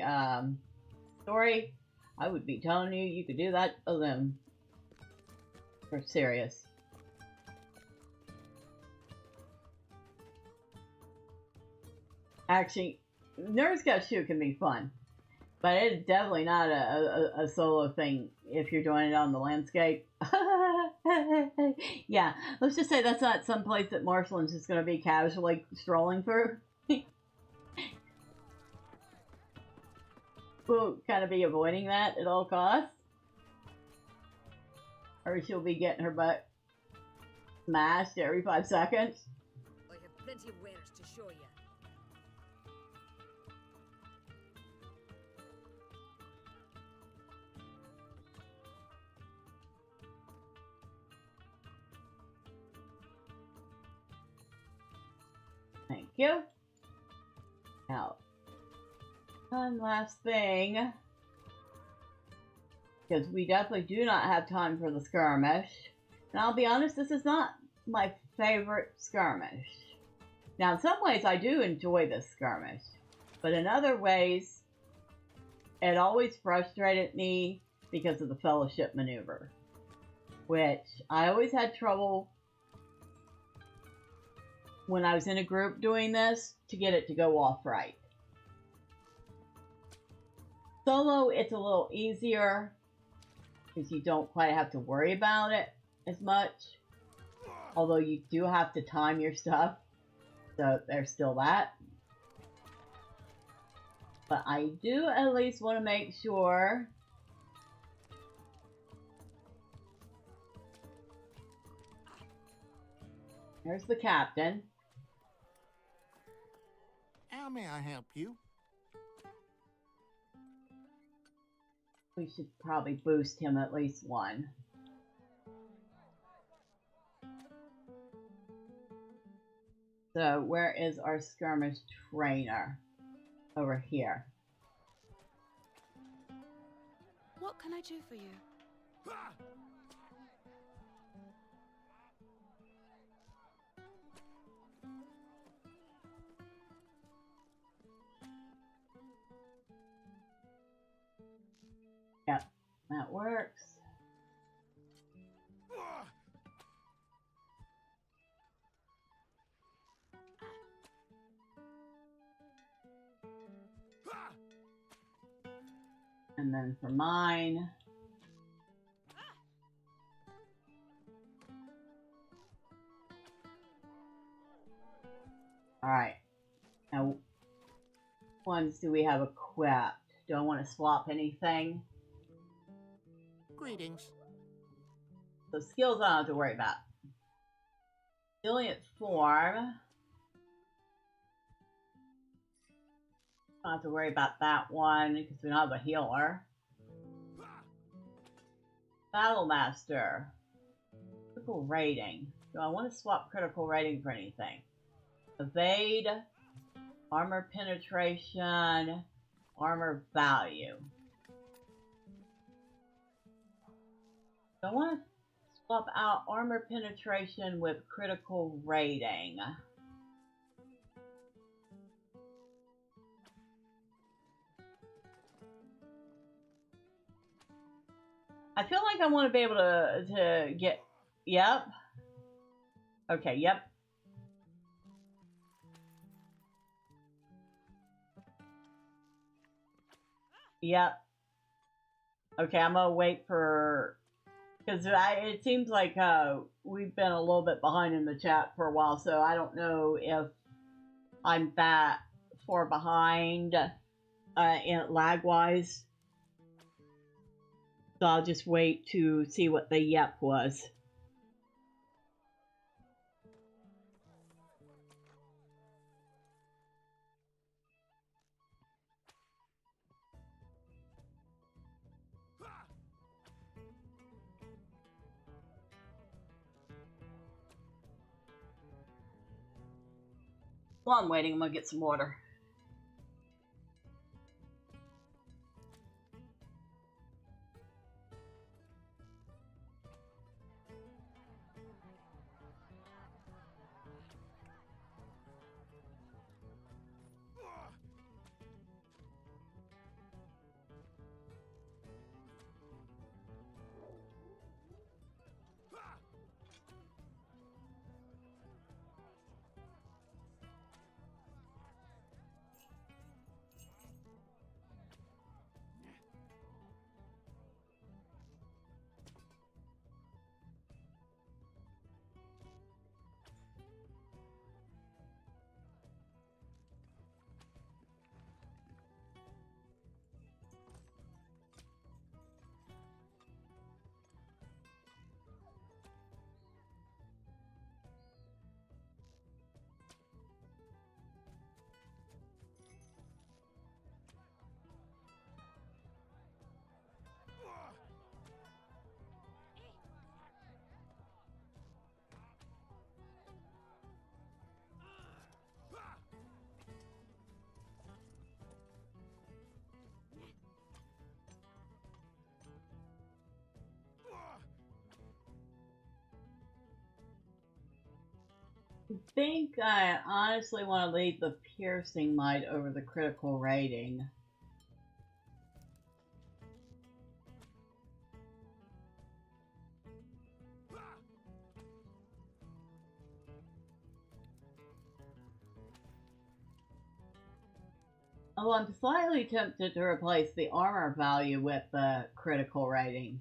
story, I would be telling you you could do that alone. For serious. Actually, Nurzgashu can be fun, but it's definitely not a solo thing if you're doing it on the landscape. Yeah, let's just say that's not some place that Marcelin's just going to be casually strolling through. We'll kind of be avoiding that at all costs. Or she'll be getting her butt smashed every 5 seconds. I have plenty of wares to show you. Thank you. Now, one last thing. Because we definitely do not have time for the skirmish. And I'll be honest, this is not my favorite skirmish. Now, in some ways, I do enjoy this skirmish. But in other ways, it always frustrated me because of the fellowship maneuver, which I always had trouble when I was in a group doing this to get it to go off right. Solo, it's a little easier because you don't quite have to worry about it as much, although you do have to time your stuff, so there's still that. But I do at least want to make sure there's the captain. How may I help you? We should probably boost him at least one. So where is our skirmish trainer? Over here. What can I do for you? Yep, that works. And then for mine, alright. Now, which ones do we have equipped? Do I want to swap anything? Greetings. So skills I don't have to worry about. Resilient form. Don't have to worry about that one because we don't have a healer. Battle Master. Critical rating. Do I want to swap critical rating for anything? Evade, armor penetration, armor value. Do I want to swap out armor penetration with critical rating? I feel like I want to be able to get, yep. Okay, yep. Yep. Okay, I'm gonna wait for, because it seems like we've been a little bit behind in the chat for a while, so I don't know if I'm that far behind in lag-wise. So I'll just wait to see what the yep was. While I'm waiting, I'm gonna get some water. I think I honestly want to leave the piercing might over the critical rating. Oh, I'm slightly tempted to replace the armor value with the critical rating.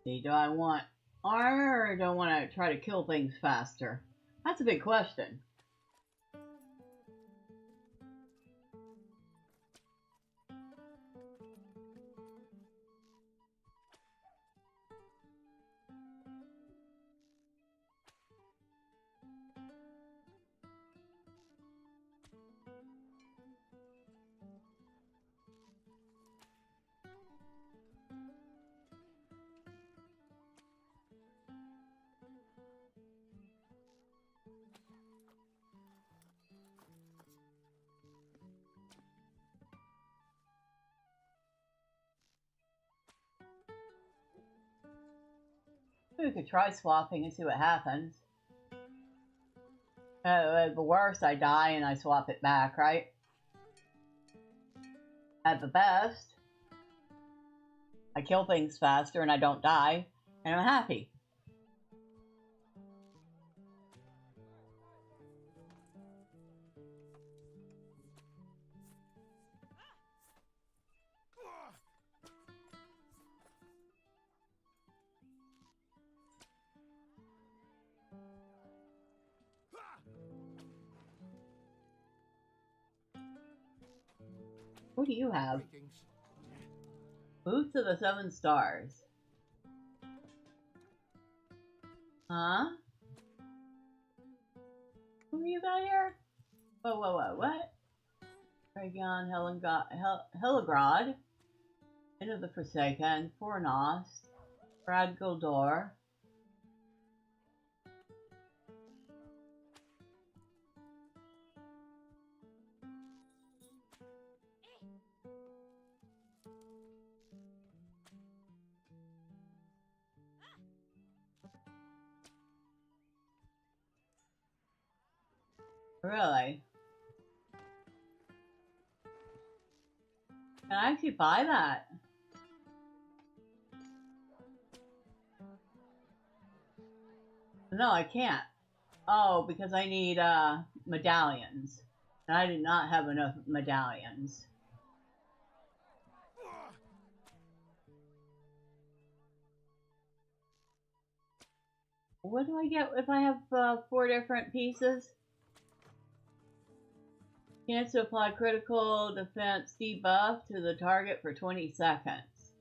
See, do I want armor or do I want to try to kill things faster? That's a big question. We could try swapping and see what happens. At the worst, I die and I swap it back, right? At the best, I kill things faster and I don't die, and I'm happy. What do you have? Boots of the 7 stars. Huh? Who you got here? Whoa, what? Aragon, Helagrod, Inn of the Forsaken, Fornost, Lord Guldur. Really? Can I actually buy that? No, I can't. Oh, because I need medallions. And I do not have enough medallions. What do I get if I have 4 different pieces? Chance to apply critical defense debuff to the target for 20 seconds.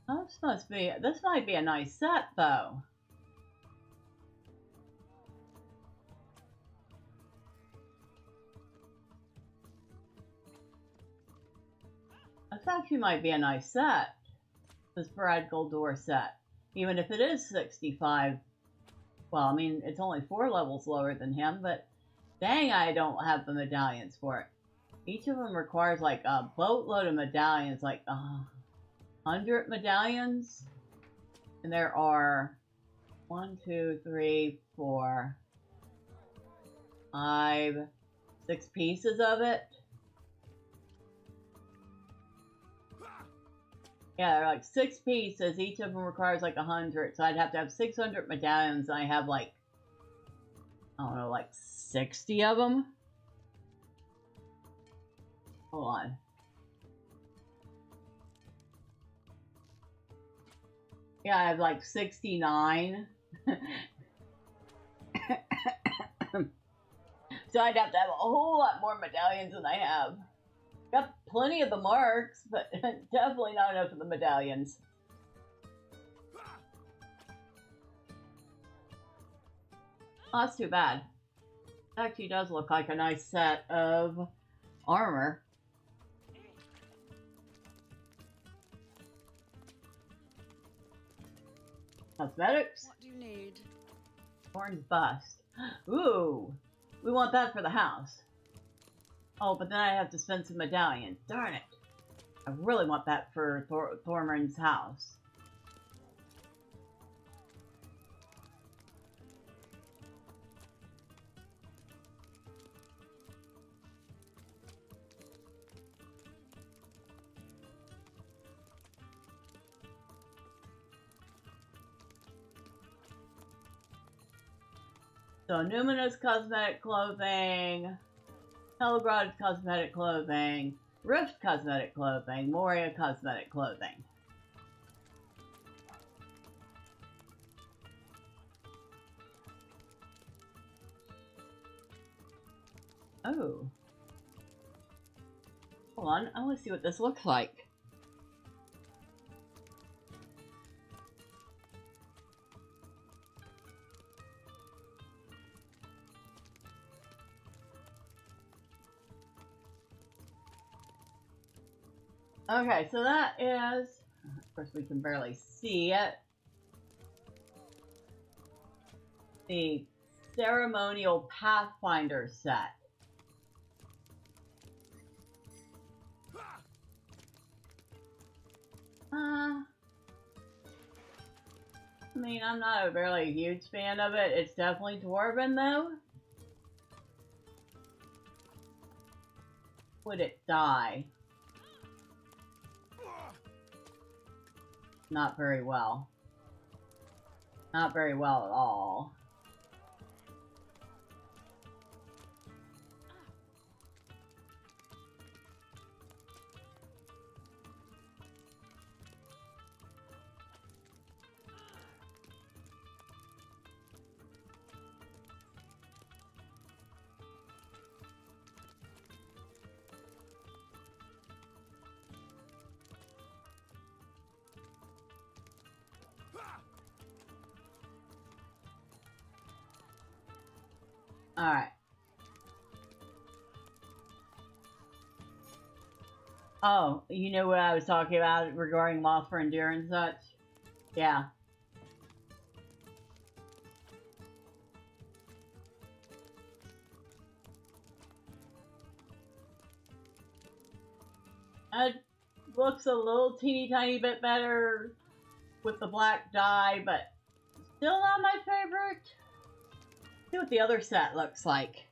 Oh, this might be a nice set though. This actually might be a nice set. This Lord Guldur set. Even if it is 65. Well, I mean, it's only 4 levels lower than him, but dang, I don't have the medallions for it. Each of them requires like a boatload of medallions, like 100 medallions. And there are 1, 2, 3, 4, 5, 6 pieces of it. Yeah, they're like 6 pieces. Each of them requires like 100. So I'd have to have 600 medallions. And I have like, I don't know, like 60 of them. Hold on. Yeah, I have like 69. So I'd have to have a whole lot more medallions than I have. Got plenty of the marks, but definitely not enough of the medallions. Oh, that's too bad. It actually does look like a nice set of armor. Cosmetics? What do you need? Orange bust. Ooh, we want that for the house. Oh, but then I have to spend some medallions. Darn it. I really want that for Thormurn's house. So, Numena's cosmetic clothing, Helgrod's cosmetic clothing, Rift cosmetic clothing, Moria cosmetic clothing. Oh. Hold on, I want to see what this looks like. Okay, so that is, of course we can barely see it, the Ceremonial Pathfinder set. I mean, I'm not a really huge fan of it. It's definitely Dwarven though. Would it die? Not very well. Not very well at all. Alright. Oh, you know what I was talking about regarding Moth for Endure and such? Yeah. It looks a little teeny tiny bit better with the black dye, but still not my favorite. See what the other set looks like,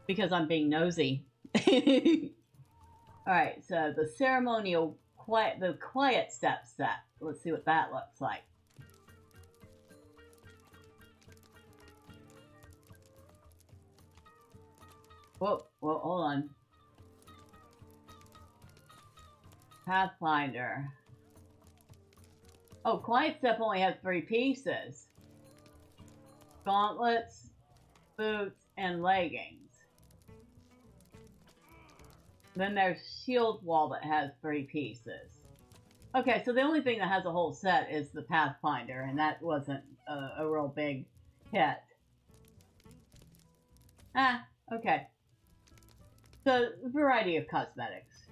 because I'm being nosy. Alright, so the ceremonial the quiet step set. Let's see what that looks like. Whoa, hold on. Pathfinder. Oh, quiet step only has 3 pieces. Gauntlets, boots, and leggings. Then there's shield wall that has 3 pieces. Okay, so the only thing that has a whole set is the Pathfinder, and that wasn't a real big hit. Ah, okay. So, variety of cosmetics.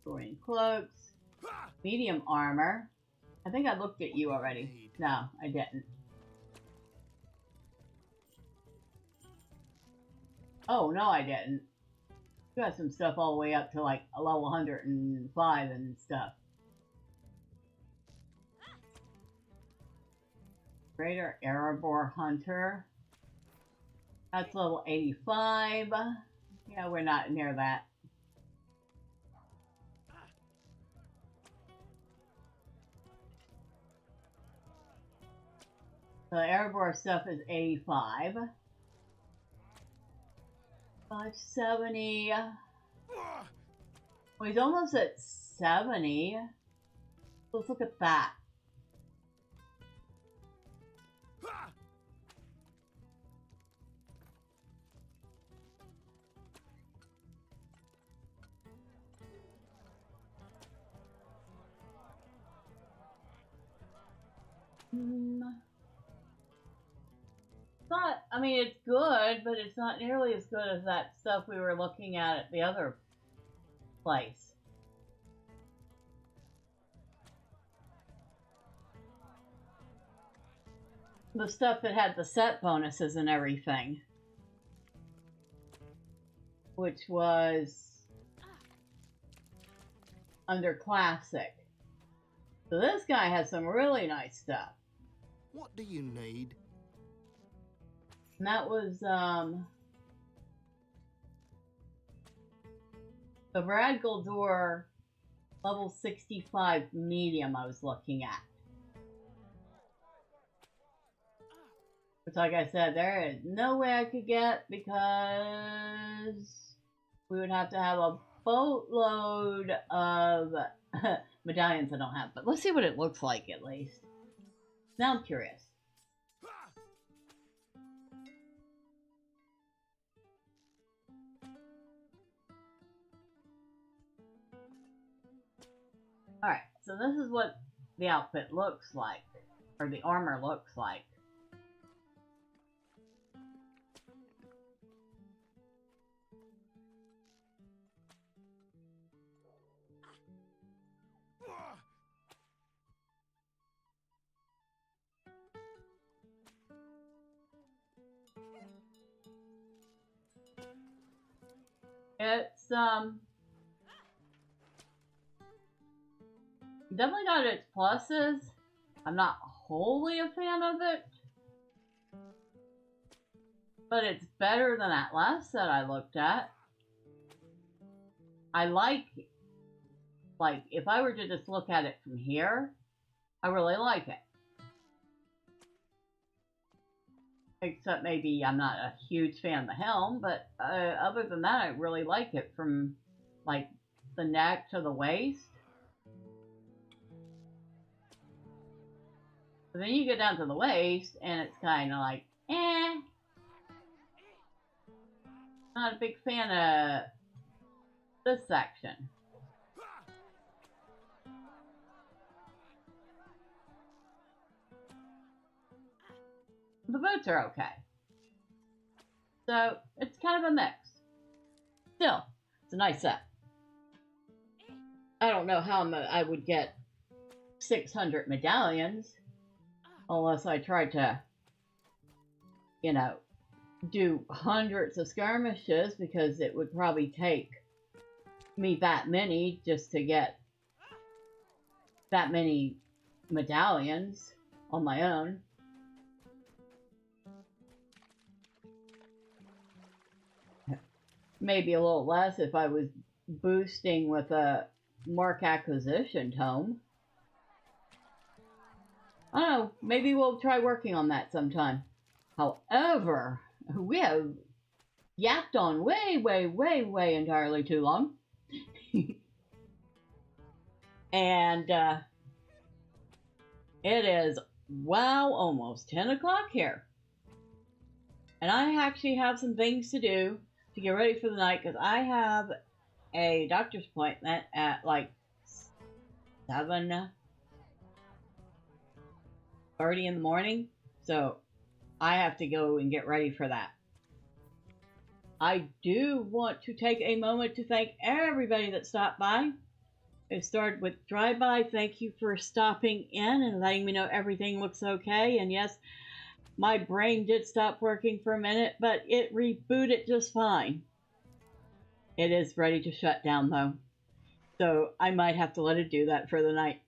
Broin cloaks, medium armor. I think I looked at you already. No, I didn't. Oh, no, I didn't. You got some stuff all the way up to like a level 105 and stuff. Greater Aragorn Hunter. That's level 85. Yeah, we're not near that. The Aragorn stuff is 85. 570. Well, he's almost at 70. Let's look at that. Not, I mean, it's good, but it's not nearly as good as that stuff we were looking at the other place. the stuff that had the set bonuses and everything, which was under classic. So this guy has some really nice stuff. What do you need? And that was the Lord Guldur level 65 medium I was looking at. Which, like I said, there is no way I could get because we would have to have a boatload of medallions I don't have. But let's see what it looks like at least. Now I'm curious. Alright, so this is what the outfit looks like, or the armor looks like. It's, definitely got its pluses. I'm not wholly a fan of it. But it's better than that last set I looked at. I like, if I were to just look at it from here, I really like it. Except maybe I'm not a huge fan of the helm, but other than that, I really like it from, like, the neck to the waist. But then you get down to the waist, and it's kind of like, eh. Not a big fan of this section. The boots are okay. So, it's kind of a mix. Still, it's a nice set. I don't know how I would get 600 medallions unless I tried to, you know, do hundreds of skirmishes, because it would probably take me that many just to get that many medallions on my own. Maybe a little less if I was boosting with a Mark Acquisition Tome. I don't know, maybe we'll try working on that sometime. However, we have yapped on way entirely too long. And it is, wow, almost 10 o'clock here. And I actually have some things to do to get ready for the night, because I have a doctor's appointment at like 7:30 in the morning, so I have to go and get ready for that. I do want to take a moment to thank everybody that stopped by. It started with drive-by. Thank you for stopping in and letting me know everything looks okay. And yes, my brain did stop working for a minute, but it rebooted just fine. It is ready to shut down, though. So I might have to let it do that for the night.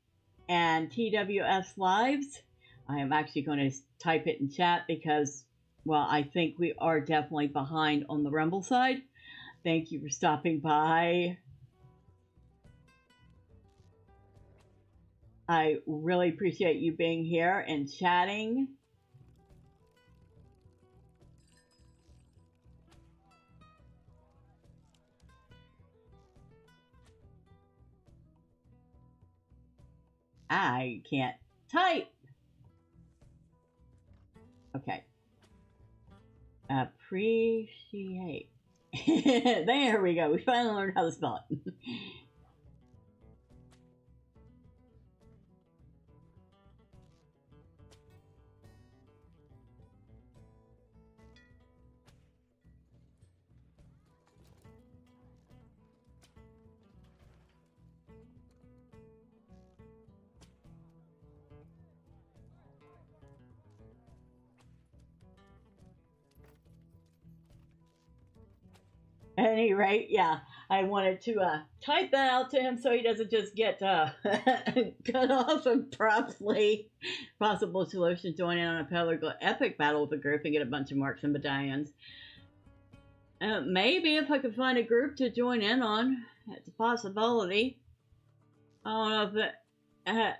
And TWS Lives, I am actually going to type it in chat because, well, I think we are definitely behind on the Rumble side. Thank you for stopping by. I really appreciate you being here and chatting. I can't type. Okay. Appreciate. There we go. We finally learned how to spell it. any rate, yeah, I wanted to type that out to him so he doesn't just get cut off abruptly. Possible solution: join in on a epic battle with a group and get a bunch of marks and battalions. Maybe if I could find a group to join in on, it's a possibility. I don't know if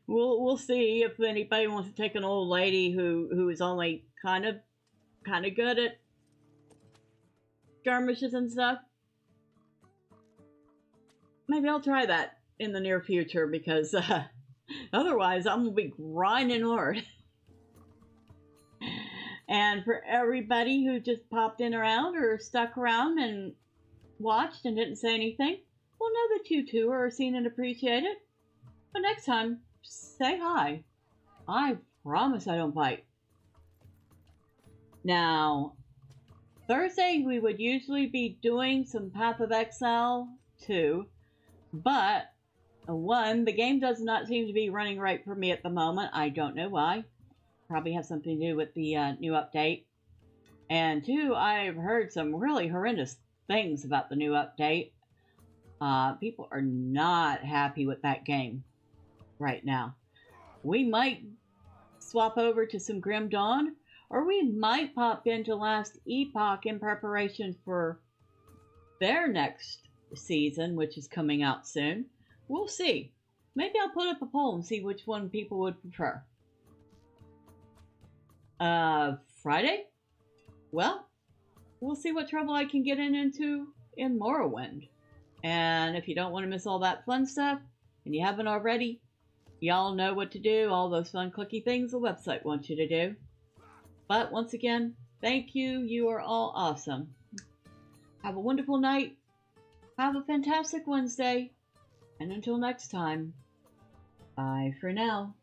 we'll see if anybody wants to take an old lady who is only kind of good at skirmishes and stuff. Maybe I'll try that in the near future, because otherwise I'm gonna be grinding hard. And for everybody who just popped in around or stuck around and watched and didn't say anything, we'll know that you two are seen and appreciated. But next time, say hi. I promise I don't bite. Now, Thursday we would usually be doing some Path of Exile 2, but 1, the game does not seem to be running right for me at the moment. I don't know why. Probably have something to do with the new update. And 2, I've heard some really horrendous things about the new update. People are not happy with that game right now. We might swap over to some Grim Dawn, or we might pop into Last Epoch in preparation for their next season, which is coming out soon. We'll see. Maybe I'll put up a poll and see which one people would prefer. Friday? Well, we'll see what trouble I can get into in Morrowind. And if you don't want to miss all that fun stuff, and you haven't already, y'all know what to do, all those fun clicky things the website wants you to do. But once again, thank you. You are all awesome. Have a wonderful night. Have a fantastic Wednesday. And until next time, bye for now.